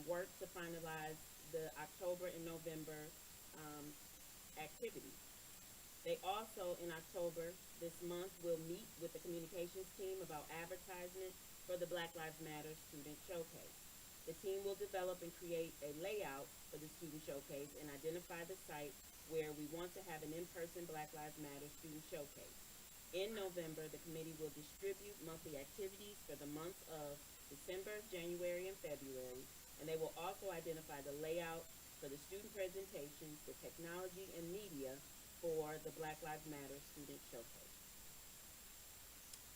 worked to finalize the October and November activities. They also, in October this month, will meet with the communications team about advertisement for the Black Lives Matter Student Showcase. The team will develop and create a layout for the Student Showcase and identify the site where we want to have an in-person Black Lives Matter Student Showcase. In November, the committee will distribute monthly activities for the months of December, January, and February, and they will also identify the layout for the student presentations, the technology, and media for the Black Lives Matter Student Showcase.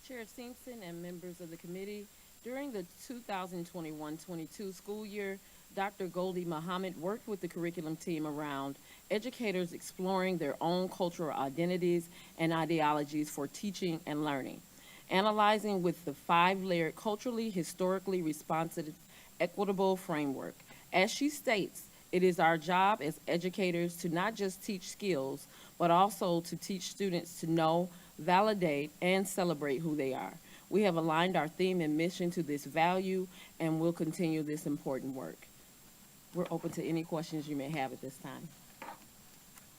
Chair Simpson and members of the committee, during the 2021-22 school year, Dr. Goldie Muhammad worked with the curriculum team around educators exploring their own cultural identities and ideologies for teaching and learning, analyzing with the 5-layered culturally, historically responsive, equitable framework. As she states, it is our job as educators to not just teach skills, but also to teach students to know, validate, and celebrate who they are. We have aligned our theme and mission to this value and will continue this important work. We're open to any questions you may have at this time.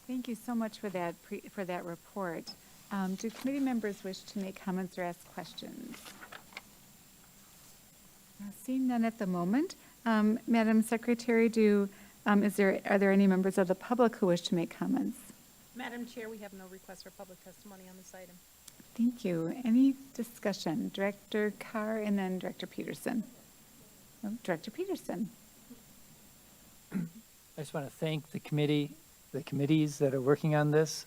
Thank you so much for that report. Do committee members wish to make comments or ask questions? Seeing none at the moment, Madam Secretary, are there any members of the public who wish to make comments? Madam Chair, we have no request for public testimony on this item. Thank you. Any discussion? Director Carr and then Director Peterson. Oh, Director Peterson. I just want to thank the committees that are working on this,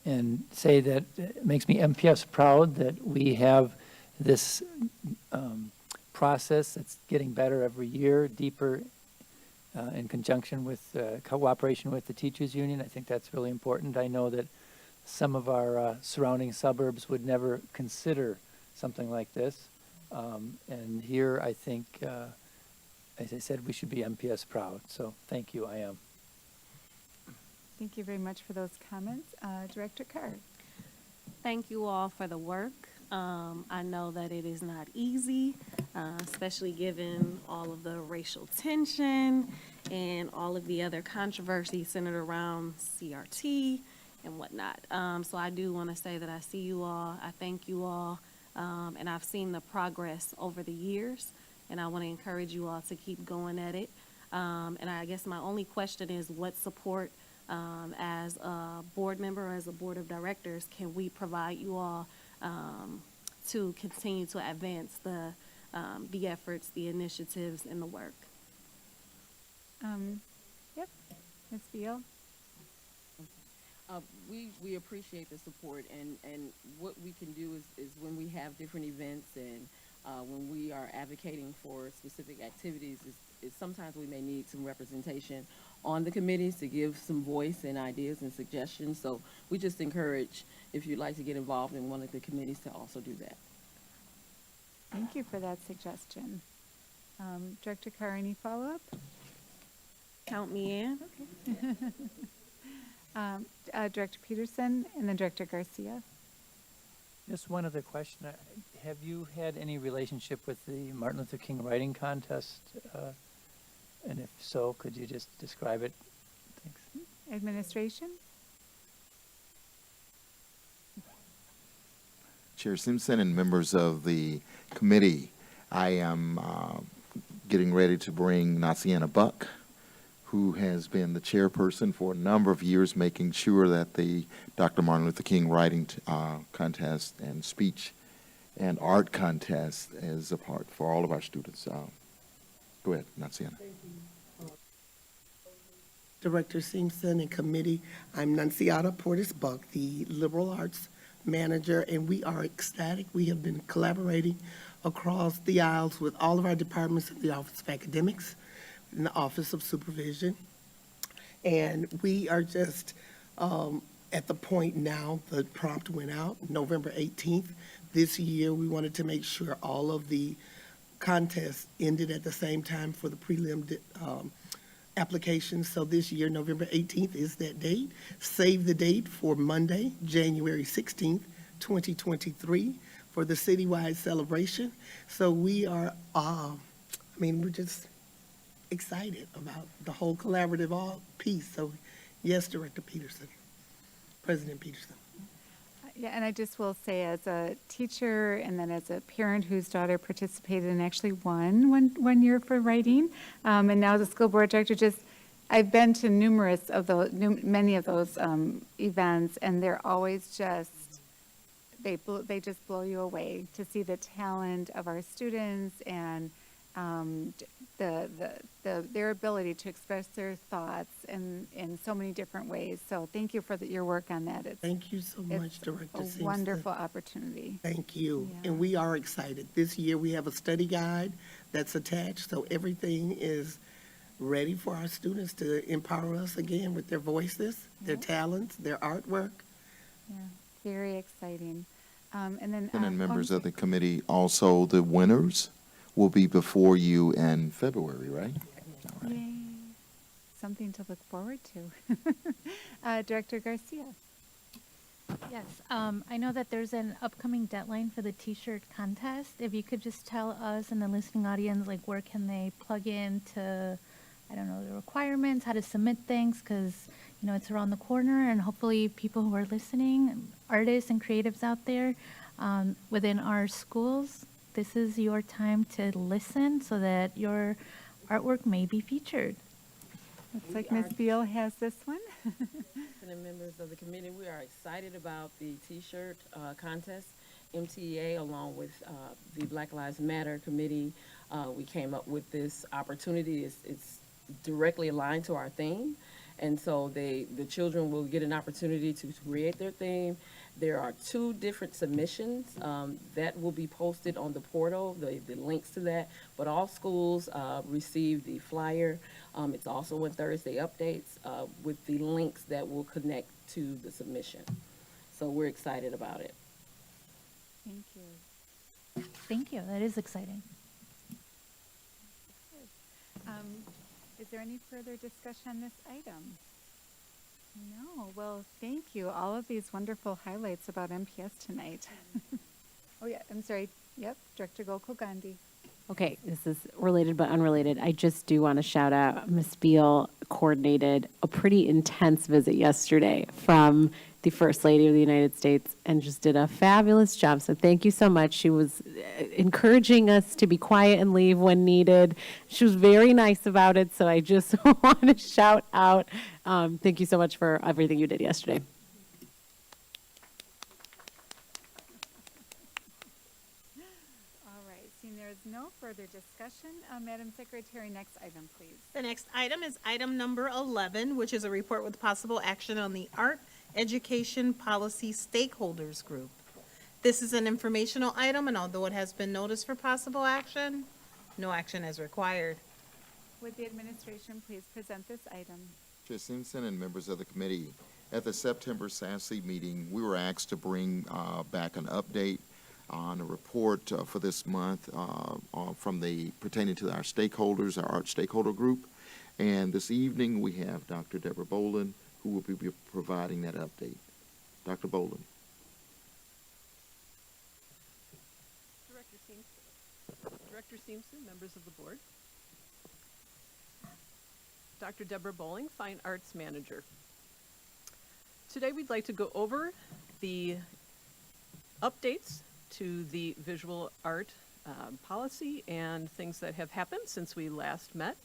and say that it makes me MPS proud that we have this process that's getting better every year, deeper in conjunction with cooperation with the teachers union. I think that's really important. I know that some of our surrounding suburbs would never consider something like this. And here, I think, as I said, we should be MPS proud. So thank you, I am. Thank you very much for those comments. Director Carr. Thank you all for the work. I know that it is not easy, especially given all of the racial tension and all of the other controversy centered around CRT and whatnot. So I do want to say that I see you all, I thank you all, and I've seen the progress over the years, and I want to encourage you all to keep going at it. And I guess my only question is, what support as a board member or as a board of directors can we provide you all to continue to advance the efforts, the initiatives, and the work? Yep. Ms. Beal. We appreciate the support, and what we can do is when we have different events and when we are advocating for specific activities, is sometimes we may need some representation on the committees to give some voice and ideas and suggestions. So we just encourage, if you'd like to get involved in one of the committees, to also do that. Thank you for that suggestion. Director Carr, any follow-up? Count me in. Okay. Director Peterson and then Director Garcia. Just one other question. Have you had any relationship with the Martin Luther King writing contest? And if so, could you just describe it? Thanks. Administration. Chair Simpson and members of the committee, I am getting ready to bring Natsiana Buck, who has been the chairperson for a number of years, making sure that the Dr. Martin Luther King writing contest and speech and art contest is a part for all of our students. Go ahead, Natsiana. Director Simpson and committee, I'm Nanciata Portis Buck, the Liberal Arts Manager, and we are ecstatic. We have been collaborating across the aisles with all of our departments in the Office of Academics, in the Office of Supervision, and we are just at the point now, the prompt went out November 18th. This year, we wanted to make sure all of the contests ended at the same time for the prelim applications. So this year, November 18th is that date. Save the date for Monday, January 16th, 2023 for the citywide celebration. So we are, we're just excited about the whole collaborative piece. So yes, Director Peterson, President Peterson. Yeah, and I just will say, as a teacher and then as a parent whose daughter participated and actually won one year for writing, and now as a school board director, I've been to many of those events, and they're always they just blow you away to see the talent of our students and their ability to express their thoughts in so many different ways. So thank you for your work on that. Thank you so much, Director Simpson. A wonderful opportunity. Thank you. Yeah. And we are excited. This year we have a study guide that's attached, so everything is ready for our students to empower us again with their voices, their talents, their artwork. Yeah, very exciting. And then members of the committee, also the winners will be before you in February, right? All right. Yay. Something to look forward to. Director Garcia. Yes, I know that there's an upcoming deadline for the T-shirt contest. If you could just tell us and the listening audience, like, where can they plug in to, I don't know, the requirements, how to submit things, because, it's around the corner, and hopefully people who are listening, artists and creatives out there within our schools, this is your time to listen so that your artwork may be featured. Looks like Ms. Beal has this one. And members of the committee, we are excited about the T-shirt contest. MTEA, along with the Black Lives Matter committee, we came up with this opportunity. It's directly aligned to our theme. And so the children will get an opportunity to create their theme. There are 2 different submissions that will be posted on the portal, the links to that. But all schools receive the flyer. It's also in Thursday updates with the links that will connect to the submission. So we're excited about it. Thank you. Thank you. That is exciting. Is there any further discussion on this item? No. Well, thank you. All of these wonderful highlights about MPS tonight. Oh, yeah. I'm sorry. Yep. Director Gokul Gandhi. Okay, this is related but unrelated. I just do want to shout out Ms. Beal coordinated a pretty intense visit yesterday from the First Lady of the United States and just did a fabulous job. So thank you so much. She was encouraging us to be quiet and leave when needed. She was very nice about it. So I just want to shout out. Thank you so much for everything you did yesterday. There's no further discussion. Madam Secretary, next item, please. The next item is item number 11, which is a report with possible action on the Art Education Policy Stakeholders Group. This is an informational item, and although it has been noticed for possible action, no action is required. Would the administration please present this item? Chair Simpson and members of the committee, at the September SASE meeting, we were asked to bring back an update on a report for this month pertaining to our stakeholders, our art stakeholder group. And this evening we have Dr. Deborah Boland, who will be providing that update. Dr. Boland. Director Simpson, members of the board. Dr. Deborah Bowling, Fine Arts Manager. Today we'd like to go over the updates to the visual art policy and things that have happened since we last met.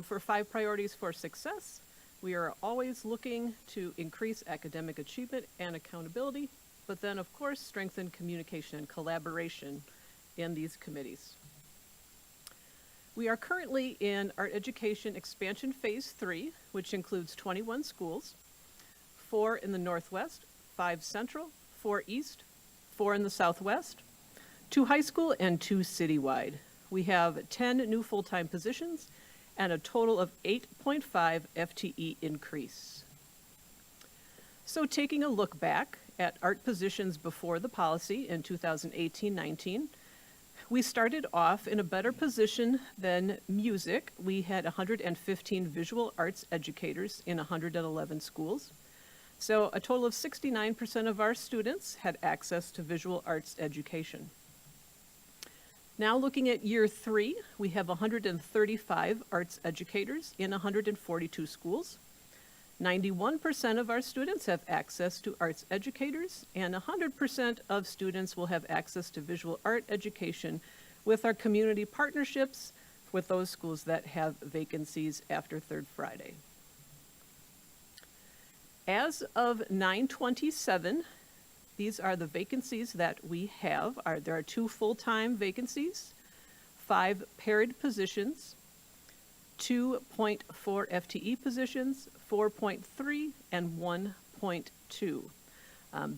For 5 priorities for success, we are always looking to increase academic achievement and accountability, but then of course strengthen communication and collaboration in these committees. We are currently in Art Education Expansion Phase 3, which includes 21 schools, 4 in the Northwest, 5 Central, 4 East, 4 in the Southwest, 2 high school, and 2 citywide. We have 10 new full-time positions and a total of 8.5 FTE increase. So taking a look back at art positions before the policy in 2018-19, we started off in a better position than music. We had 115 visual arts educators in 111 schools. So a total of 69% of our students had access to visual arts education. Now looking at year 3, we have 135 arts educators in 142 schools. 91% of our students have access to arts educators, and 100% of students will have access to visual art education with our community partnerships with those schools that have vacancies after Third Friday. As of 9/27, these are the vacancies that we have. There are 2 full-time vacancies, 5 paired positions, 2.4 FTE positions, 4.3, and 1.2.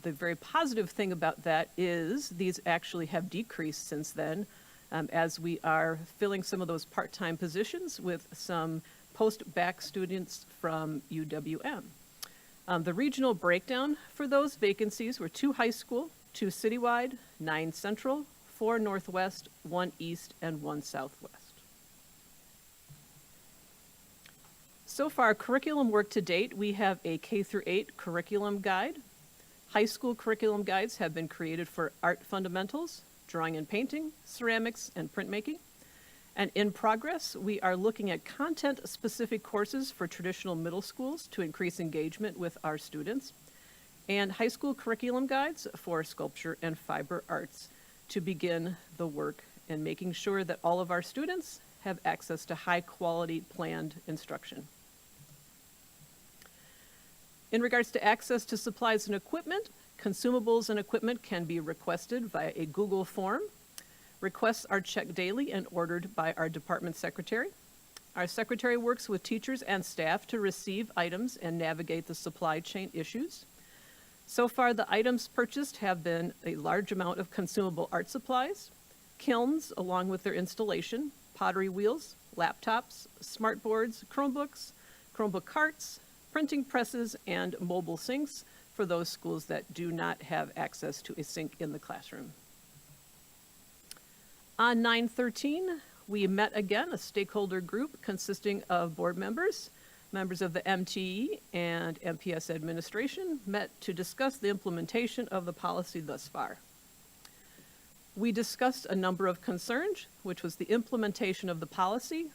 The very positive thing about that is these actually have decreased since then, as we are filling some of those part-time positions with some post-bac students from UWM. The regional breakdown for those vacancies were 2 high school, 2 citywide, 9 central, 4 northwest, 1 east, and 1 southwest. So far, curriculum work to date, we have a K-8 curriculum guide. High school curriculum guides have been created for art fundamentals, drawing and painting, ceramics, and printmaking. And in progress, we are looking at content-specific courses for traditional middle schools to increase engagement with our students, and high school curriculum guides for sculpture and fiber arts to begin the work in making sure that all of our students have access to high-quality planned instruction. In regards to access to supplies and equipment, consumables and equipment can be requested via a Google form. Requests are checked daily and ordered by our department secretary. Our secretary works with teachers and staff to receive items and navigate the supply chain issues. So far, the items purchased have been a large amount of consumable art supplies, kilns along with their installation, pottery wheels, laptops, smart boards, Chromebooks, Chromebook carts, printing presses, and mobile sinks for those schools that do not have access to a sink in the classroom. On 9/13, we met again, a stakeholder group consisting of board members, members of the MTE and MPS administration met to discuss the implementation of the policy thus far. We discussed a number of concerns, which was the implementation of the policy,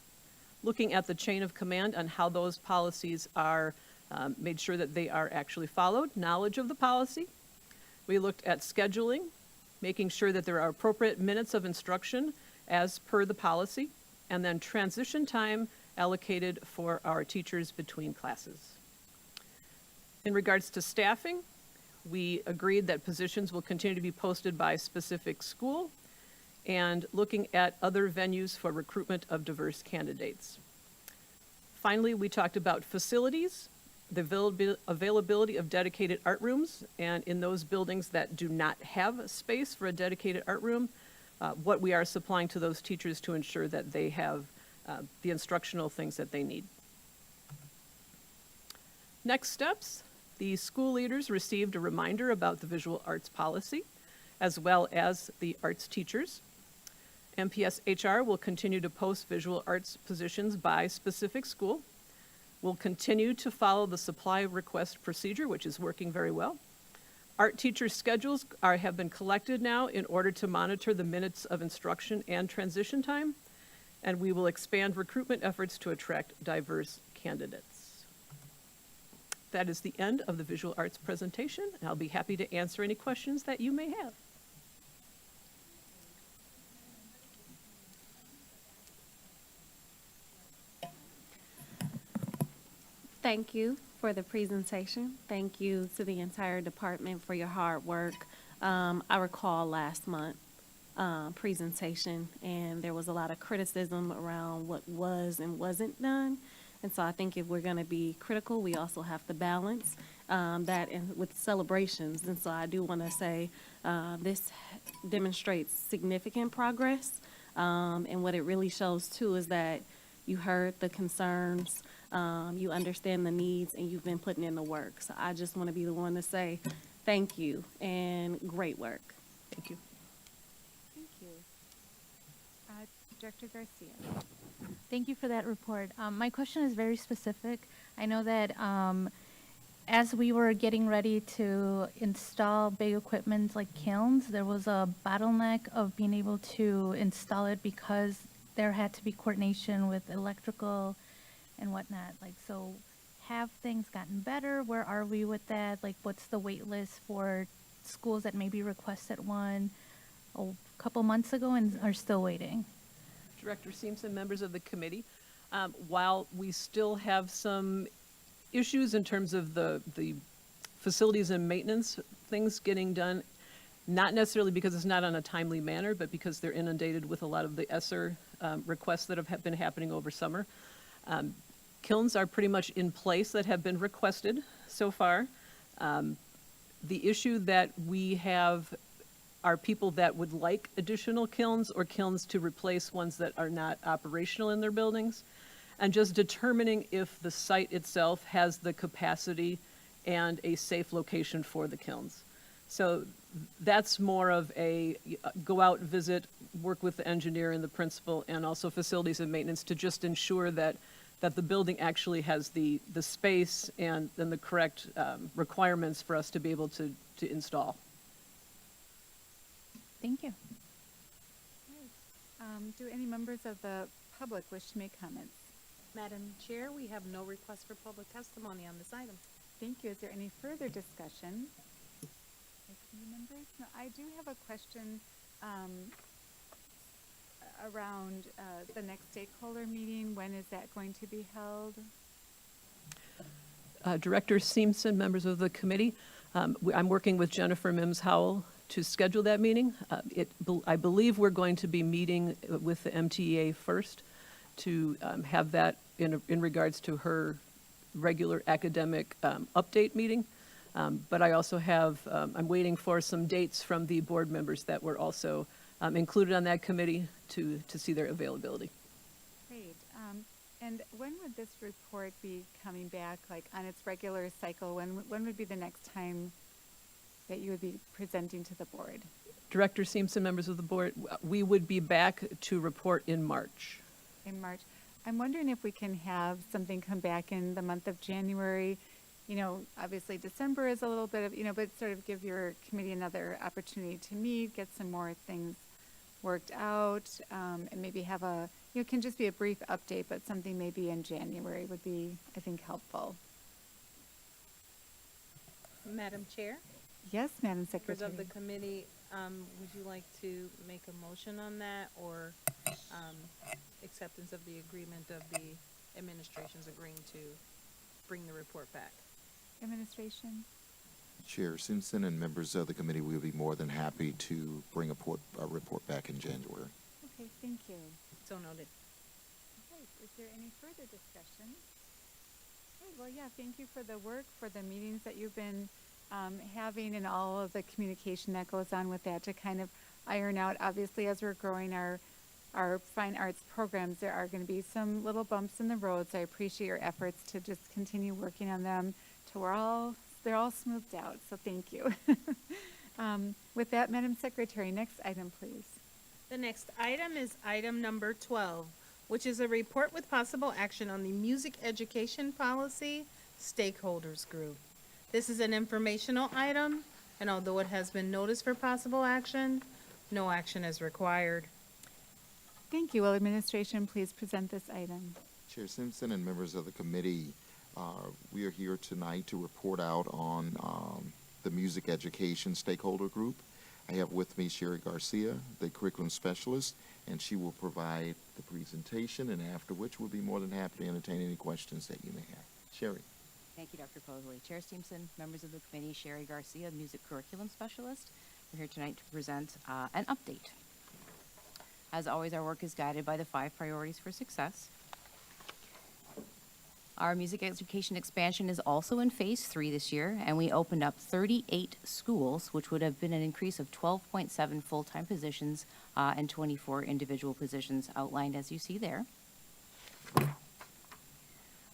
looking at the chain of command on how those policies are made sure that they are actually followed, knowledge of the policy. We looked at scheduling, making sure that there are appropriate minutes of instruction as per the policy, and then transition time allocated for our teachers between classes. In regards to staffing, we agreed that positions will continue to be posted by specific school and looking at other venues for recruitment of diverse candidates. Finally, we talked about facilities, the availability of dedicated art rooms, and in those buildings that do not have space for a dedicated art room, what we are supplying to those teachers to ensure that they have the instructional things that they need. Next steps, the school leaders received a reminder about the visual arts policy, as well as the arts teachers. MPS HR will continue to post visual arts positions by specific school. We'll continue to follow the supply request procedure, which is working very well. Art teacher schedules have been collected now in order to monitor the minutes of instruction and transition time, and we will expand recruitment efforts to attract diverse candidates. That is the end of the visual arts presentation, and I'll be happy to answer any questions that you may have. Thank you for the presentation. Thank you to the entire department for your hard work. I recall last month presentation, and there was a lot of criticism around what was and wasn't done. And so I think if we're going to be critical, we also have to balance that with celebrations. And so I do want to say this demonstrates significant progress. And what it really shows, too, is that you heard the concerns, you understand the needs, and you've been putting in the work. So I just want to be the one to say thank you and great work. Thank you. Thank you. Director Garcia. Thank you for that report. My question is very specific. I know that as we were getting ready to install big equipment like kilns, there was a bottleneck of being able to install it because there had to be coordination with electrical and whatnot. Like, so have things gotten better? Where are we with that? Like, what's the wait list for schools that maybe requested one a couple months ago and are still waiting? Director Simpson, members of the committee, while we still have some issues in terms of the facilities and maintenance things getting done, not necessarily because it's not on a timely manner, but because they're inundated with a lot of the ESSER requests that have been happening over summer. Kilns are pretty much in place that have been requested so far. The issue that we have are people that would like additional kilns or kilns to replace ones that are not operational in their buildings, and just determining if the site itself has the capacity and a safe location for the kilns. So that's more of a go out, visit, work with the engineer and the principal, and also facilities and maintenance to just ensure that the building actually has the space and then the correct requirements for us to be able to install. Thank you. Do any members of the public wish to make comments? Madam Chair, we have no request for public testimony on this item. Thank you. Is there any further discussion? Any members? No, I do have a question around the next stakeholder meeting. When is that going to be held? Director Simpson, members of the committee, I'm working with Jennifer Mims Howell to schedule that meeting. I believe we're going to be meeting with the MTEA first to have that in regards to her regular academic update meeting. But I also have, I'm waiting for some dates from the board members that were also included on that committee to see their availability. Great. And when would this report be coming back, like on its regular cycle? When would be the next time that you would be presenting to the board? Director Simpson, members of the board, we would be back to report in March. In March. I'm wondering if we can have something come back in the month of January. You know, obviously December is a little bit of, but sort of give your committee another opportunity to meet, get some more things worked out, and maybe have it can just be a brief update, but something maybe in January would be, I think, helpful. Madam Chair? Yes, Madam Secretary. Members of the committee, would you like to make a motion on that, or acceptance of the agreement of the administration's agreeing to bring the report back? Administration? Chair Simpson and members of the committee will be more than happy to bring a report back in January. Okay, thank you. So noted. Okay, is there any further discussion? Okay, well, yeah, thank you for the work, for the meetings that you've been having, and all of the communication that goes on with that to kind of iron out. Obviously, as we're growing our fine arts programs, there are going to be some little bumps in the road, so I appreciate your efforts to just continue working on them to where they're all smoothed out, so thank you. With that, Madam Secretary, next item, please. The next item is item number 12, which is a report with possible action on the music education policy stakeholders group. This is an informational item, and although it has been noticed for possible action, no action is required. Thank you. Will administration please present this item? Chair Simpson and members of the committee, we are here tonight to report out on the music education stakeholder group. I have with me Sherry Garcia, the curriculum specialist, and she will provide the presentation, and after which we'll be more than happy to entertain any questions that you may have. Sherry. Thank you, Dr. Posley. Chair Simpson, members of the committee, Sherry Garcia, music curriculum specialist. We're here tonight to present an update. As always, our work is guided by the 5 priorities for success. Our music education expansion is also in phase 3 this year, and we opened up 38 schools, which would have been an increase of 12.7 full-time positions and 24 individual positions outlined as you see there.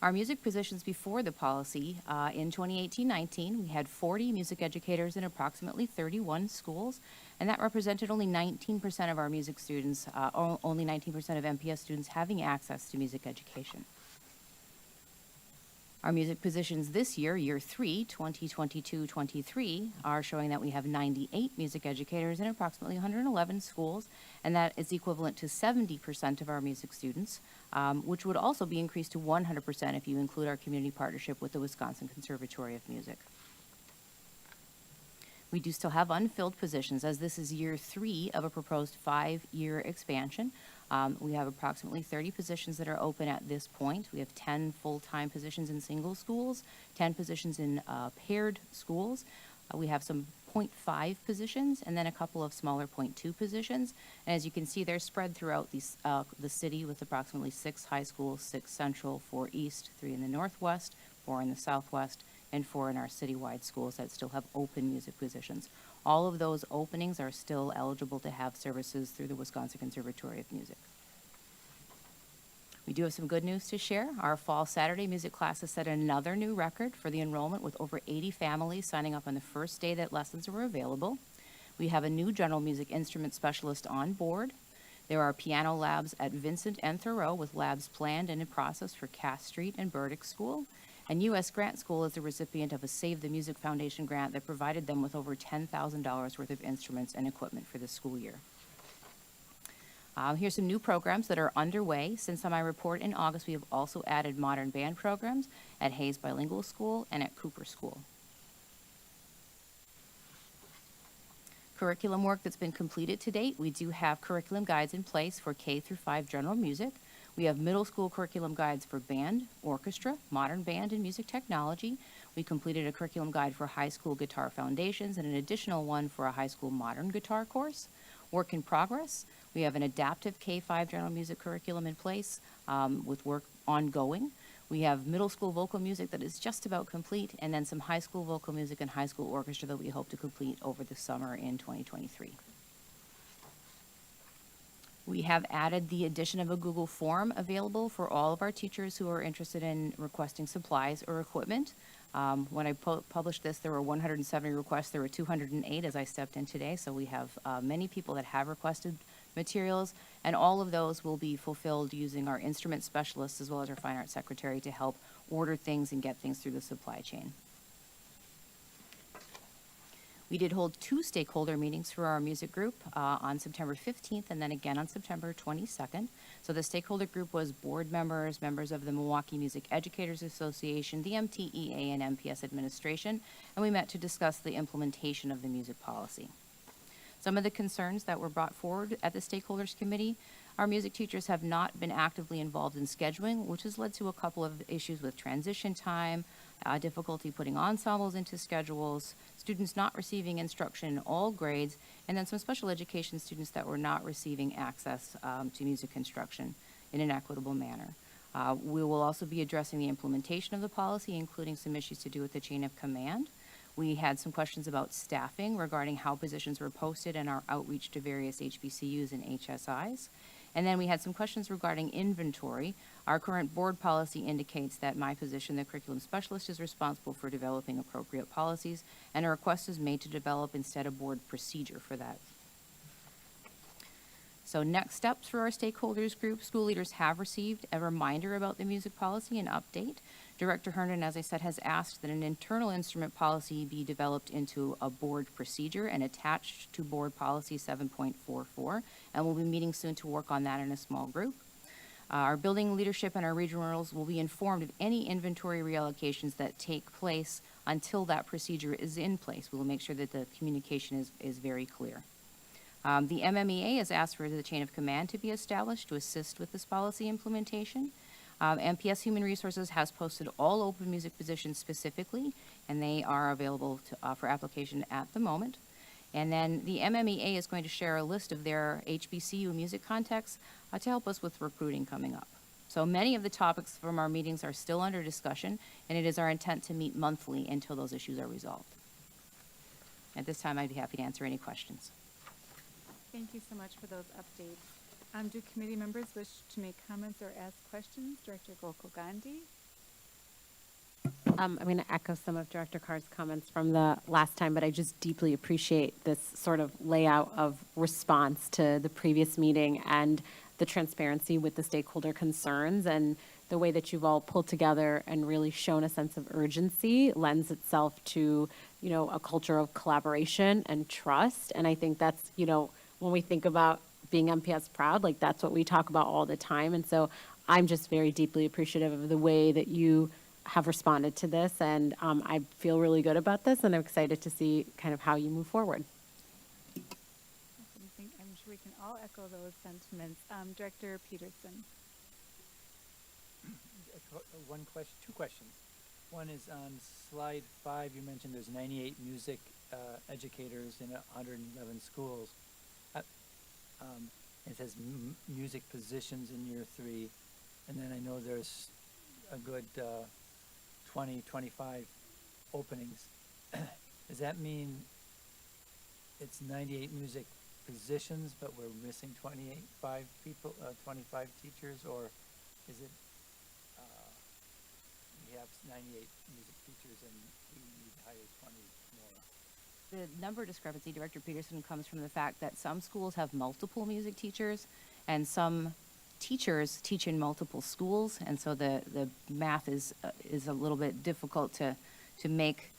Our music positions before the policy, in 2018-19, we had 40 music educators in approximately 31 schools, and that represented only 19% of our music students, only 19% of MPS students having access to music education. Our music positions this year, year 3, 2022-23, are showing that we have 98 music educators in approximately 111 schools, and that is equivalent to 70% of our music students, which would also be increased to 100% if you include our community partnership with the Wisconsin Conservatory of Music. We do still have unfilled positions, as this is year 3 of a proposed 5-year expansion. We have approximately 30 positions that are open at this point. We have 10 full-time positions in single schools, 10 positions in paired schools. We have some 0.5 positions, and then a couple of smaller 0.2 positions. And as you can see, they're spread throughout the city with approximately 6 high schools, 6 central, 4 east, 3 in the northwest, 4 in the southwest, and 4 in our citywide schools that still have open music positions. All of those openings are still eligible to have services through the Wisconsin Conservatory of Music. We do have some good news to share. Our fall Saturday music class has set another new record for the enrollment, with over 80 families signing up on the first day that lessons were available. We have a new general music instrument specialist on board. There are piano labs at Vincent and Thoreau, with labs planned and in process for Cass Street and Burdick School. And U.S. Grant School is the recipient of a Save the Music Foundation grant that provided them with over $10,000 worth of instruments and equipment for this school year. Here's some new programs that are underway. Since my report in August, we have also added modern band programs at Hayes Bilingual School and at Cooper School. Curriculum work that's been completed to date. We do have curriculum guides in place for K through 5 general music. We have middle school curriculum guides for band, orchestra, modern band, and music technology. We completed a curriculum guide for high school guitar foundations and an additional one for a high school modern guitar course. Work in progress. We have an adaptive K-5 general music curriculum in place with work ongoing. We have middle school vocal music that is just about complete, and then some high school vocal music and high school orchestra that we hope to complete over the summer in 2023. We have added the addition of a Google form available for all of our teachers who are interested in requesting supplies or equipment. When I published this, there were 170 requests. There were 208 as I stepped in today, so we have many people that have requested materials, and all of those will be fulfilled using our instrument specialists as well as our fine arts secretary to help order things and get things through the supply chain. We did hold 2 stakeholder meetings for our music group on September 15th and then again on September 22nd. So the stakeholder group was board members, members of the Milwaukee Music Educators Association, the MTEA and MPS administration, and we met to discuss the implementation of the music policy. Some of the concerns that were brought forward at the stakeholders committee: our music teachers have not been actively involved in scheduling, which has led to a couple of issues with transition time, difficulty putting ensembles into schedules, students not receiving instruction in all grades, and then some special education students that were not receiving access to music instruction in an equitable manner. We will also be addressing the implementation of the policy, including some issues to do with the chain of command. We had some questions about staffing regarding how positions were posted and our outreach to various HBCUs and HSIs. And then we had some questions regarding inventory. Our current board policy indicates that my position, the curriculum specialist, is responsible for developing appropriate policies, and a request is made to develop instead a board procedure for that. So next steps for our stakeholders group: school leaders have received a reminder about the music policy and update. Director Herndon, as I said, has asked that an internal instrument policy be developed into a board procedure and attached to board policy 7.44, and we'll be meeting soon to work on that in a small group. Our building leadership and our regionals will be informed of any inventory reallocations that take place until that procedure is in place. We will make sure that the communication is very clear. The MMEA has asked for the chain of command to be established to assist with this policy implementation. MPS Human Resources has posted all open music positions specifically, and they are available for application at the moment. And then the MMEA is going to share a list of their HBCU music contacts to help us with recruiting coming up. So many of the topics from our meetings are still under discussion, and it is our intent to meet monthly until those issues are resolved. At this time, I'd be happy to answer any questions. Thank you so much for those updates. Do committee members wish to make comments or ask questions? Director Gokul Gandhi. I'm going to echo some of Director Carr's comments from the last time, but I just deeply appreciate this sort of layout of response to the previous meeting and the transparency with the stakeholder concerns and the way that you've all pulled together and really shown a sense of urgency lends itself to, you know, a culture of collaboration and trust. And I think that's, you know, when we think about being MPS proud, like that's what we talk about all the time. And so I'm just very deeply appreciative of the way that you have responded to this. And I feel really good about this, and I'm excited to see kind of how you move forward. I'm sure we can all echo those sentiments. Director Peterson. One question, two questions. One is on slide 5, you mentioned there's 98 music educators in 111 schools. It says music positions in year 3, and then I know there's a good 20, 25 openings. Does that mean it's 98 music positions, but we're missing 25 people, 25 teachers, or is it we have 98 music teachers and we need to hire 20 more? The number discrepancy, Director Peterson, comes from the fact that some schools have multiple music teachers and some teachers teach in multiple schools, and so the math is a little bit difficult to make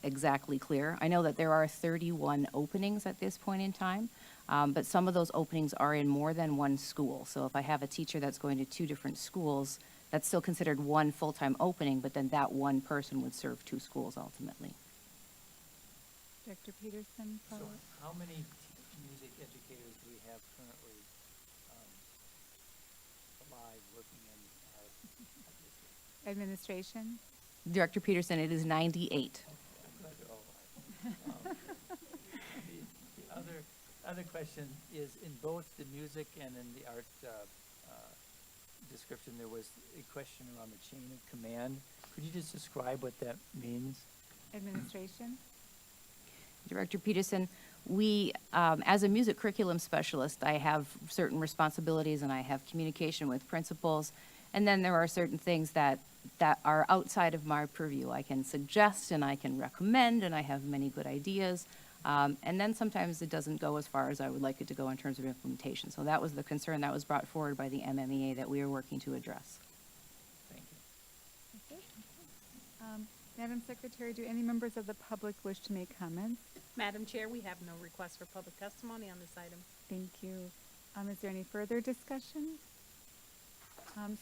exactly clear. I know that there are 31 openings at this point in time, but some of those openings are in more than one school. So if I have a teacher that's going to 2 different schools, that's still considered one full-time opening, but then that one person would serve 2 schools ultimately. Director Peterson, So follow-up. how many music educators do we have currently alive working in our district? Administration. Director Peterson, it is 98. The other question is, in both the music and in the art description, there was a question around the chain of command. Could you just describe what that means? Administration. Director Peterson, we, as a music curriculum specialist, I have certain responsibilities and I have communication with principals, and then there are certain things that are outside of my purview. I can suggest and I can recommend, and I have many good ideas, and then sometimes it doesn't go as far as I would like it to go in terms of implementation. So that was the concern that was brought forward by the MMEA that we are working to address. Thank you. Madam Secretary, do any members of the public wish to make comments? Madam Chair, we have no request for public testimony on this item. Thank you. Is there any further discussion?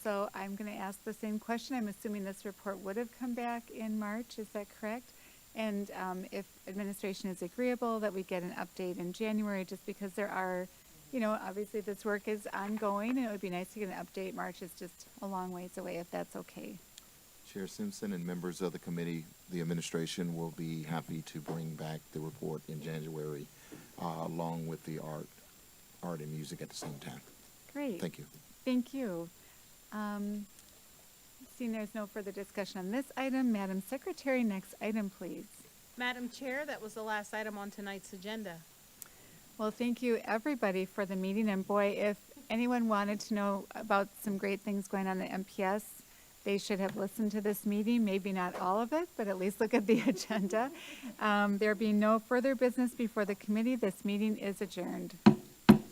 So I'm going to ask the same question. I'm assuming this report would have come back in March. Is that correct? And if administration is agreeable, that we get an update in January, just because there are, you know, obviously this work is ongoing, and it would be nice to get an update. March is just a long ways away, if that's okay. Chair Simpson and members of the committee, the administration will be happy to bring back the report in January, along with the art and music at the same time. Great. Thank you. Thank you. Seeing there's no further discussion on this item, Madam Secretary, next item, please. Madam Chair, that was the last item on tonight's agenda. Well, thank you, everybody, for the meeting. And boy, if anyone wanted to know about some great things going on at MPS, they should have listened to this meeting. Maybe not all of it, but at least look at the agenda. There being no further business before the committee, this meeting is adjourned.